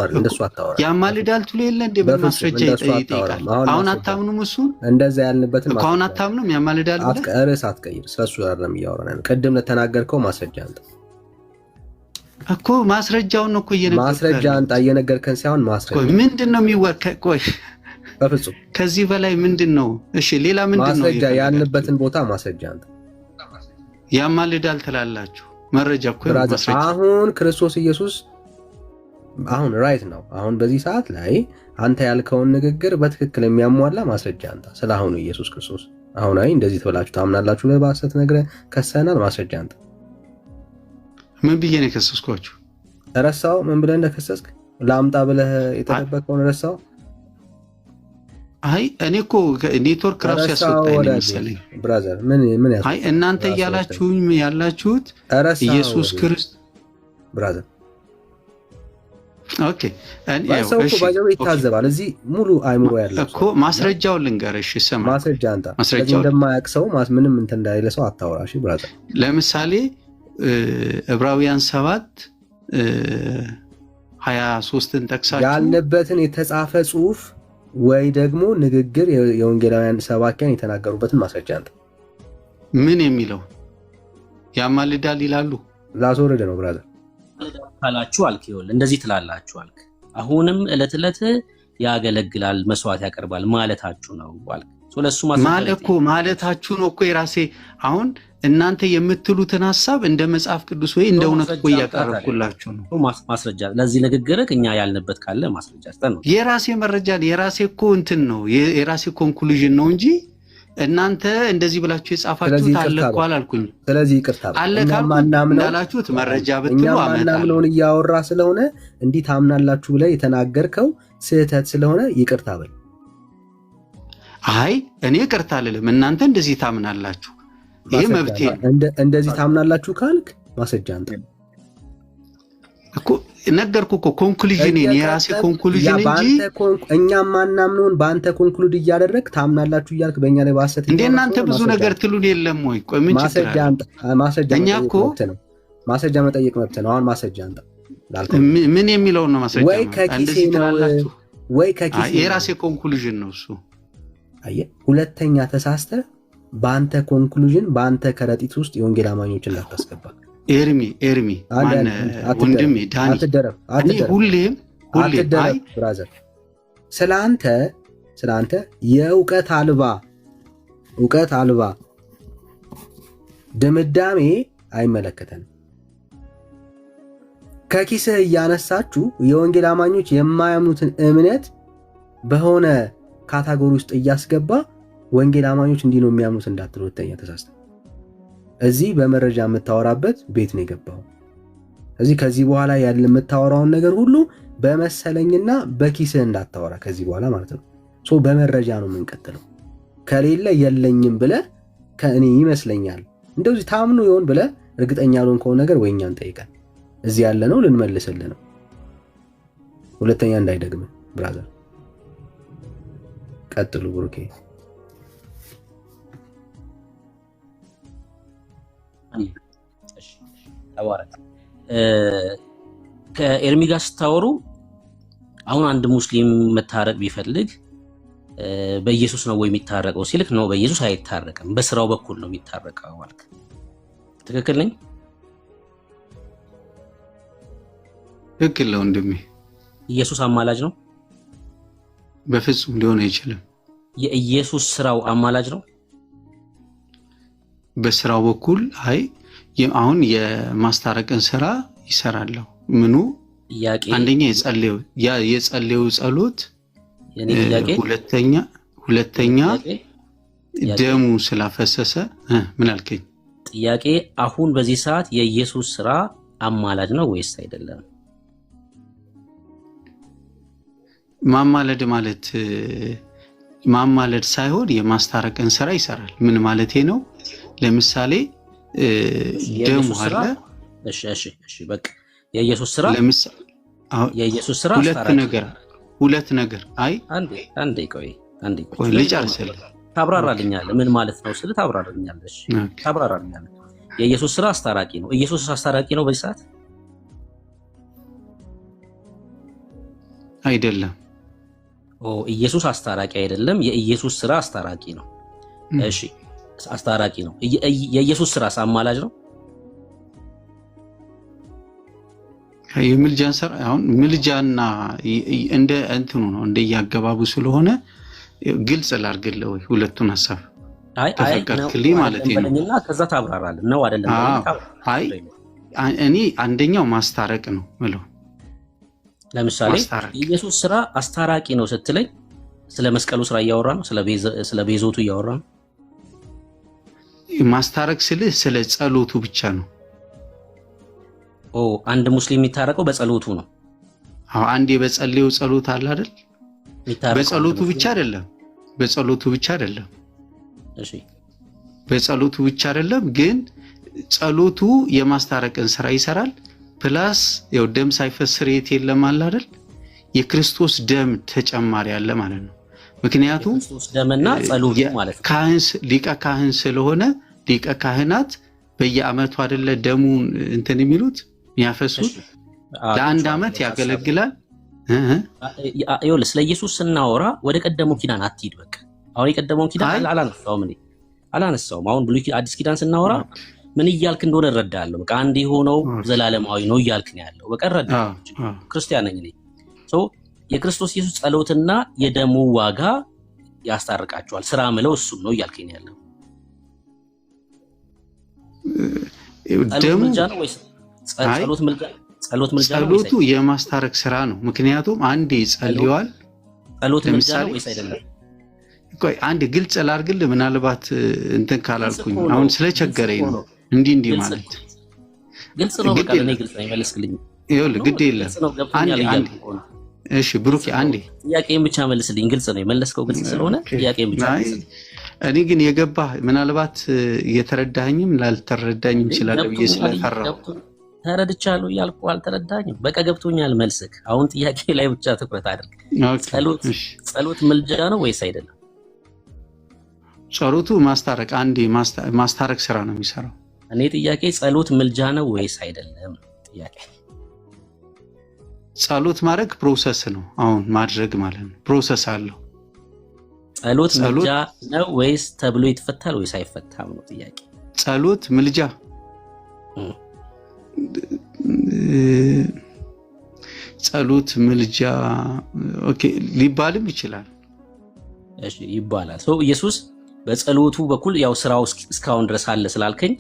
አታወራ። ያማልዳል ትሉ የለ እንደ በማስረጃ ይጠይቃል። አሁን አታምኑም? እሱ እንደዛ ያልንበትን አሁን አታምኑም? ያማልዳል ብለህ ርዕስ አትቀይር። ስለሱ አይደለም እያወራን ያለው። ቅድም ለተናገርከው ማስረጃ አንተ እኮ ማስረጃውን ነው እኮ እየነገርከን። ማስረጃ አንተ እየነገርከን ሳይሆን ማስረጃ ምንድነው የሚወርከ? ቆይ በፍጹም ከዚህ በላይ ምንድነው? እሺ ሌላ ምንድነው? ማስረጃ ያልንበትን ቦታ ማስረጃ አንተ ያማልዳል ትላላችሁ። መረጃ እኮ ማስረጃ። አሁን ክርስቶስ ኢየሱስ አሁን ራይት ነው። አሁን በዚህ ሰዓት ላይ አንተ ያልከውን ንግግር በትክክል የሚያሟላ ማስረጃ አንተ ስለ አሁኑ ኢየሱስ ክርስቶስ አሁን አይ እንደዚህ ተብላችሁ ታምናላችሁ ለባሰት ነገር ከሰናል። ማስረጃ አንተ ምን ብዬ ነው የከሰስኳችሁ? ረሳው? ምን ብለህ እንደከሰስክ ላምጣ ብለህ የተጠበቀውን ረሳው? አይ እኔ እኮ ኔትወርክ ራሱ ያስወጣኝ መሰለኝ ብራዘር። ምን ያስወጣ? አይ እናንተ እያላችሁኝ ያላችሁት ኢየሱስ ክርስቶስ ብራዘር። ኦኬ ሰው እኮ ባይዘው ይታዘባል። እዚህ ሙሉ አይምሮ ያለው እኮ ማስረጃውን ልንገርሽ። ሰማ ማስረጃ አንተ እንደማያውቅ ሰው ምንም እንትን እንዳይለ ሰው አታወራ። እሺ ብራዘር። ለምሳሌ ዕብራውያን 7:23ን ጠቅሳችሁ ያለበትን የተጻፈ ጽሑፍ ወይ ደግሞ ንግግር የወንጌላውያን ሰባኪያን የተናገሩበትን ማስረጃ አንተ ምን የሚለው ያማልዳል ይላሉ። ላስወረደ ነው ብራዘር ካላችሁ አልክ። ይኸውልህ እንደዚህ ትላላችሁ አልክ። አሁንም ዕለት ዕለት ያገለግላል መስዋዕት ያቀርባል ማለታችሁ ነው አልክ። ስለሱ ማለታችሁ ነው እኮ የራሴ አሁን እናንተ የምትሉትን ሐሳብ እንደ መጽሐፍ ቅዱስ ወይ እንደ እውነት እኮ ያቀርብኩላችሁ ነው። ማስረጃ ለዚህ ንግግርህ እኛ ያልንበት ካለ ማስረጃ አስተን ነው። የራሴ መረጃ የራሴ እኮ እንትን ነው የራሴ ኮንክሉዥን ነው እንጂ እናንተ እንደዚህ ብላችሁ የጻፋችሁት አለ እኮ አላልኩኝ። ስለዚህ ይቅርታ እንዳላችሁት መረጃ ብትሉ አመጣለሁ እያወራ ስለሆነ እንዲህ ታምናላችሁ ብለህ የተናገርከው ስህተት ስለሆነ ይቅርታ በል። አይ እኔ ይቅርታ አልልም። እናንተ እንደዚህ ታምናላችሁ ይሄ መብቴ። እንደዚህ ታምናላችሁ ካልክ ማስረጃ አንተ እኮ ነገርኩ እኮ ኮንክሉዥን የራሴ ኮንክሉዥን እንጂ እኛም ማናምነውን በአንተ ኮንክሉድ እያደረግ ታምናላችሁ እያልክ በእኛ ላይ ባሰት እንደ እናንተ ብዙ ነገር ትሉን የለም ወይ? ቆይ ምን ችግር አለ? ማስረጃ መጠየቅ መብት ነው። አሁን ማስረጃ አንተ ምን የሚለው ነው ማስረጃ? ወይ ከኪሴ የራሴ ኮንክሉዥን ነው እሱ። አየህ ሁለተኛ ተሳስተ በአንተ ኮንክሉዥን በአንተ ከረጢት ውስጥ የወንጌል አማኞችን እንዳታስገባ። ኤርሚ ማን ወንድሜ ዳኒ እኔ ሁሌም አይ ብራዘር ስላንተ የእውቀት አልባ ድምዳሜ አይመለከተንም። ከኪስህ እያነሳችሁ የወንጌል አማኞች የማያምኑትን እምነት በሆነ ካታጎሪ ውስጥ እያስገባ ወንጌል አማኞች እንዲህ ነው የሚያምኑት እንዳትሉ። ሁለተኛ ተሳስተ እዚህ በመረጃ የምታወራበት ቤት ነው የገባው። እዚህ ከዚህ በኋላ ያለ የምታወራውን ነገር ሁሉ በመሰለኝና በኪስህ እንዳታወራ ከዚህ በኋላ ማለት ነው። በመረጃ ነው የምንቀጥለው። ከሌለ የለኝም ብለህ ከእኔ ይመስለኛል እንደዚህ ታምኑ ይሆን ብለህ እርግጠኛ ያልሆንከው ነገር ወይኛን ጠይቀን እዚህ ያለ ነው ልንመልስልህ ነው። ሁለተኛ እንዳይደግም ብራዘር። ቀጥሉ ብሩኬ። ተባረክ። ከኤርሚ ጋር ስታወሩ አሁን አንድ ሙስሊም መታረቅ ቢፈልግ በኢየሱስ ነው ወይ የሚታረቀው ሲልክ ነው በኢየሱስ አይታረቅም በስራው በኩል ነው የሚታረቀው ማለት ትክክል ነኝ? ትክክል ነው ወንድሜ። ኢየሱስ አማላጅ ነው? በፍጹም ሊሆን አይችልም። የኢየሱስ ስራው አማላጅ ነው? በስራው በኩል አይ አሁን የማስታረቅን ስራ ይሰራል። ምኑ አንደኛ የጸለየው ጸሎት፣ ሁለተኛ ደሙ ስላፈሰሰ ምን አልከኝ? ጥያቄ አሁን በዚህ ሰዓት የኢየሱስ ስራ አማላጅ ነው ወይስ አይደለም? ማማለድ ማለት ማማለድ ሳይሆን የማስታረቅን ስራ ይሰራል። ምን ማለቴ ነው? ለምሳሌ ደሙ አለ። እሺ በቃ የኢየሱስ ስራ ሁለት ነገር አይ አንዴ ቆይ ልጨርስልህ። ታብራራልኛለህ። ምን ማለት ነው ስለ ታብራራልኛለህ? ታብራራልኛለህ። የኢየሱስ ስራ አስታራቂ ነው። ኢየሱስ አስታራቂ ነው በዚህ ሰዓት አይደለም። ኢየሱስ አስታራቂ አይደለም። የኢየሱስ ስራ አስታራቂ ነው። እሺ አስታራቂ ነው። የኢየሱስ ስራ አማላጅ ነው። የምልጃን ስራ አሁን ምልጃና እንደ እንትኑ ነው እንደያገባቡ ስለሆነ ግልጽ ላድርግልህ ወይ ሁለቱን ሐሳብ ተፈቀድክልኝ ማለት ነው እና ከዛ ታብራራለህ ነው አይደለም? አይ እኔ አንደኛው ማስታረቅ ነው ማለት ለምሳሌ የኢየሱስ ስራ አስታራቂ ነው ስትለኝ ስለ መስቀሉ ስራ እያወራ ነው? ስለ ቤዞቱ እያወራ ነው? ማስታረቅ ስልህ ስለ ጸሎቱ ብቻ ነው። አንድ ሙስሊም የሚታረቀው በጸሎቱ ነው። አንድ የበጸለየው ጸሎት አለ አይደል? በጸሎቱ ብቻ አይደለም። በጸሎቱ ብቻ አይደለም። እሺ በጸሎቱ ብቻ አይደለም፣ ግን ጸሎቱ የማስታረቅን ስራ ይሰራል። ፕላስ ያው ደም ሳይፈስር የት የለም አለ አይደል? የክርስቶስ ደም ተጨማሪ አለ ማለት ነው። ምክንያቱም ክርስቶስ ደምና ጸሎቱ ማለት ነው። ካህን ሊቀ ካህን ስለሆነ ሊቀ ካህናት በየአመቱ አይደለ ደሙን እንትን የሚሉት የሚያፈሱት ለአንድ አመት ያገለግላል። ይኸውልህ ስለ ኢየሱስ ስናወራ ወደ ቀደመው ኪዳን አትሂድ። በቃ አሁን የቀደመው ኪዳን አላነሳውም። አሁን ብሉይ አዲስ ኪዳን ስናወራ ምን እያልክ እንደሆነ እረዳለሁ። በቃ አንድ የሆነው ዘላለማዊ ነው እያልክ ነው ያለው። በቃ እረዳለሁ። ክርስቲያን ነኝ እኔ። የክርስቶስ ኢየሱስ ጸሎትና የደሙ ዋጋ ያስታርቃቸዋል። ስራ ምለው እሱም ነው እያልክ ነው ያለው። ጸሎቱ የማስታረቅ ስራ ነው። ምክንያቱም አንዴ ጸልየዋል። ጸሎት ምልጃ ነው ወይስ አይደለም? ቆይ አንድ ግልጽ ላድርግልህ፣ ምናልባት እንትን ካላልኩኝ አሁን ስለቸገረኝ ነው እንዲህ ማለት ግልጽ ነው። በቃ እኔ ግልጽ ነው ይመልስልኝ። ይኸውልህ ግድ የለም አንዴ እሺ ብሩኬ አንዴ ጥያቄን ብቻ መልስልኝ። ግልጽ ነው የመለስከው፣ ግልጽ ስለሆነ ጥያቄን ብቻ መልስልኝ። እኔ ግን የገባህ ምናልባት እየተረዳኸኝም ላልተረዳኝም ይችላል ብዬ ስለፈራሁ ተረድቻለሁ እያልኩ አልተረዳኝም። በቃ ገብቶኛል መልስክ። አሁን ጥያቄ ላይ ብቻ ትኩረት አድርግ። ጸሎት ምልጃ ነው ወይስ አይደለም? ጸሎቱ ማስታረቅ አንዴ ማስታረቅ ስራ ነው የሚሰራው። እኔ ጥያቄ ጸሎት ምልጃ ነው ወይስ አይደለም? ጥያቄ ጸሎት ማድረግ ፕሮሰስ ነው። አሁን ማድረግ ማለት ነው ፕሮሰስ አለው። ጸሎት ምልጃ ነው ወይስ ተብሎ ይፈታል ወይስ አይፈታም ነው ጥያቄ። ጸሎት ምልጃ ጸሎት ምልጃ ኦኬ ሊባልም ይችላል። እሺ ይባላል። ኢየሱስ በጸሎቱ በኩል ያው ስራው እስካሁን ድረስ አለ ስላልከኝ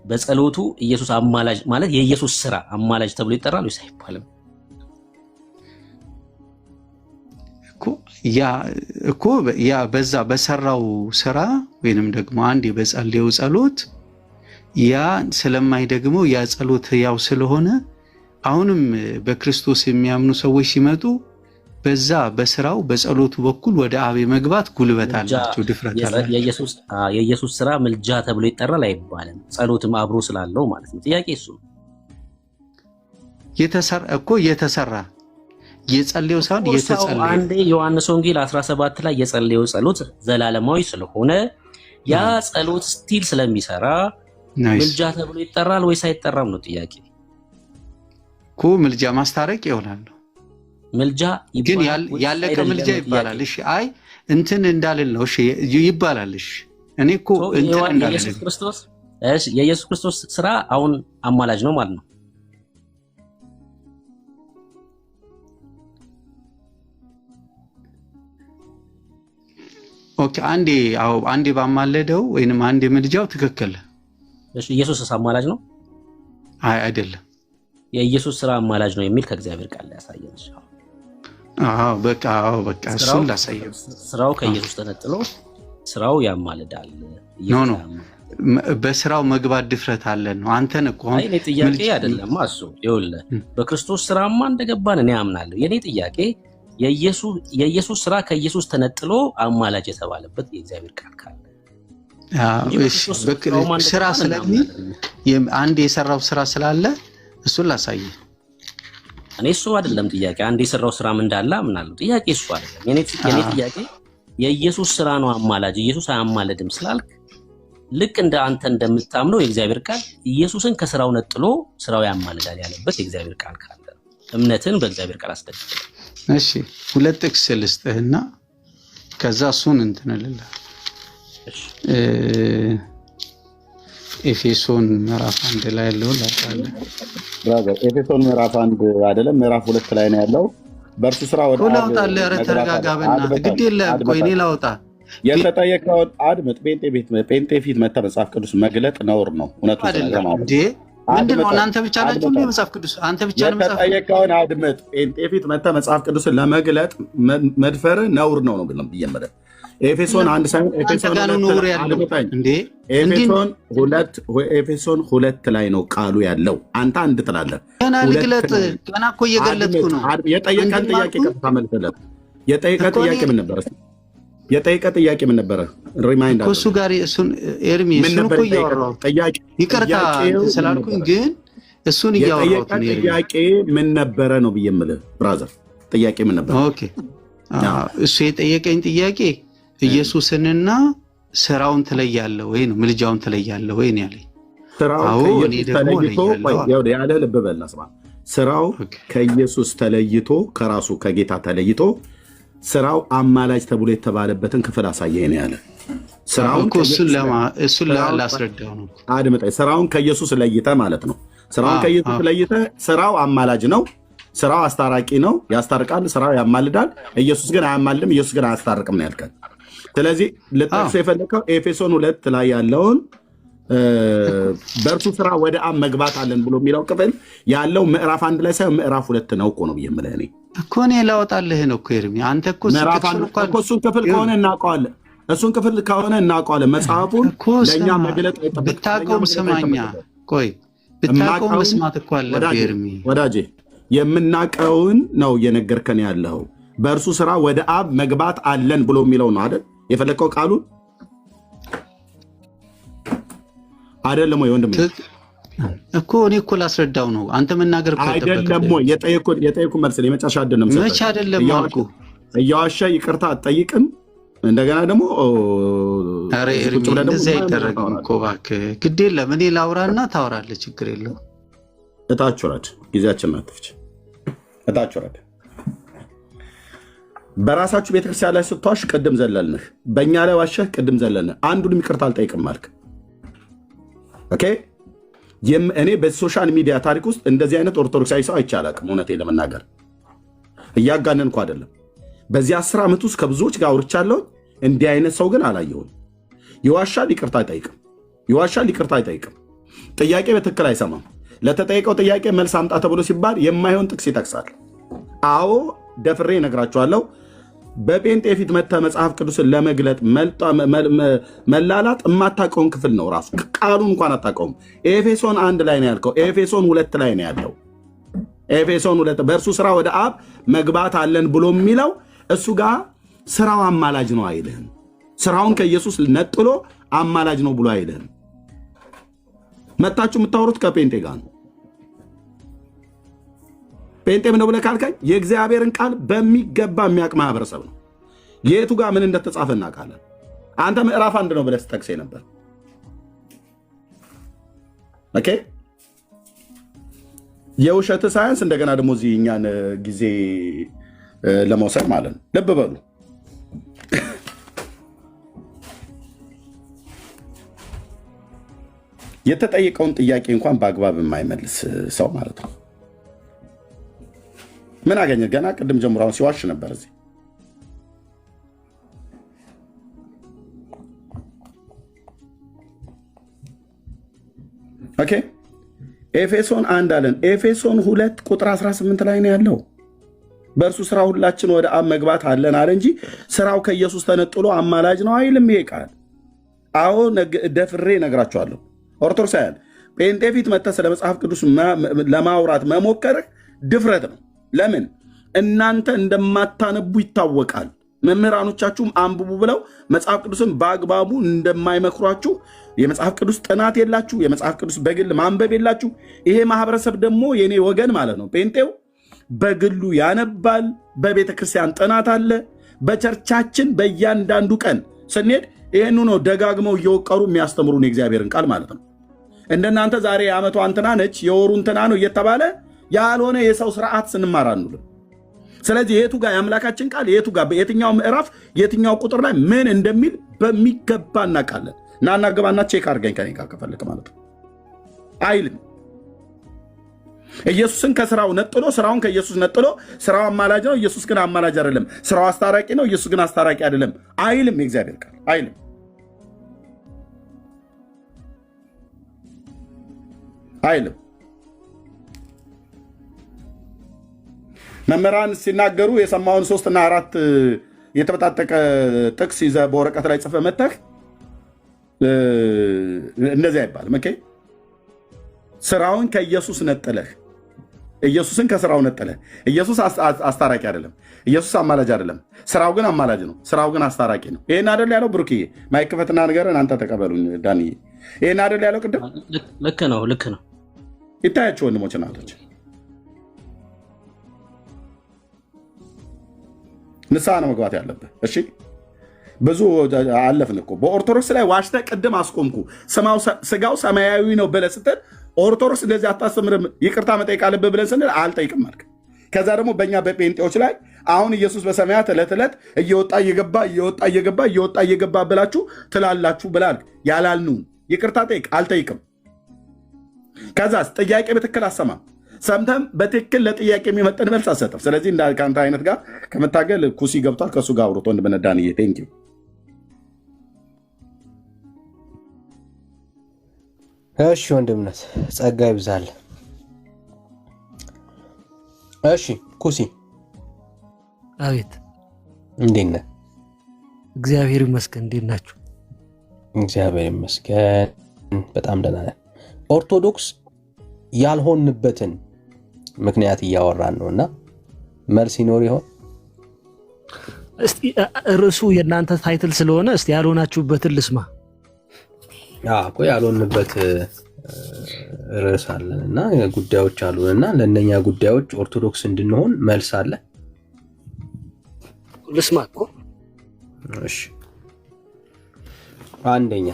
በጸሎቱ ኢየሱስ አማላጅ ማለት የኢየሱስ ስራ አማላጅ ተብሎ ይጠራል ወይስ አይባልም? ያ በዛ በሰራው ስራ ወይንም ደግሞ አንዴ በጸለየው ጸሎት ያ ስለማይደግመው ያ ጸሎት ያው ስለሆነ አሁንም በክርስቶስ የሚያምኑ ሰዎች ሲመጡ በዛ በስራው በጸሎቱ በኩል ወደ አብ መግባት ጉልበት አላቸው፣ ድፍረት አላቸው። የኢየሱስ ስራ ምልጃ ተብሎ ይጠራል አይባልም? ጸሎትም አብሮ ስላለው ማለት ነው። ጥያቄ እሱ የተሰራ የጸለየው ሳይሆን የተጸለየው አንዴ ዮሐንስ ወንጌል 17 ላይ የጸለየው ጸሎት ዘላለማዊ ስለሆነ ያ ጸሎት ስቲል ስለሚሰራ ምልጃ ተብሎ ይጠራል ወይስ አይጠራም ነው ጥያቄ። ምልጃ ማስታረቅ ይሆናል። ምልጃ ግን ያለቀ ምልጃ ይባላል። እሺ አይ እንትን እንዳልል ነው። እሺ ይባላል። እሺ እኔ እንትን እንዳልል የኢየሱስ ክርስቶስ ስራ አሁን አማላጅ ነው ማለት ነው። ኦኬ አንዴ ባማለደው ወይንም አንዴ ምልጃው ትክክል። እሺ ኢየሱስ አማላጅ ነው? አይደለም። የኢየሱስ ስራ አማላጅ ነው የሚል ከእግዚአብሔር ቃል ያሳየን። በቃ እሱን ላሳየው። ስራው ከኢየሱስ ተነጥሎ ስራው ያማልዳል። ኖ በስራው መግባት ድፍረት አለን ነው። አንተን እኮ አይ እኔ ጥያቄ አይደለም እሱ። ይኸውልህ በክርስቶስ ስራማ እንደገባን እኔ አምናለሁ። የኔ ጥያቄ የኢየሱስ ስራ ከኢየሱስ ተነጥሎ አማላጅ የተባለበት የእግዚአብሔር ቃል ካለ ስራ ስለሚል አንድ የሰራው ስራ ስላለ እሱን ላሳየ። እኔ እሱ አይደለም ጥያቄ። አንድ የሰራው ስራም እንዳለ አምናለሁ። ጥያቄ እሱ አይደለም። የኔ ጥያቄ የኢየሱስ ስራ ነው አማላጅ፣ ኢየሱስ አያማልድም ስላልክ ልክ እንደ አንተ እንደምታምነው የእግዚአብሔር ቃል ኢየሱስን ከስራው ነጥሎ ስራው ያማልዳል ያለበት የእግዚአብሔር ቃል ካለ እምነትን በእግዚአብሔር ቃል አስደግፍ። እሺ 2 ጥቅስ ልስጥህና ከዛ እሱን እንትንልልህ። ኤፌሶን ምዕራፍ 1 ላይ ያለው ላጣለ ብራዘር፣ ኤፌሶን ምዕራፍ 1 አይደለም ምዕራፍ 2 ላይ ነው ያለው። በእርሱ ስራ ወደ አውጣለ። ኧረ ተረጋጋ በእናትህ ግድ የለም። ቆይ እኔ ላውጣ። የተጠየቀውን አድምጥ። ጴንጤ ፊት መተህ መጽሐፍ ቅዱስ መግለጥ ነውር ነው። እውነቱ አይደለም እንዴ? ምንድነው? እናንተ ብቻ ናችሁ እንዴ መጽሐፍ ቅዱስ? አንተ ብቻ ነው መጽሐፍ የተጠየቀውን አድምጥ። ጴንጤ ፊት መተህ መጽሐፍ ቅዱስን ለመግለጥ መድፈር ነውር ነው ብዬ ኤፌሶን 1 ሳይሆን ኤፌሶን 2 እንዴ? ኤፌሶን 2 ላይ ነው ቃሉ ያለው። አንተ አንድ ትላለህ። ገና ልግለጥ። ገና እኮ እየገለጥኩ ነው። የጠየቀን ጥያቄ ቀጥታ መልስለት። የጠየቀ ጥያቄ ምን ነበረ? የጠየቀ ጥያቄ ምን ነበረ? ሪማይንድ እሱ ጋር እሱን ኤርሚ እሱን እኮ እያወራሁ ይቅርታ ስላልኩኝ ግን እሱን እያወራሁ ነው። ጥያቄ ምን ነበረ ነው ብዬ የምልህ ብራዘር። ጥያቄ ምን ነበረ? ኦኬ እሱ የጠየቀኝ ጥያቄ ኢየሱስንና ስራውን ትለያለህ ወይ ነው፣ ምልጃውን ትለያለህ ወይ ነው ያለኝ። ስራው ያለ ልብ በልና ስማ። ስራው ከኢየሱስ ተለይቶ ከራሱ ከጌታ ተለይቶ ስራው አማላጅ ተብሎ የተባለበትን ክፍል አሳየኝ ነው ያለ። ስራውን እሱን ላስረዳው ነው። አድምጠኝ። ስራውን ከኢየሱስ ለይተህ ማለት ነው። ስራውን ከኢየሱስ ለይተህ ስራው አማላጅ ነው፣ ስራው አስታራቂ ነው፣ ያስታርቃል፣ ስራው ያማልዳል። ኢየሱስ ግን አያማልድም፣ ኢየሱስ ግን አያስታርቅም ነው ያልከን። ስለዚህ ልጠቅስ የፈለከው ኤፌሶን 2 ላይ ያለውን በእርሱ ስራ ወደ አብ መግባት አለን ብሎ የሚለው ክፍል ያለው ምዕራፍ 1 ላይ ሳይሆን ምዕራፍ 2 ነው እኮ ነው ብዬ የምልህ እኔ እኮ እኔ ላወጣልህ ነው እኮ ኤርሚ። አንተ እኮ እሱን ክፍል ከሆነ እናውቀዋለን፣ እሱን ክፍል ከሆነ እናውቀዋለን። መጽሐፉን ለእኛ መግለጥ ብታውቀውም ስማኛ፣ ቆይ ብታውቀውም መስማት እኮ አለብህ ኤርሚ ወዳጄ። የምናውቀውን ነው እየነገርከን ያለው። በእርሱ ስራ ወደ አብ መግባት አለን ብሎ የሚለው ነው አይደል የፈለከው? ቃሉን አይደለም ወይ ወንድም? እኮ እኔ እኮ ላስረዳው ነው። አንተ መናገር እኮ አይደለም ወይ? የጠየኩ መልስ የመጨረሻ አይደለም። መቼ አይደለም አልኩ። እያዋሻ ይቅርታ አትጠይቅም። እንደገና ደግሞ ኧረ ኤርሚ እንደዚህ አይደረግም እኮ እባክህ። ግድ የለም እኔ ላውራና ታወራለህ፣ ችግር የለው። እታች ወራድ፣ ጊዜያችንን አትፍጭ። እታች ወራድ። በራሳችሁ ቤተክርስቲያን ላይ ስትዋሽ ቅድም ዘለልንህ፣ በእኛ ላይ ዋሸህ ቅድም ዘለልንህ። አንዱንም ይቅርታ አልጠይቅም አልክ። ኦኬ። እኔ በሶሻል ሚዲያ ታሪክ ውስጥ እንደዚህ አይነት ኦርቶዶክሳዊ ሰው አይቼ አላውቅም። እውነቴን ለመናገር እያጋነንኩ አይደለም። በዚህ 10 ዓመት ውስጥ ከብዙዎች ጋር አውርቻለሁ። እንዲህ አይነት ሰው ግን አላየሁም። ይዋሻል፣ ይቅርታ አይጠይቅም። ይዋሻል፣ ይቅርታ አይጠይቅም። ጥያቄ በትክክል አይሰማም። ለተጠየቀው ጥያቄ መልስ አምጣ ተብሎ ሲባል የማይሆን ጥቅስ ይጠቅሳል። አዎ ደፍሬ እነግራችኋለሁ። በጴንጤ ፊት መጥተህ መጽሐፍ ቅዱስን ለመግለጥ መላላጥ የማታውቀውን ክፍል ነው። ራሱ ቃሉን እንኳን አታውቀውም። ኤፌሶን 1 ላይ ነው ያልከው። ኤፌሶን 2 ላይ ነው ያለው። ኤፌሶን 2 በእርሱ ስራ ወደ አብ መግባት አለን ብሎ የሚለው እሱ ጋር ስራው አማላጅ ነው አይልህም። ስራውን ከኢየሱስ ነጥሎ አማላጅ ነው ብሎ አይልህም። መጣችሁ የምታወሩት ከጴንጤ ጋር ነው። ጴንጤ ምን ነው ብለህ ካልከኝ የእግዚአብሔርን ቃል በሚገባ የሚያውቅ ማህበረሰብ ነው። የቱ ጋር ምን እንደተጻፈ እናውቃለን። አንተ ምዕራፍ 1 ነው ብለህ ስትጠቅሰኝ ነበር። ኦኬ። የውሸት ሳያንስ እንደገና ደግሞ እዚህ እኛን ጊዜ ለመውሰድ ማለት ነው። ልብ በሉ። የተጠየቀውን ጥያቄ እንኳን በአግባብ የማይመልስ ሰው ማለት ነው። ምን አገኘ? ገና ቅድም ጀምሮ አሁን ሲዋሽ ነበር እዚህ። ኦኬ። ኤፌሶን 1 አለን። ኤፌሶን 2 ቁጥር 18 ላይ ነው ያለው። በእርሱ ስራ ሁላችን ወደ አብ መግባት አለን አለ እንጂ ስራው ከኢየሱስ ተነጥሎ አማላጅ ነው አይልም ይሄ ቃል። አዎ ደፍሬ እነግራቸዋለሁ። ኦርቶዶክሳውያን ጴንጤ ፊት መጥተህ ስለ መጽሐፍ ቅዱስ ለማውራት መሞከርህ ድፍረት ነው። ለምን? እናንተ እንደማታነቡ ይታወቃል። መምህራኖቻችሁም አንብቡ ብለው መጽሐፍ ቅዱስን በአግባቡ እንደማይመክሯችሁ፣ የመጽሐፍ ቅዱስ ጥናት የላችሁ፣ የመጽሐፍ ቅዱስ በግል ማንበብ የላችሁ። ይሄ ማህበረሰብ ደግሞ የኔ ወገን ማለት ነው ጴንጤው በግሉ ያነባል። በቤተ ክርስቲያን ጥናት አለ፣ በቸርቻችን በእያንዳንዱ ቀን ስንሄድ ይህኑ ነው ደጋግመው እየወቀሩ የሚያስተምሩን የእግዚአብሔርን ቃል ማለት ነው። እንደናንተ ዛሬ የዓመቷ እንትና ነች የወሩ እንትና ነው እየተባለ ያልሆነ የሰው ስርዓት ስንማር አንውልም። ስለዚህ የቱ ጋር የአምላካችን ቃል የቱ ጋር በየትኛው ምዕራፍ የትኛው ቁጥር ላይ ምን እንደሚል በሚገባ እናውቃለን። ናና ገባና ቼክ አድርገኝ ከኔ ጋር ከፈለክ ማለት ነው አይልም። ኢየሱስን ከስራው ነጥሎ ስራውን ከኢየሱስ ነጥሎ ስራው አማላጅ ነው፣ ኢየሱስ ግን አማላጅ አይደለም። ስራው አስታራቂ ነው፣ ኢየሱስ ግን አስታራቂ አይደለም አይልም። የእግዚአብሔር ቃል አይልም። አይልም። መምህራን ሲናገሩ የሰማውን 3 እና 4 የተበጣጠቀ ጥቅስ ይዘህ በወረቀት ላይ ጽፈህ መተህ እንደዚህ አይባልም። ኦኬ ስራውን ከኢየሱስ ነጥለህ ኢየሱስን ከስራው ነጥለህ ኢየሱስ አስታራቂ አይደለም፣ ኢየሱስ አማላጅ አይደለም፣ ስራው ግን አማላጅ ነው፣ ስራው ግን አስታራቂ ነው። ይሄን አይደል ያለው ብሩክዬ? ማይክ ክፈትና ንገረን አንተ ተቀበሉኝ ዳንዬ። ይሄን አይደል ያለው ቅድም? ልክ ነው፣ ልክ ነው። ይታያችሁ ወንድሞች እናቶች፣ ንስሐ ነው መግባት ያለብህ። እሺ ብዙ አለፍን እኮ በኦርቶዶክስ ላይ ዋሽተህ ቅድም አስቆምኩ። ስጋው ሰማያዊ ነው ብለህ ስትል ኦርቶዶክስ እንደዚህ አታስተምርም ይቅርታ መጠየቅ አለብህ ብለን ስንል አልጠይቅም አልክ። ከዛ ደግሞ በእኛ በጴንጤዎች ላይ አሁን ኢየሱስ በሰማያት ዕለት ዕለት እየወጣ እየገባ እየወጣ እየገባ እየወጣ እየገባ ብላችሁ ትላላችሁ ብላል። ያላልነውን ይቅርታ ጠይቅ አልጠይቅም። ከዛስ ጥያቄ በትክክል አሰማም። ሰምተም በትክክል ለጥያቄ የሚመጠን መልስ አሰጠም። ስለዚህ ከአንተ አይነት ጋር ከመታገል ኩሲ ገብቷል። ከእሱ ጋር አውርቶ ወንድምነት ዳንዬ ቴንኪው። እሺ ወንድምነት ጸጋ ይብዛል። እሺ ኩሲ አቤት። እንዴት ነህ? እግዚአብሔር ይመስገን። እንዴት ናችሁ? እግዚአብሔር ይመስገን በጣም ደህና ነን። ኦርቶዶክስ ያልሆንበትን ምክንያት እያወራን ነውና መልስ ይኖር ይሆን? እስቲ ርዕሱ የእናንተ ታይትል ስለሆነ እስቲ ያልሆናችሁበትን ልስማ። እኮ ያልሆንበት ርዕስ አለን እና ጉዳዮች አሉን እና ለእነኛ ጉዳዮች ኦርቶዶክስ እንድንሆን መልስ አለ። ልስማ እኮ። እሺ አንደኛ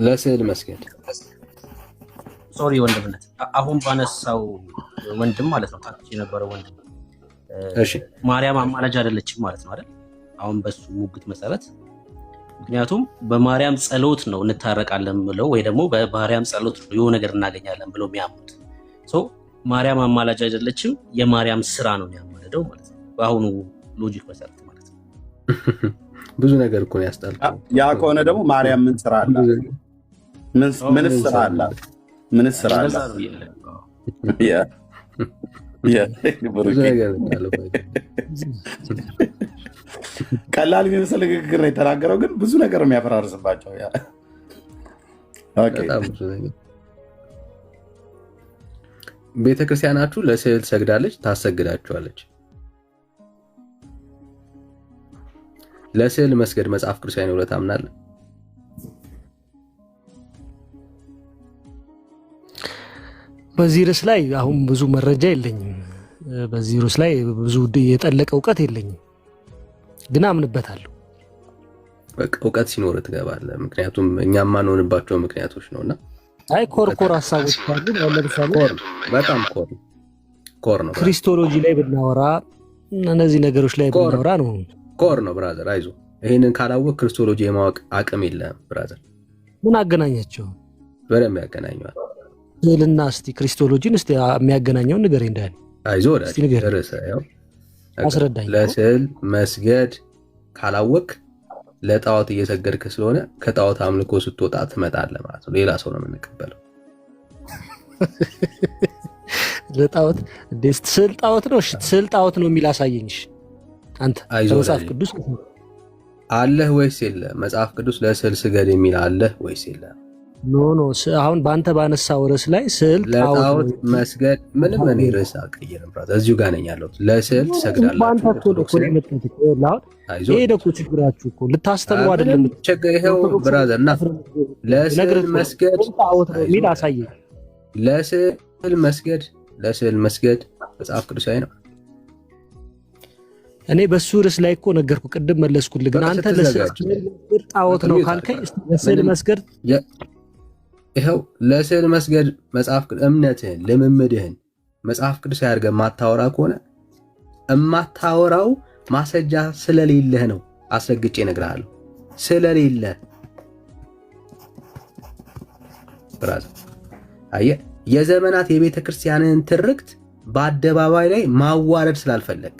ለስዕል መስገድ። ሶሪ ወንድምነት አሁን ባነሳው ወንድም ማለት ነው ታች የነበረው ወንድም እሺ ማርያም አማላጅ አይደለችም ማለት ነው አይደል? አሁን በሱ ሙግት መሰረት ምክንያቱም በማርያም ጸሎት ነው እንታረቃለን ብለው ወይ ደግሞ በማርያም ጸሎት ነው የሆነ ነገር እናገኛለን ብለው የሚያምኑት ሶ ማርያም አማላጅ አይደለችም፣ የማርያም ስራ ነው የሚያማልደው ማለት ነው በአሁኑ ሎጂክ መሰረት ማለት ነው። ብዙ ነገር እኮ ያስጣልከው። ያ ከሆነ ደግሞ ማርያም ምን ስራ አላት? ምን ስራ አላት? ምን ስራ አላት? ቀላል የሚመስል ንግግር ነው የተናገረው፣ ግን ብዙ ነገር የሚያፈራርስባቸው። ቤተክርስቲያናችሁ ለስዕል ሰግዳለች፣ ታሰግዳችኋለች። ለስዕል መስገድ መጽሐፍ ቅዱሳዊ ነው ብለህ ታምናለህ? በዚህ ርዕስ ላይ አሁን ብዙ መረጃ የለኝም። በዚህ ርዕስ ላይ ብዙ የጠለቀ እውቀት የለኝም፣ ግን አምንበታለሁ። በቃ እውቀት ሲኖር ትገባለህ። ምክንያቱም እኛ የማንሆንባቸው ምክንያቶች ነውና። አይ ኮር ሀሳቦች ካሉ ለምሳሌ በጣም ኮር ነው። ክሪስቶሎጂ ላይ ብናወራ እነዚህ ነገሮች ላይ ብናወራ ነው ኮር ነው ብራዘር። አይዞህ ይሄንን ካላወቅ ክርስቶሎጂ የማወቅ አቅም የለም ብራዘር። ምን አገናኛቸው? በደንብ ያገናኘዋል። ስዕልና እስቲ ክሪስቶሎጂን እስቲ የሚያገናኘውን ንገረኝ እንዳለ። አይዞህ አስረዳኝ። ለስዕል መስገድ ካላወቅ ለጣዖት እየሰገድክ ስለሆነ ከጣዖት አምልኮ ስትወጣ ትመጣለህ ማለት ነው። ሌላ ሰው ነው የምንቀበለው። ለጣዖት ስዕል ጣዖት ነው። እሺ ስዕል ጣዖት ነው የሚል አሳየኝሽ አንተ። መጽሐፍ ቅዱስ አለህ ወይስ የለም? መጽሐፍ ቅዱስ ለስዕል ስገድ የሚል አለህ ወይስ የለም? ኖ አንተ ባንተ ባነሳው ርዕስ ላይ ስዕል ለጣዖት መስገድ ምንም እኔ ርዕስ አልቀየርም ብራዘር፣ እዚሁ ጋር ነኝ ያለሁት። ለስዕል ትሰግዳላችሁ። ይሄ እኮ ችግራችሁ እኮ ልታስተምሩ አይደለም። ይሄው ብራዘር እና ለስዕል መስገድ ጣዖት ነው የሚል አሳየኝ። ለስዕል መስገድ ለስዕል መስገድ መጽሐፍ ቅዱሳዊ ነው? እኔ በሱ ርዕስ ላይ እኮ ነገርኩ፣ ቅድም መለስኩልህ። ግን አንተ ለስዕል መስገድ ጣዖት ነው ካልከኝ ለስዕል መስገድ ይኸው ለስዕል መስገድ መጽሐፍ እምነትህን ልምምድህን መጽሐፍ ቅዱሳዊ አድርገህ የማታወራ ከሆነ የማታወራው ማስረጃ ስለሌለህ ነው። አስረግጬ እነግርሃለሁ፣ ስለሌለ ብራዘር። አየህ፣ የዘመናት የቤተ ክርስቲያንን ትርክት በአደባባይ ላይ ማዋረድ ስላልፈለግ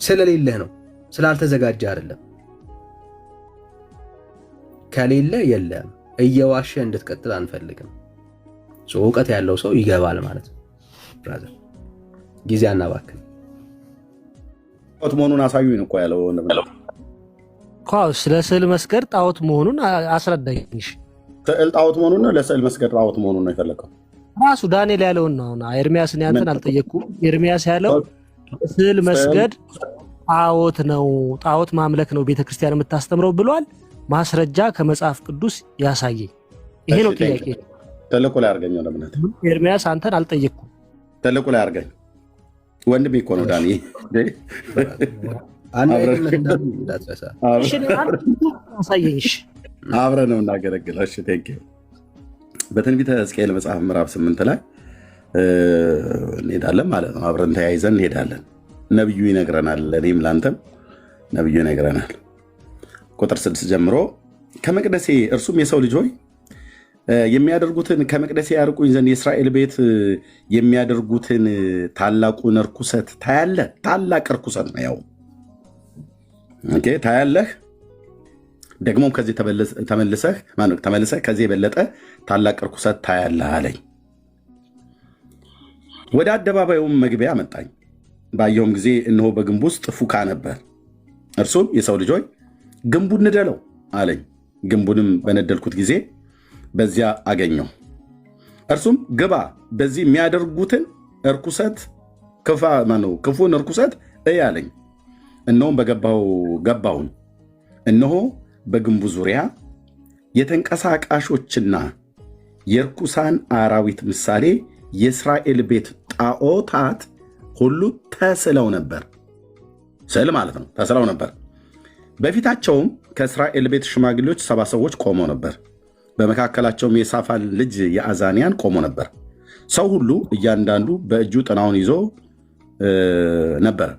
ስለሌለህ ነው፣ ስላልተዘጋጀ አይደለም። ከሌለ የለም፣ እየዋሸ እንድትቀጥል አንፈልግም። እውቀት ያለው ሰው ይገባል ማለት ነው። ብራዘር ጊዜ አናባክን። ጣዖት መሆኑን አሳዩኝ እኮ ያለው ስለ ስዕል መስገድ ጣዖት መሆኑን አስረዳኝ። ስዕል ጣዖት መሆኑን ለስዕል መስገድ ጣዖት መሆኑን ነው የፈለገው ራሱ ዳንኤል ያለውን ነው። ኤርሚያስን ያንተን አልጠየቅኩም። ኤርሚያስ ያለው ስዕል መስገድ ጣዖት ነው፣ ጣዖት ማምለክ ነው ቤተክርስቲያን የምታስተምረው ብሏል። ማስረጃ ከመጽሐፍ ቅዱስ ያሳየኝ። ይሄ ነው ጥያቄ። ተልእኮ ላይ አድርገኝ ነው ለምነት። ኤርሚያስ አንተን አልጠየቅኩም። ተልእኮ ላይ አድርገኝ። ወንድሜ እኮ ነው ዳኒ። አብረን ነው እናገለግለው። እሺ ቴንኪው። በትንቢተ ሕዝቅኤል መጽሐፍ ምዕራፍ 8 ላይ እንሄዳለን ማለት ነው። አብረን ተያይዘን እንሄዳለን። ነብዩ ይነግረናል፣ ለእኔም ለአንተም ነብዩ ይነግረናል። ቁጥር 6 ጀምሮ ከመቅደሴ እርሱም የሰው ልጅ ሆይ የሚያደርጉትን ከመቅደሴ ያርቁኝ ዘንድ የእስራኤል ቤት የሚያደርጉትን ታላቁን እርኩሰት ታያለህ። ታላቅ እርኩሰት ነው ያው ታያለህ። ደግሞም ከዚህ ተመልሰህ ከዚህ የበለጠ ታላቅ እርኩሰት ታያለህ አለኝ። ወደ አደባባዩም መግቢያ መጣኝ። ባየውም ጊዜ እነሆ በግንቡ ውስጥ ፉካ ነበር። እርሱም የሰው ልጅ ሆይ ግንቡን ንደለው አለኝ። ግንቡንም በነደልኩት ጊዜ በዚያ አገኘው። እርሱም ግባ፣ በዚህ የሚያደርጉትን እርኩሰት ክፉን እርኩሰት እይ አለኝ። እነሆም ገባሁኝ። እነሆ በግንቡ ዙሪያ የተንቀሳቃሾችና የርኩሳን አራዊት ምሳሌ የእስራኤል ቤት ጣዖታት ሁሉ ተስለው ነበር። ስዕል ማለት ነው። ተስለው ነበር። በፊታቸውም ከእስራኤል ቤት ሽማግሌዎች 70 ሰዎች ቆመው ነበር። በመካከላቸውም የሳፋን ልጅ የአዛንያን ቆሞ ነበር። ሰው ሁሉ እያንዳንዱ በእጁ ጥናውን ይዞ ነበር፣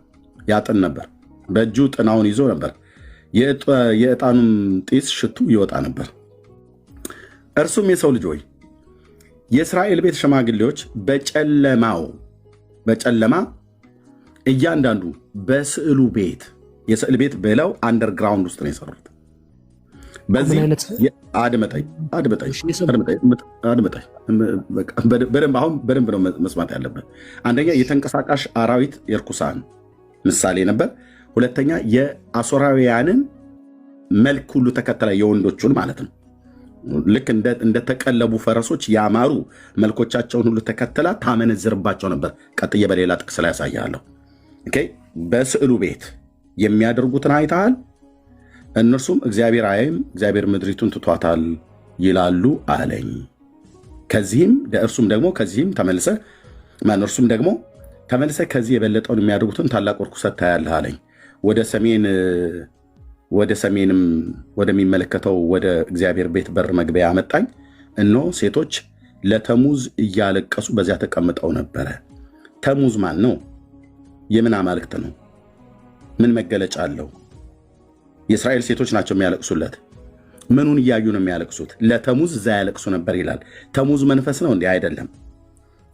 ያጥን ነበር። በእጁ ጥናውን ይዞ ነበር። የዕጣኑም ጢስ ሽቱ ይወጣ ነበር። እርሱም የሰው ልጅ ሆይ የእስራኤል ቤት ሽማግሌዎች በጨለማ እያንዳንዱ በስዕሉ ቤት የስዕል ቤት ብለው አንደርግራውንድ ውስጥ ነው የሰሩት። በዚህ አድመጠኝ በደንብ ነው መስማት ያለበት። አንደኛ የተንቀሳቃሽ አራዊት የርኩሳን ምሳሌ ነበር። ሁለተኛ የአሦራውያንን መልክ ሁሉ ተከተለ፣ የወንዶቹን ማለት ነው። ልክ እንደተቀለቡ ፈረሶች ያማሩ መልኮቻቸውን ሁሉ ተከተላ ታመነዝርባቸው ነበር። ቀጥዬ በሌላ ጥቅስ ላይ ያሳያለሁ። በስዕሉ ቤት የሚያደርጉትን አይተሃል። እነርሱም እግዚአብሔር አያይም፣ እግዚአብሔር ምድሪቱን ትቷታል ይላሉ አለኝ። እርሱም ደግሞ ተመልሰ ከዚህ የበለጠውን የሚያደርጉትን ታላቅ ርኩሰት ታያለህ አለኝ። ወደ ሰሜንም ወደሚመለከተው ወደ እግዚአብሔር ቤት በር መግቢያ አመጣኝ። እነሆ ሴቶች ለተሙዝ እያለቀሱ በዚያ ተቀምጠው ነበረ። ተሙዝ ማን ነው? የምን አማልክት ነው? ምን መገለጫ አለው? የእስራኤል ሴቶች ናቸው የሚያለቅሱለት። ምኑን እያዩ ነው የሚያለቅሱት? ለተሙዝ እዛ ያለቅሱ ነበር ይላል። ተሙዝ መንፈስ ነው እንዴ? አይደለም።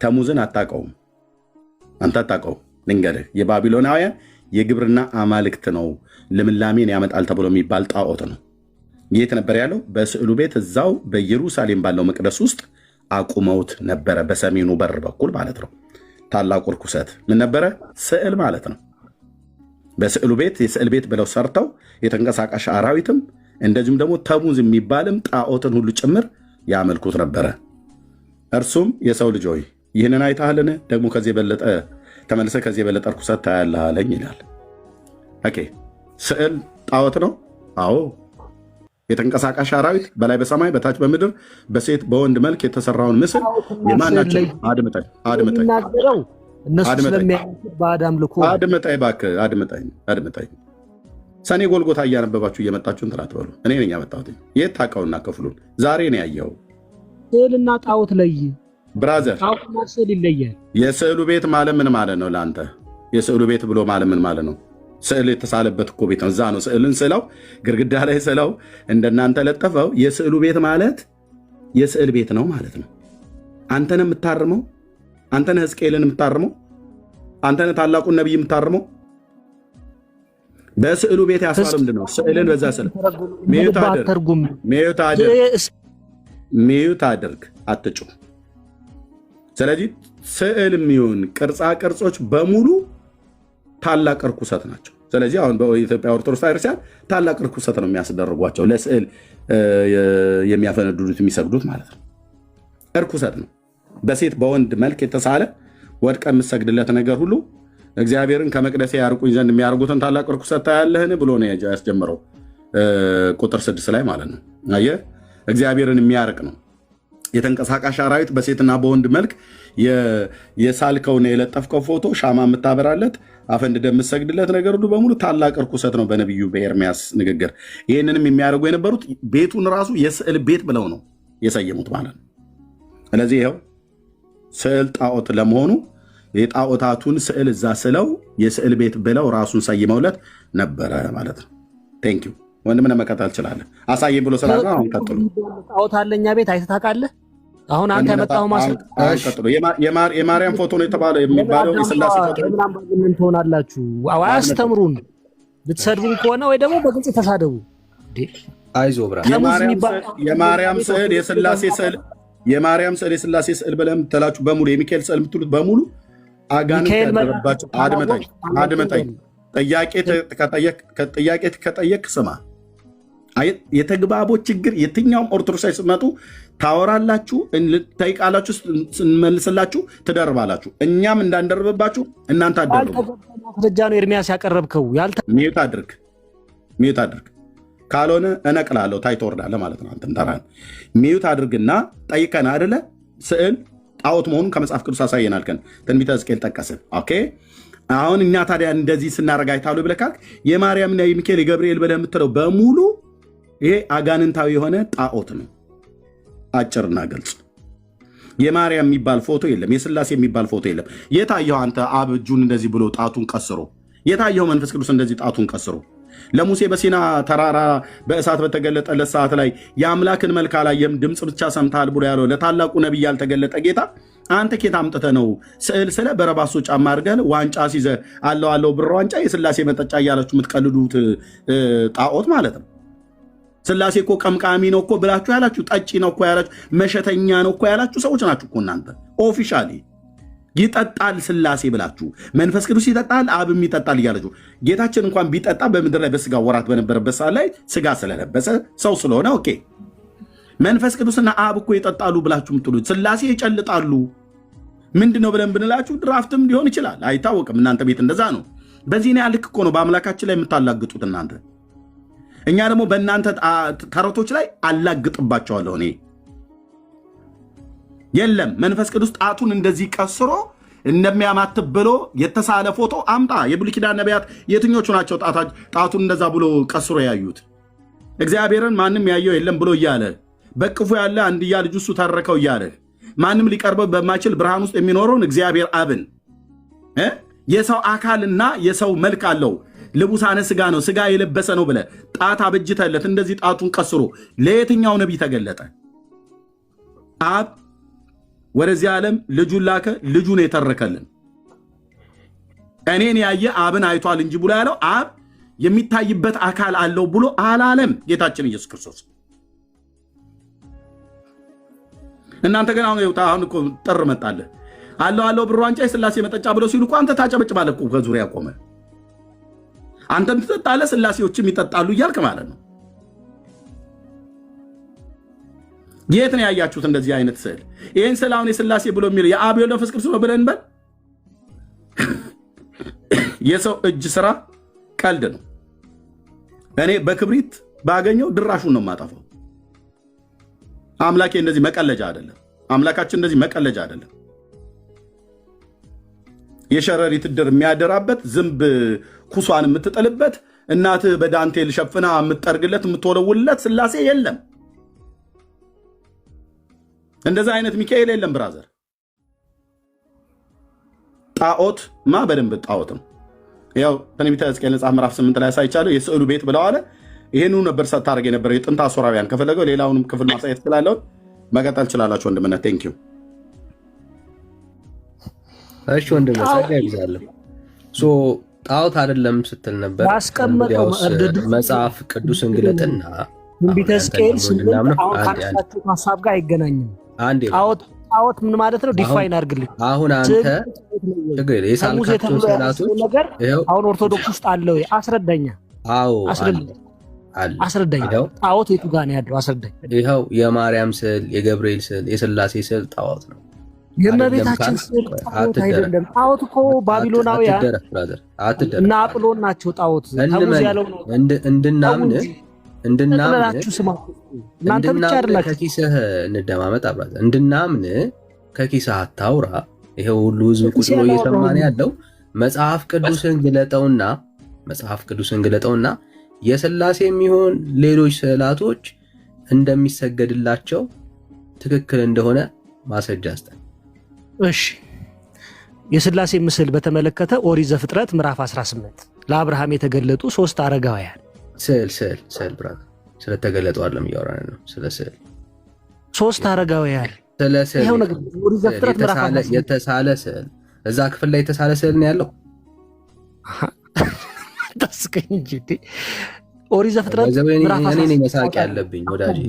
ተሙዝን አታውቀውም አንተ፣ አታውቀውም። ልንገርህ፣ የባቢሎናውያን የግብርና አማልክት ነው። ልምላሜን ያመጣል ተብሎ የሚባል ጣዖት ነው። የት ነበር ያለው? በስዕሉ ቤት እዛው በኢየሩሳሌም ባለው መቅደስ ውስጥ አቁመውት ነበረ። በሰሜኑ በር በኩል ማለት ነው። ታላቁ ርኩሰት ምን ነበረ? ስዕል ማለት ነው። በስዕሉ ቤት የስዕል ቤት ብለው ሰርተው የተንቀሳቃሽ አራዊትም እንደዚሁም ደግሞ ተሙዝ የሚባልም ጣዖትን ሁሉ ጭምር ያመልኩት ነበረ። እርሱም የሰው ልጅ ሆይ ይህንን አይተሃልን? ደግሞ ተመልሰ ከዚህ የበለጠ ርኩሰት ታያለህ አለኝ ይላል። ስዕል ጣዖት ነው? አዎ። የተንቀሳቃሽ አራዊት በላይ በሰማይ በታች በምድር በሴት በወንድ መልክ የተሰራውን ምስል የማናቸው አድምጠኝ ሰኔ ጎልጎታ እያነበባችሁ እየመጣችሁ እንትን አትበሉ። እኔ ነኝ ያመጣሁት። የት ታውቀውና ክፍሉን ዛሬ ነው ያየው። ስዕልና ጣዖት ለይ ብራዘር፣ ስዕል ይለያል። የስዕሉ ቤት ማለት ምን ማለት ነው ለአንተ? የስዕሉ ቤት ብሎ ማለት ምን ማለት ነው? ስዕል የተሳለበት እኮ ቤት ነው። እዛ ነው ስዕልን ስለው ግድግዳ ላይ ስለው እንደናንተ ለጠፈው። የስዕሉ ቤት ማለት የስዕል ቤት ነው ማለት ነው። አንተነህ የምታርመው፣ አንተነህ ሕዝቅኤልን የምታርመው፣ አንተነህ ታላቁን ነቢይ የምታርመው። በስዕሉ ቤት ያስባለው ምንድን ነው? ስዕልን በዛ ስዕል ሚዩት አድርግ፣ አትጩ። ስለዚህ ስዕል የሚሆን ቅርጻ ቅርጾች በሙሉ ታላቅ ርኩሰት ናቸው። ስለዚህ አሁን በኢትዮጵያ ኦርቶዶክስ ቤተክርስቲያን ታላቅ ርኩሰት ነው የሚያስደርጓቸው፣ ለስዕል የሚያፈነዱት የሚሰግዱት ማለት ነው። እርኩሰት ነው። በሴት በወንድ መልክ የተሳለ ወድቀ የምትሰግድለት ነገር ሁሉ እግዚአብሔርን ከመቅደሴ ያርቁኝ ዘንድ የሚያደርጉትን ታላቅ ርኩሰት ታያለህን ብሎ ነው ያስጀምረው ቁጥር 6 ላይ ማለት ነው። አየህ፣ እግዚአብሔርን የሚያርቅ ነው። የተንቀሳቃሽ አራዊት በሴትና በወንድ መልክ የሳልከውና የለጠፍከው ፎቶ ሻማ የምታበራለት አፈንድደ የምትሰግድለት ነገር ሁሉ በሙሉ ታላቅ ርኩሰት ነው በነቢዩ በኤርሚያስ ንግግር። ይህንንም የሚያደርጉ የነበሩት ቤቱን ራሱ የስዕል ቤት ብለው ነው የሰየሙት ማለት ነው። ስለዚህ ይኸው ስዕል ጣዖት ለመሆኑ የጣዖታቱን ስዕል እዛ ስለው የስዕል ቤት ብለው ራሱን ሰይመውለት ነበረ ማለት ነው። ቴንኪው ወንድም መቀጠል ትችላለህ። አሳየኝ ብሎ ስላለ አሁን ቀጥሉ። ጣዖት አለኛ ቤት አይተህ ታውቃለህ? አሁን አንተ ያመጣው ቀጥሉ። የማርያም ፎቶ ነው የተባለው የሚባለው የስላሴ ፎቶ ምን ትሆናላችሁ? አያስተምሩን። ልትሰድቡን ከሆነ ወይ ደግሞ በግልጽ ተሳደቡ። አይዞህ ብራ። የማርያም ስዕል የስላሴ ስዕል የማርያም ስዕል የስላሴ ስዕል ብለም ተላችሁ በሙሉ የሚካኤል ስዕል የምትሉት በሙሉ አጋንንት ያደረባቸው። አድመጠኝ። ጥያቄ ከጠየቅ ስማ። የተግባቦት ችግር የትኛውም ኦርቶዶክሳዊ ስትመጡ ታወራላችሁ፣ ጠይቃላችሁ፣ ስንመልስላችሁ ትደርባላችሁ። እኛም እንዳንደርብባችሁ እናንተ አደርቡ። ማስረጃ ነው ኤርሚያስ ያቀረብከው። ሚዩት አድርግ ካልሆነ እነቅላለሁ። ታይቶ ወርዳለህ ማለት ነው። አንተም ተራን ሚዩት አድርግና ጠይቀን አይደለ ስዕል ጣዖት መሆኑን ከመጽሐፍ ቅዱስ አሳየናልከን። ትንቢተ ሕዝቅኤል ጠቀስን። ኦኬ አሁን እኛ ታዲያ እንደዚህ ስናረግ አይታሉ ብለህ ካልክ የማርያምና የሚካኤል የገብርኤል ብለህ የምትለው በሙሉ ይሄ አጋንንታዊ የሆነ ጣዖት ነው። አጭርና ግልጽ። የማርያም የሚባል ፎቶ የለም። የስላሴ የሚባል ፎቶ የለም። የታየው አንተ አብ እጁን እንደዚህ ብሎ ጣቱን ቀስሮ፣ የታየው መንፈስ ቅዱስ እንደዚህ ጣቱን ቀስሮ ለሙሴ በሲና ተራራ በእሳት በተገለጠለት ሰዓት ላይ የአምላክን መልክ አላየም ድምፅ ብቻ ሰምተሃል ብሎ ያለው ለታላቁ ነቢይ ያልተገለጠ ጌታ አንተ ኬት አምጥተህ ነው ስዕል ስለ በረባሶ ጫማ አድርገህ ዋንጫ ሲዘህ አለው ብር ዋንጫ የስላሴ መጠጫ እያላችሁ የምትቀልዱት ጣዖት ማለት ነው። ስላሴ እኮ ቀምቃሚ ነው እኮ ብላችሁ ያላችሁ፣ ጠጪ ነው እኮ ያላችሁ፣ መሸተኛ ነው እኮ ያላችሁ ሰዎች ናችሁ እኮ እናንተ። ኦፊሻሊ ይጠጣል ስላሴ ብላችሁ መንፈስ ቅዱስ ይጠጣል አብም ይጠጣል እያላችሁ ጌታችን እንኳን ቢጠጣ በምድር ላይ በስጋ ወራት በነበረበት ሰዓት ላይ ስጋ ስለለበሰ ሰው ስለሆነ ኦኬ። መንፈስ ቅዱስና አብ እኮ ይጠጣሉ ብላችሁ የምትሉት ስላሴ ይጨልጣሉ ምንድነው ብለን ብንላችሁ ድራፍትም ሊሆን ይችላል፣ አይታወቅም። እናንተ ቤት እንደዛ ነው። በዚህ ነው ያልክ እኮ ነው በአምላካችን ላይ የምታላግጡት እናንተ። እኛ ደግሞ በእናንተ ተረቶች ላይ አላግጥባቸዋለሁ እኔ። የለም መንፈስ ቅዱስ ጣቱን እንደዚህ ቀስሮ እንደሚያማትብ ብሎ የተሳለ ፎቶ አምጣ። የብሉይ ኪዳን ነቢያት የትኞቹ ናቸው ጣቱን እንደዛ ብሎ ቀስሮ ያዩት? እግዚአብሔርን ማንም ያየው የለም ብሎ እያለ በቅፉ ያለ አንድያ ልጁ እሱ ተረከው እያለ ማንም ሊቀርበው በማይችል ብርሃን ውስጥ የሚኖረውን እግዚአብሔር አብን የሰው አካልና የሰው መልክ አለው ልቡሳነ ስጋ ነው ስጋ የለበሰ ነው ብለ ጣት አበጅተለት እንደዚህ ጣቱን ቀስሮ ለየትኛው ነቢይ ተገለጠ? አብ ወደዚህ ዓለም ልጁን ላከ፣ ልጁን የተረከልን። እኔን ያየ አብን አይቷል እንጂ ብሎ ያለው አብ የሚታይበት አካል አለው ብሎ አላለም ጌታችን ኢየሱስ ክርስቶስ። እናንተ ግን አሁን እኮ ጥር መጣለህ አለው ብር ዋንጫ የስላሴ መጠጫ ብሎ ሲሉ እኮ አንተ ታጨበጭባለህ እኮ ከዙሪያ ቆመ። አንተም ትጠጣለህ ስላሴዎችም ይጠጣሉ እያልክ ማለት ነው። የት ነው ያያችሁት እንደዚህ አይነት ስዕል? ይህን ስዕል አሁን የስላሴ ብሎ የሚለው የአብ የወልድ መንፈስ ቅዱስ ነው ብለን በል። የሰው እጅ ስራ ቀልድ ነው። እኔ በክብሪት ባገኘው ድራሹን ነው የማጠፋው። አምላኬ እንደዚህ መቀለጃ አይደለም። አምላካችን እንደዚህ መቀለጃ አይደለም። የሸረሪት ድር የሚያደራበት ዝንብ ኩሷን የምትጥልበት እናትህ በዳንቴል ሸፍና የምትጠርግለት የምትወለውልለት ስላሴ የለም። እንደዛ አይነት ሚካኤል የለም ብራዘር። ጣዖት ማ በደንብ ጣዖት ነው። ያው ትንቢተ ሕዝቅኤል መጽሐፍ ምዕራፍ 8 ላይ ያሳይቻለሁ። የስዕሉ ቤት ብለዋለ። ይሄኑ ነበር ሰታረግ የነበረው የጥንት አሦራውያን። ከፈለገው ሌላውንም ክፍል ማሳየት ስላለው መቀጠል ይችላላችሁ ወንድምነት። ቴንክ ዩ። እሺ ወንድም ጸጋ ይብዛለሁ። ሶ ጣዖት አይደለም ስትል ነበር። ያስቀመጠው መጽሐፍ ቅዱስን ግለጥና ትንቢተ ሕዝቅኤል አሁን ካነሳችሁት ሀሳብ ጋር አይገናኝም። ጣዖት ምን ማለት ነው? ዲፋይን አድርግልኝ። አሁን አንተ ችግር የሳልካቸው ስዕላቶች ነገር አሁን ኦርቶዶክስ ውስጥ አለ ወይ? አስረዳኛ። አዎ አስረዳኝ። ጣዖት የቱ ጋር ነው ያለው? አስረዳኝ። ይኸው የማርያም ስዕል፣ የገብርኤል ስዕል፣ የሥላሴ ስዕል ጣዖት ነው። የእመቤታችን ስዕል ጣዖት አይደለም። ጣዖት እኮ ባቢሎናውያን እና አጵሎን ናቸው ጣዖት። እንድናምን ከኪስህ እንደማመጥ አብራት እንድናምን ከኪስህ አታውራ። ይሄው ሁሉ ህዝብ ቁጭ ብሎ እየሰማን ያለው መጽሐፍ ቅዱስን ግለጠውና የሥላሴ የሚሆን ሌሎች ስዕላቶች እንደሚሰገድላቸው ትክክል እንደሆነ ማስረጃ አስጠን። እሺ የሥላሴ ምስል በተመለከተ ኦሪት ዘፍጥረት ምዕራፍ 18 ለአብርሃም የተገለጡ 3 አረጋውያን ስዕል ብራዘር ስለተገለጡ አይደለም እያወራን ነው። ስለ ስዕል 3 አረጋውያን ስለ ስዕል የተሳለ ስዕል እዛ ክፍል ላይ የተሳለ ስዕል ነው ያለው። ታስቀኝ እንጂ ኦሪት ዘፍጥረት ምዕራፍ 18 እኔ ነኝ መሳቅ ያለብኝ ወዳጄ።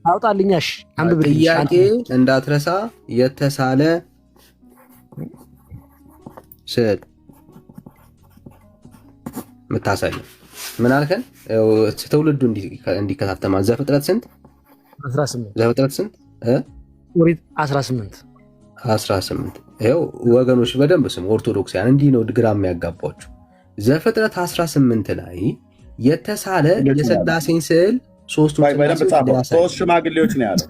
አውጣልኛሽ አንብብልኝ። ጥያቄ እንዳትረሳ። የተሳለ ስዕል የምታሳየው ምን አልከን? ትውልዱ እንዲከታተማ ዘፍጥረት ስንት? 18 ዘፍጥረት ስንት? ኦሪት 18 ይኸው ወገኖች በደንብ ስም። ኦርቶዶክሳውያን እንዲህ ነው ግራ የሚያጋባችሁ። ዘፍጥረት 18 ላይ የተሳለ የሥላሴን ስዕል ሶስት ሽማግሌዎች ነው ያለው።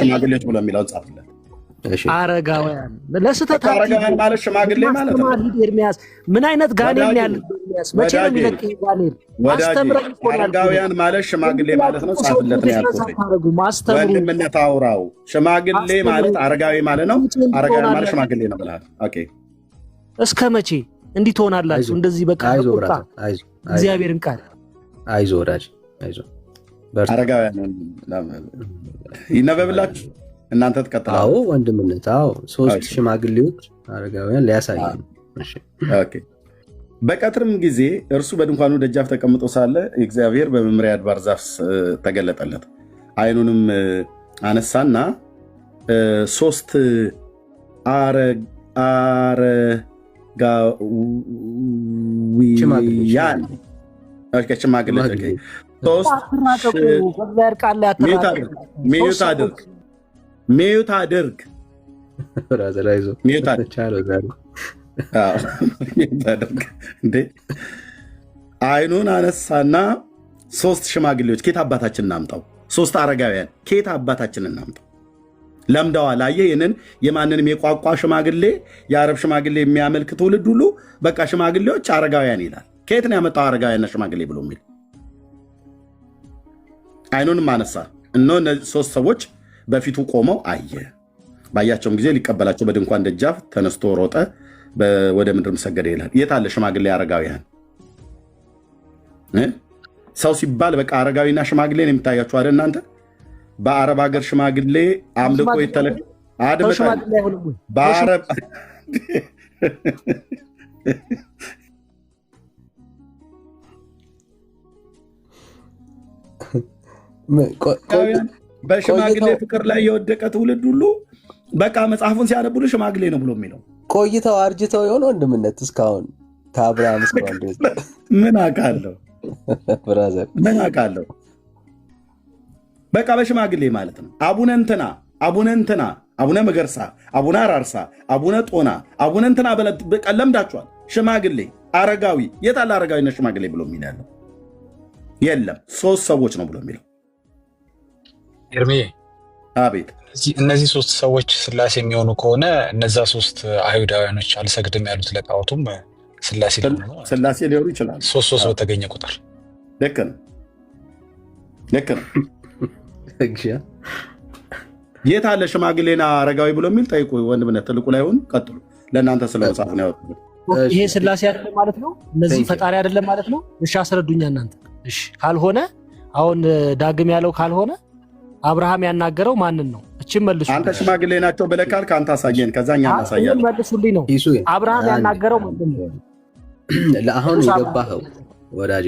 ሽማግሌዎች ብሎ የሚለው ጻፍለት። አረጋውያን ለስተት አረጋውያን ማለት ሽማግሌ ማለት ነው። ኤርሚያስ ምን አይነት ጋኔን ያለ ኤርሚያስ መቼ ነው የሚለቅህ? ጋኔን አስተምረን እኮ አረጋውያን ማለት ሽማግሌ ማለት ነው። ጻፍለት ነው ያልኩት። ወንድምነት አውራው ሽማግሌ ማለት አረጋዊ ማለት ነው። አረጋዊ ማለት ሽማግሌ ነው ብለሃል። ኦኬ እስከ መቼ እንዲህ ትሆናላችሁ? እንደዚህ በቃ እግዚአብሔርን ቃል አይዞህ ወዳጅ አይዞህ። አረጋውያን ይነበብላችሁ እናንተ ትቀጥላላችሁ። አዎ ወንድምነት። አዎ 3 ሽማግሌዎች አረጋውያን ሊያሳየን። ኦኬ በቀትርም ጊዜ እርሱ በድንኳኑ ደጃፍ ተቀምጦ ሳለ እግዚአብሔር በመምሪያ አድባር ዛፍ ተገለጠለት። ዓይኑንም አነሳና 3 አረጋውያን ሽማግሌዎች ሚዩት አድርግ ዓይኑን አነሳና 3 ሽማግሌዎች ኬት አባታችን እናምጣው? 3 አረጋውያን ኬት አባታችን እናምጣው? ለምደዋል። አየህ፣ ይህንን የማንንም የቋንቋ ሽማግሌ የአረብ ሽማግሌ የሚያመልክ ትውልድ ሁሉ በቃ ሽማግሌዎች አረጋውያን ይላል። ከየት ነው ያመጣው አረጋውያን ሽማግሌ ብሎ የሚል? ዓይኑንም አነሳ፣ እነሆ እነዚህ 3 ሰዎች በፊቱ ቆመው አየ። ባያቸውም ጊዜ ሊቀበላቸው በድንኳን ደጃፍ ተነስቶ ሮጠ፣ ወደ ምድርም ሰገደ ይላል። የት አለ ሽማግሌ አረጋውያን? ሰው ሲባል በቃ አረጋዊና ሽማግሌ ነው የሚታያችሁ አይደል እናንተ? በአረብ ሀገር ሽማግሌ አምልኮ በአረብ በሽማግሌ ፍቅር ላይ የወደቀ ትውልድ ሁሉ በቃ መጽሐፉን ሲያነቡሉ ሽማግሌ ነው ብሎ የሚለው ቆይተው አርጅተው የሆነ ወንድምነት እስካሁን ከአብርሃም እስካሁን ምን አውቃለሁ ብራዘር ምን አውቃለሁ። በቃ በሽማግሌ ማለት ነው። አቡነ እንትና፣ አቡነ እንትና፣ አቡነ መገርሳ፣ አቡነ አራርሳ፣ አቡነ ጦና፣ አቡነ እንትና በቃ ለምዳችኋል። ሽማግሌ አረጋዊ የት አለ? አረጋዊና ሽማግሌ ብሎ የሚል ያለው የለም 3 ሰዎች ነው ብሎ የሚለው ኤርሜ። አቤት። እነዚህ 3 ሰዎች ስላሴ የሚሆኑ ከሆነ እነዛ 3 አይሁዳውያኖች አልሰግድም ያሉት ለጣዖቱም ስላሴ ሊሆኑ ነው። ስላሴ ሊሆኑ ይችላል። 3 በተገኘ ቁጥር ልክ ነው። የት አለ ሽማግሌና አረጋዊ ብሎ የሚል ጠይቁ። ወንድምነት ትልቁ ላይ ሆኑ። ቀጥሉ። ለእናንተ ስለ መጽሐፍ ነው ያወጡት። ይሄ ስላሴ አይደለም ማለት ነው። እነዚህ ፈጣሪ አይደለም ማለት ነው። እሺ አስረዱኛ እናንተ። እሺ ካልሆነ አሁን ዳግም ያለው ካልሆነ አብርሃም ያናገረው ማንን ነው? እቺን መልሱ። አንተ ሽማግሌ ናቸው ብለህ ካልክ አንተ አሳየን፣ ከዛኛ እናሳያለን። መልሱልኝ ነው። አብርሃም ያናገረው ማንን ነው? ለአሁን የገባኸው ወዳጅ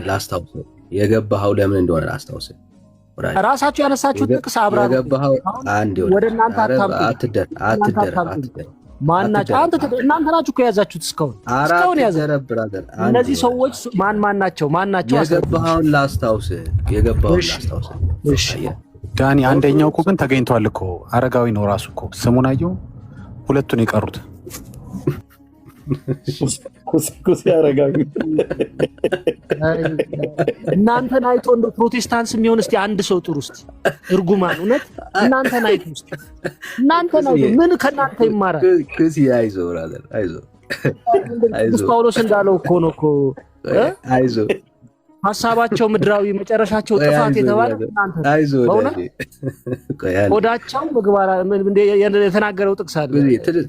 ላስታውሰው፣ የገባኸው ለምን እንደሆነ ላስታውሰው። ራሳችሁ ያነሳችሁት ጥቅስ አብርሃም የገባኸው አንድ ወደ እናንተ አትደር ማናቸው? እናንተ ናችሁ እኮ የያዛችሁት እስካሁን ያዘ። እነዚህ ሰዎች ማን ናቸው? የገባኸውን ላስታውስ። እሺ ዳኒ፣ አንደኛው እኮ ግን ተገኝቷል እኮ አረጋዊ ነው ራሱ እኮ ስሙን አየው። ሁለቱን የቀሩት ኩስኩስ ያረጋዊ እናንተን አይቶ እንደ ፕሮቴስታንት የሚሆን እስቲ አንድ ሰው ጥሩ እስቲ እርጉማን እውነት እናንተን አይቶ እስቲ እናንተን አይቶ ምን ከናንተ ይማራል? ኩስ አይዞ ብራዘር አይዞ ጳውሎስ እንዳለው እኮ ነው እኮ አይዞ ሀሳባቸው ምድራዊ መጨረሻቸው ጥፋት የተባለ እናንተ በእውነት ወዳቸው ምግባር የተናገረው ጥቅስ አለ።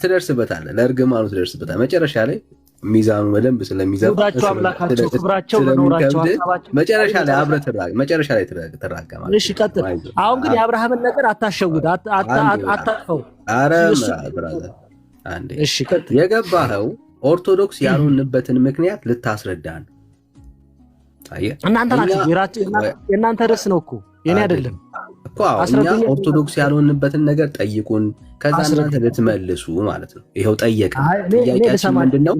ትደርስበታለህ፣ ለእርግማኑ ትደርስበታለህ። መጨረሻ ላይ ሚዛኑ በደንብ ስለሚዘባ ወዳቸው አምላካቸው ክብራቸው በኖራቸው ሀሳባቸው መጨረሻ ላይ አብረህ ትራገማለህ። እሺ ቀጥል። አሁን ግን የአብርሃምን ነገር አታሸውድ፣ አታጥፈው። ኧረ ብራዘር አንዴ እሺ ቀጥል። የገባኸው ኦርቶዶክስ ያልሆንበትን ምክንያት ልታስረዳን እናንተ ናችሁ። የእናንተ ርዕስ ነው እኮ የኔ አይደለም እኮ። እኛ ኦርቶዶክስ ያልሆንበትን ነገር ጠይቁን፣ ከዛ እናንተ ልትመልሱ ማለት ነው። ይኸው ጠየቅን። ጥያቄያችን ምንድን ነው?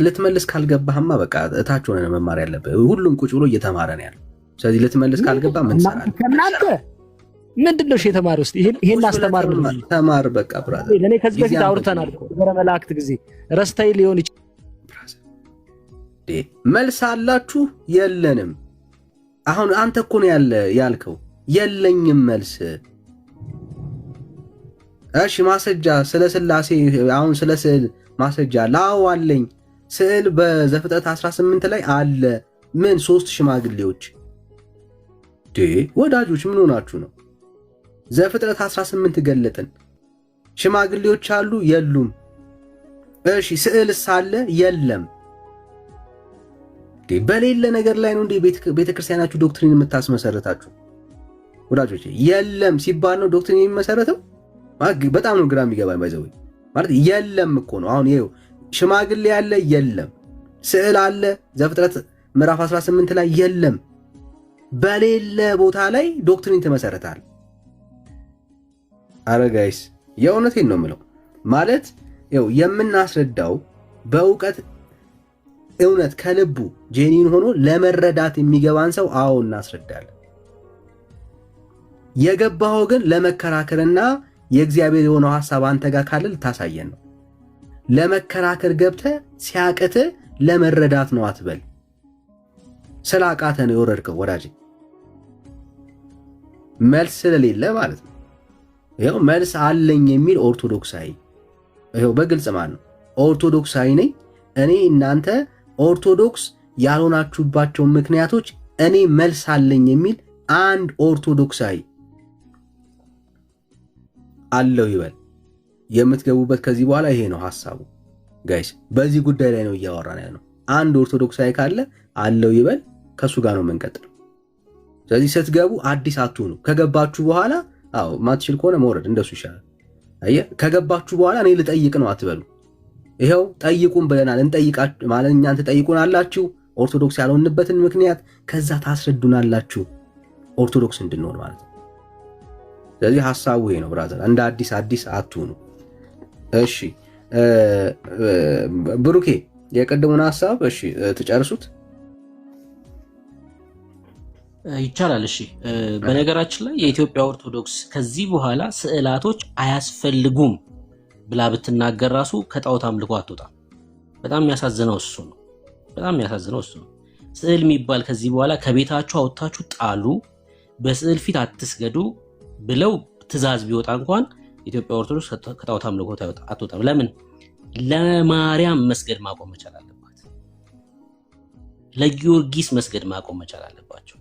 ልትመልስ ካልገባህማ በቃ እታች ሆነን መማር ያለብህ። ሁሉም ቁጭ ብሎ እየተማረ ነው ያለው። ስለዚህ ልትመልስ ካልገባ ምን ትሰራለህ? ከእናንተ ምንድን ነው የተማሪ ውስጥ ይሄን አስተማር ተማር በቃ ብራዘር። እኔ ከዚህ በፊት አውርተናል እኮ በመላእክት ጊዜ ረስተይ ሊሆን ይችላል። መልስ አላችሁ? የለንም። አሁን አንተ እኮ ነው ያልከው የለኝም መልስ። እሺ ማስረጃ ስለ ስላሴ አሁን ስለ ስዕል ማስረጃ ላው አለኝ። ስዕል በዘፍጥረት 18 ላይ አለ። ምን 3 ሽማግሌዎች ወዳጆች ምን ሆናችሁ ነው? ዘፍጥረት 18 ገለጥን። ሽማግሌዎች አሉ የሉም? እሺ ስዕልስ አለ የለም? በሌለ ነገር ላይ ነው እንዴ ቤተክርስቲያናችሁ ዶክትሪን የምታስመሰረታችሁ? ወዳጆች የለም ሲባል ነው ዶክትሪን የሚመሰረተው? በጣም ነው ግራ የሚገባኝ። ባይዘው ማለት የለም እኮ ነው። አሁን ይሄው ሽማግሌ ያለ የለም፣ ስዕል አለ ዘፍጥረት ምዕራፍ 18 ላይ የለም። በሌለ ቦታ ላይ ዶክትሪን ትመሰረታል። አረ ጋይስ የእውነቴን ነው የምለው። ማለት ይኸው የምናስረዳው በእውቀት እውነት ከልቡ ጄኒን ሆኖ ለመረዳት የሚገባን ሰው አዎ እናስረዳለን። የገባው ግን ለመከራከርና የእግዚአብሔር የሆነው ሐሳብ አንተ ጋር ካለ ልታሳየን ነው። ለመከራከር ገብተህ ሲያቅትህ ለመረዳት ነው አትበል። ስላቃተ ነው የወረድከው ወዳጅ፣ መልስ ስለሌለ ማለት ነው። ይኸው መልስ አለኝ የሚል ኦርቶዶክሳዊ ይኸው በግልጽ ማለት ነው ኦርቶዶክሳዊ ነኝ እኔ። እናንተ ኦርቶዶክስ ያልሆናችሁባቸው ምክንያቶች እኔ መልስ አለኝ የሚል አንድ ኦርቶዶክሳዊ አለው ይበል። የምትገቡበት ከዚህ በኋላ ይሄ ነው ሐሳቡ ጋይስ። በዚህ ጉዳይ ላይ ነው እያወራን ያለው። አንድ ኦርቶዶክሳዊ ካለ አለው ይበል፣ ከሱ ጋር ነው የምንቀጥለው። ስለዚህ ስትገቡ አዲስ አትሁኑ። ከገባችሁ በኋላ አዎ ማትችል ከሆነ መውረድ እንደሱ ይሻላል። አየህ ከገባችሁ በኋላ እኔ ልጠይቅ ነው አትበሉ። ይሄው ጠይቁን ብለናል። እንጠይቃችሁ ማለት እኛን ትጠይቁናላችሁ ኦርቶዶክስ ያልሆንበትን ምክንያት፣ ከዛ ታስረዱናላችሁ ኦርቶዶክስ እንድንሆን ማለት ነው። ስለዚህ ሐሳቡ ይሄ ነው ብራዘር። እንደ አዲስ አትሁኑ። እሺ ብሩኬ የቀደሙን ሐሳብ እሺ ትጨርሱት ይቻላል። እሺ በነገራችን ላይ የኢትዮጵያ ኦርቶዶክስ ከዚህ በኋላ ስዕላቶች አያስፈልጉም ብላ ብትናገር ራሱ ከጣዖት አምልኮ አትወጣም። በጣም የሚያሳዝነው እሱ ነው። በጣም የሚያሳዝነው እሱ ነው። ስዕል የሚባል ከዚህ በኋላ ከቤታችሁ አውጥታችሁ ጣሉ፣ በስዕል ፊት አትስገዱ ብለው ትእዛዝ ቢወጣ እንኳን ኢትዮጵያ ኦርቶዶክስ ከጣዖት አምልኮ አትወጣም። ለምን? ለማርያም መስገድ ማቆም መቻል አለባት። ለጊዮርጊስ መስገድ ማቆም መቻል አለባቸው።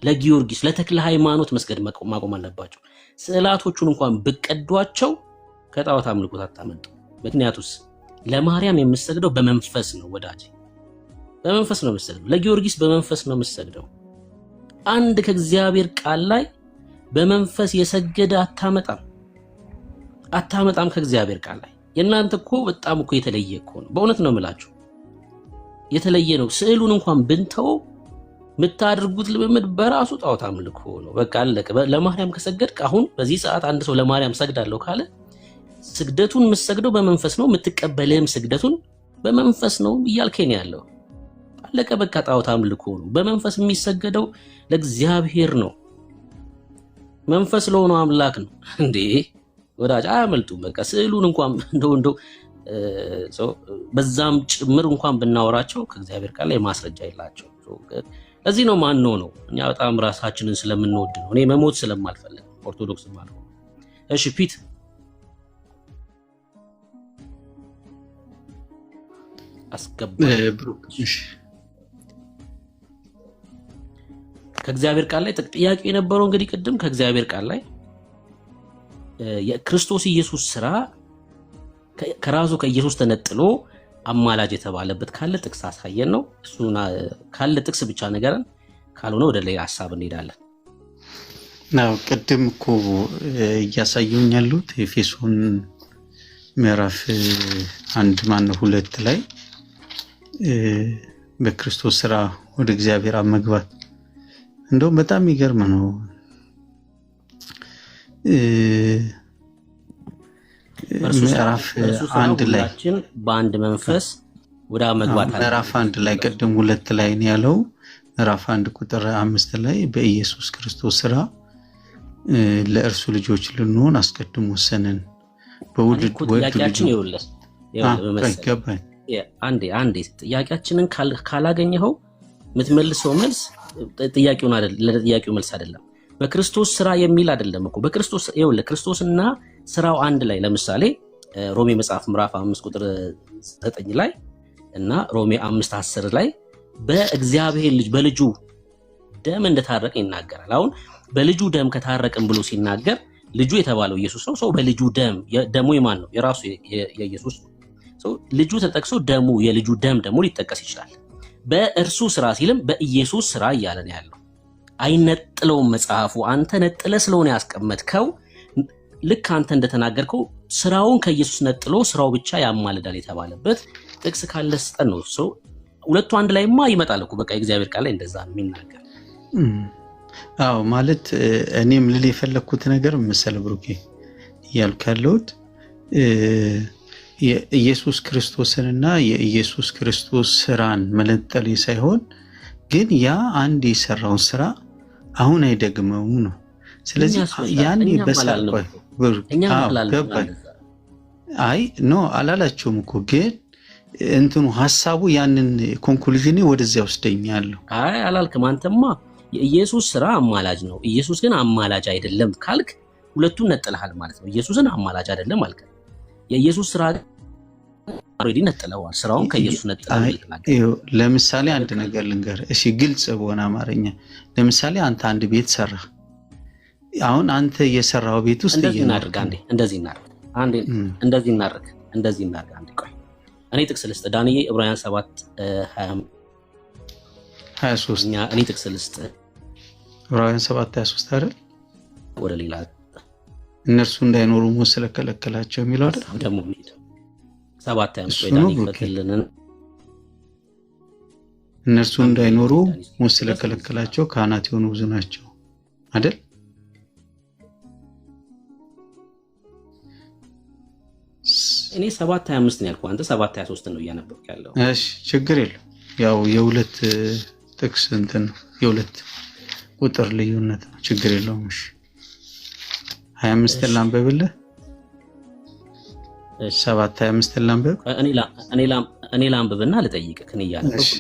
ለጊዮርጊስ ለተክለ ሃይማኖት መስገድ ማቆም አለባቸው። ስዕላቶቹን እንኳን ብቀዷቸው ከጣዖት አምልኮት አታመልጡ። ምክንያቱስ ለማርያም የምሰግደው በመንፈስ ነው ወዳጅ፣ በመንፈስ ነው የምሰግደው። ለጊዮርጊስ በመንፈስ ነው የምሰግደው። አንድ ከእግዚአብሔር ቃል ላይ በመንፈስ የሰገደ አታመጣም ከእግዚአብሔር ቃል ላይ። የእናንተ እኮ በጣም እኮ የተለየ እኮ ነው። በእውነት ነው የምላችሁ የተለየ ነው። ስዕሉን እንኳን ብንተው የምታደርጉት ልምምድ በራሱ ጣዖት አምልኮ ነው። በቃ አለቀ። ለማርያም ከሰገድክ አሁን በዚህ ሰዓት አንድ ሰው ለማርያም ሰግዳለሁ ካለ ስግደቱን የምትሰግደው በመንፈስ ነው፣ የምትቀበልህም ስግደቱን በመንፈስ ነው እያልከኝ ያለው አለቀ። በቃ ጣዖት አምልኮ ነው። በመንፈስ የሚሰገደው ለእግዚአብሔር ነው። መንፈስ ለሆነው አምላክ ነው እንዴ ወዳጅ፣ አያመልጡም። በቃ ስዕሉን እንኳን እንደው በዛም ጭምር እንኳን ብናወራቸው ከእግዚአብሔር ቃል ላይ ማስረጃ የላቸው። ለዚህ ነው ነው እኛ በጣም ራሳችንን ስለምንወድ ነው። እኔ መሞት ስለማልፈልግ ኦርቶዶክስ ማለት ነው። እሺ ፒት አስገባ። ከእግዚአብሔር ቃል ላይ ጥያቄ የነበረው እንግዲህ ቅድም ከእግዚአብሔር ቃል ላይ የክርስቶስ ኢየሱስ ስራ ከራሱ ከኢየሱስ ተነጥሎ አማላጅ የተባለበት ካለ ጥቅስ አሳየን ነው። እሱና ካለ ጥቅስ ብቻ ነገርን፣ ካልሆነ ወደ ሌላ ሐሳብ እንሄዳለን። ናው ቅድም እኮ እያሳዩኝ ያሉት ኤፌሶን ምዕራፍ 1:2 ላይ በክርስቶስ ስራ ወደ እግዚአብሔር መግባት እንደውም በጣም ይገርም ነው። ምዕራፍ 1 ላይ በአንድ መንፈስ ወደ መግባት አለ። ምዕራፍ 1 ላይ ቅድም 2 ላይ ነው ያለው። ምዕራፍ 1:5 ላይ በኢየሱስ ክርስቶስ ስራ ለእርሱ ልጆች ልንሆን አስቀድሞ ወሰነን። በውድድ ጥያቄያችን ይኸውልህ አንዴ ጥያቄያችንን ካላገኘኸው የምትመልሰው መልስ ጥያቄውን አይደለም፣ ለጥያቄው መልስ አይደለም። በክርስቶስ ስራ የሚል አይደለም እኮ በክርስቶስ ይኸውልህ ክርስቶስና ስራው አንድ ላይ ለምሳሌ ሮሜ መጽሐፍ ምዕራፍ 5:9 ላይ እና ሮሜ 5:10 ላይ በእግዚአብሔር ልጅ በልጁ ደም እንደታረቀ ይናገራል። አሁን በልጁ ደም ከታረቀን ብሎ ሲናገር ልጁ የተባለው ኢየሱስ ነው። ሰው በልጁ ደሙ የማን ነው? የራሱ የኢየሱስ ነው። ሰው ልጁ ተጠቅሶ ደሙ የልጁ ደም ደግሞ ሊጠቀስ ይችላል። በእርሱ ስራ ሲልም በኢየሱስ ስራ እያለ ነው ያለው። አይነጥለውም መጽሐፉ። አንተ ነጥለ ስለሆነ ያስቀመጥከው ልክ አንተ እንደተናገርከው ስራውን ከኢየሱስ ነጥሎ ስራው ብቻ ያማልዳል የተባለበት ጥቅስ ካለ ስጠን ነው። ሰው ሁለቱ አንድ ላይማ ይመጣል እኮ በቃ የእግዚአብሔር ቃል ላይ እንደዛ ነው የሚናገር። አዎ ማለት እኔም ልል የፈለኩት ነገር መሰለ ብሩኬ እያልኩ ያለሁት የኢየሱስ ክርስቶስንና የኢየሱስ ክርስቶስ ስራን መለጠል ሳይሆን ግን ያ አንድ የሰራውን ስራ አሁን አይደግመውም ነው። ስለዚህ ያኔ በሳልቆ አይ ኖ አላላችሁም እኮ ግን እንትኑ ሐሳቡ ያንን ኮንክሉዥኔ ወደዚያ ወስደኛለሁ። አይ አላልክም አንተማ። የኢየሱስ ስራ አማላጅ ነው፣ ኢየሱስ ግን አማላጅ አይደለም ካልክ ሁለቱን ነጥለሃል ማለት ነው። ኢየሱስን አማላጅ አይደለም አልከ። የኢየሱስ ስራ ኦሬዲ ነጥለዋል። ስራውን ከኢየሱስ ነጥለዋል። ለምሳሌ አንድ ነገር ልንገር እሺ፣ ግልጽ በሆነ አማርኛ ለምሳሌ አንተ አንድ ቤት ሰራ። አሁን አንተ የሰራው ቤት ውስጥ እንደዚህ እናድርግ አንዴ ቆይ እኔ ጥቅስ ልስጥ ዳንኤል ዕብራውያን 7:23 እኔ ጥቅስ ልስጥ ዕብራውያን 7:23 አይደል? ወደ ሌላ እነርሱ እንዳይኖሩ ሞት ስለከለከላቸው የሚለው አይደል? ደግሞ 7:23 ዳንኤል ይፈትልልን። እነርሱ እንዳይኖሩ ሞት ስለከለከላቸው ካህናት የሆኑ ብዙ ናቸው አይደል? እኔ 7:25 ነው ያልኩህ፣ አንተ 7:23 ነው እያነበብክ ያለው። እሺ ችግር የለም። ያው የሁለት ጥቅስ እንትን የሁለት ቁጥር ልዩነት ነው፣ ችግር የለውም። እሺ 25 ላንበብልህ። 7:25 ላንበብ። እኔ ላንብብና ልጠይቅህ እኔ እያነበብኩ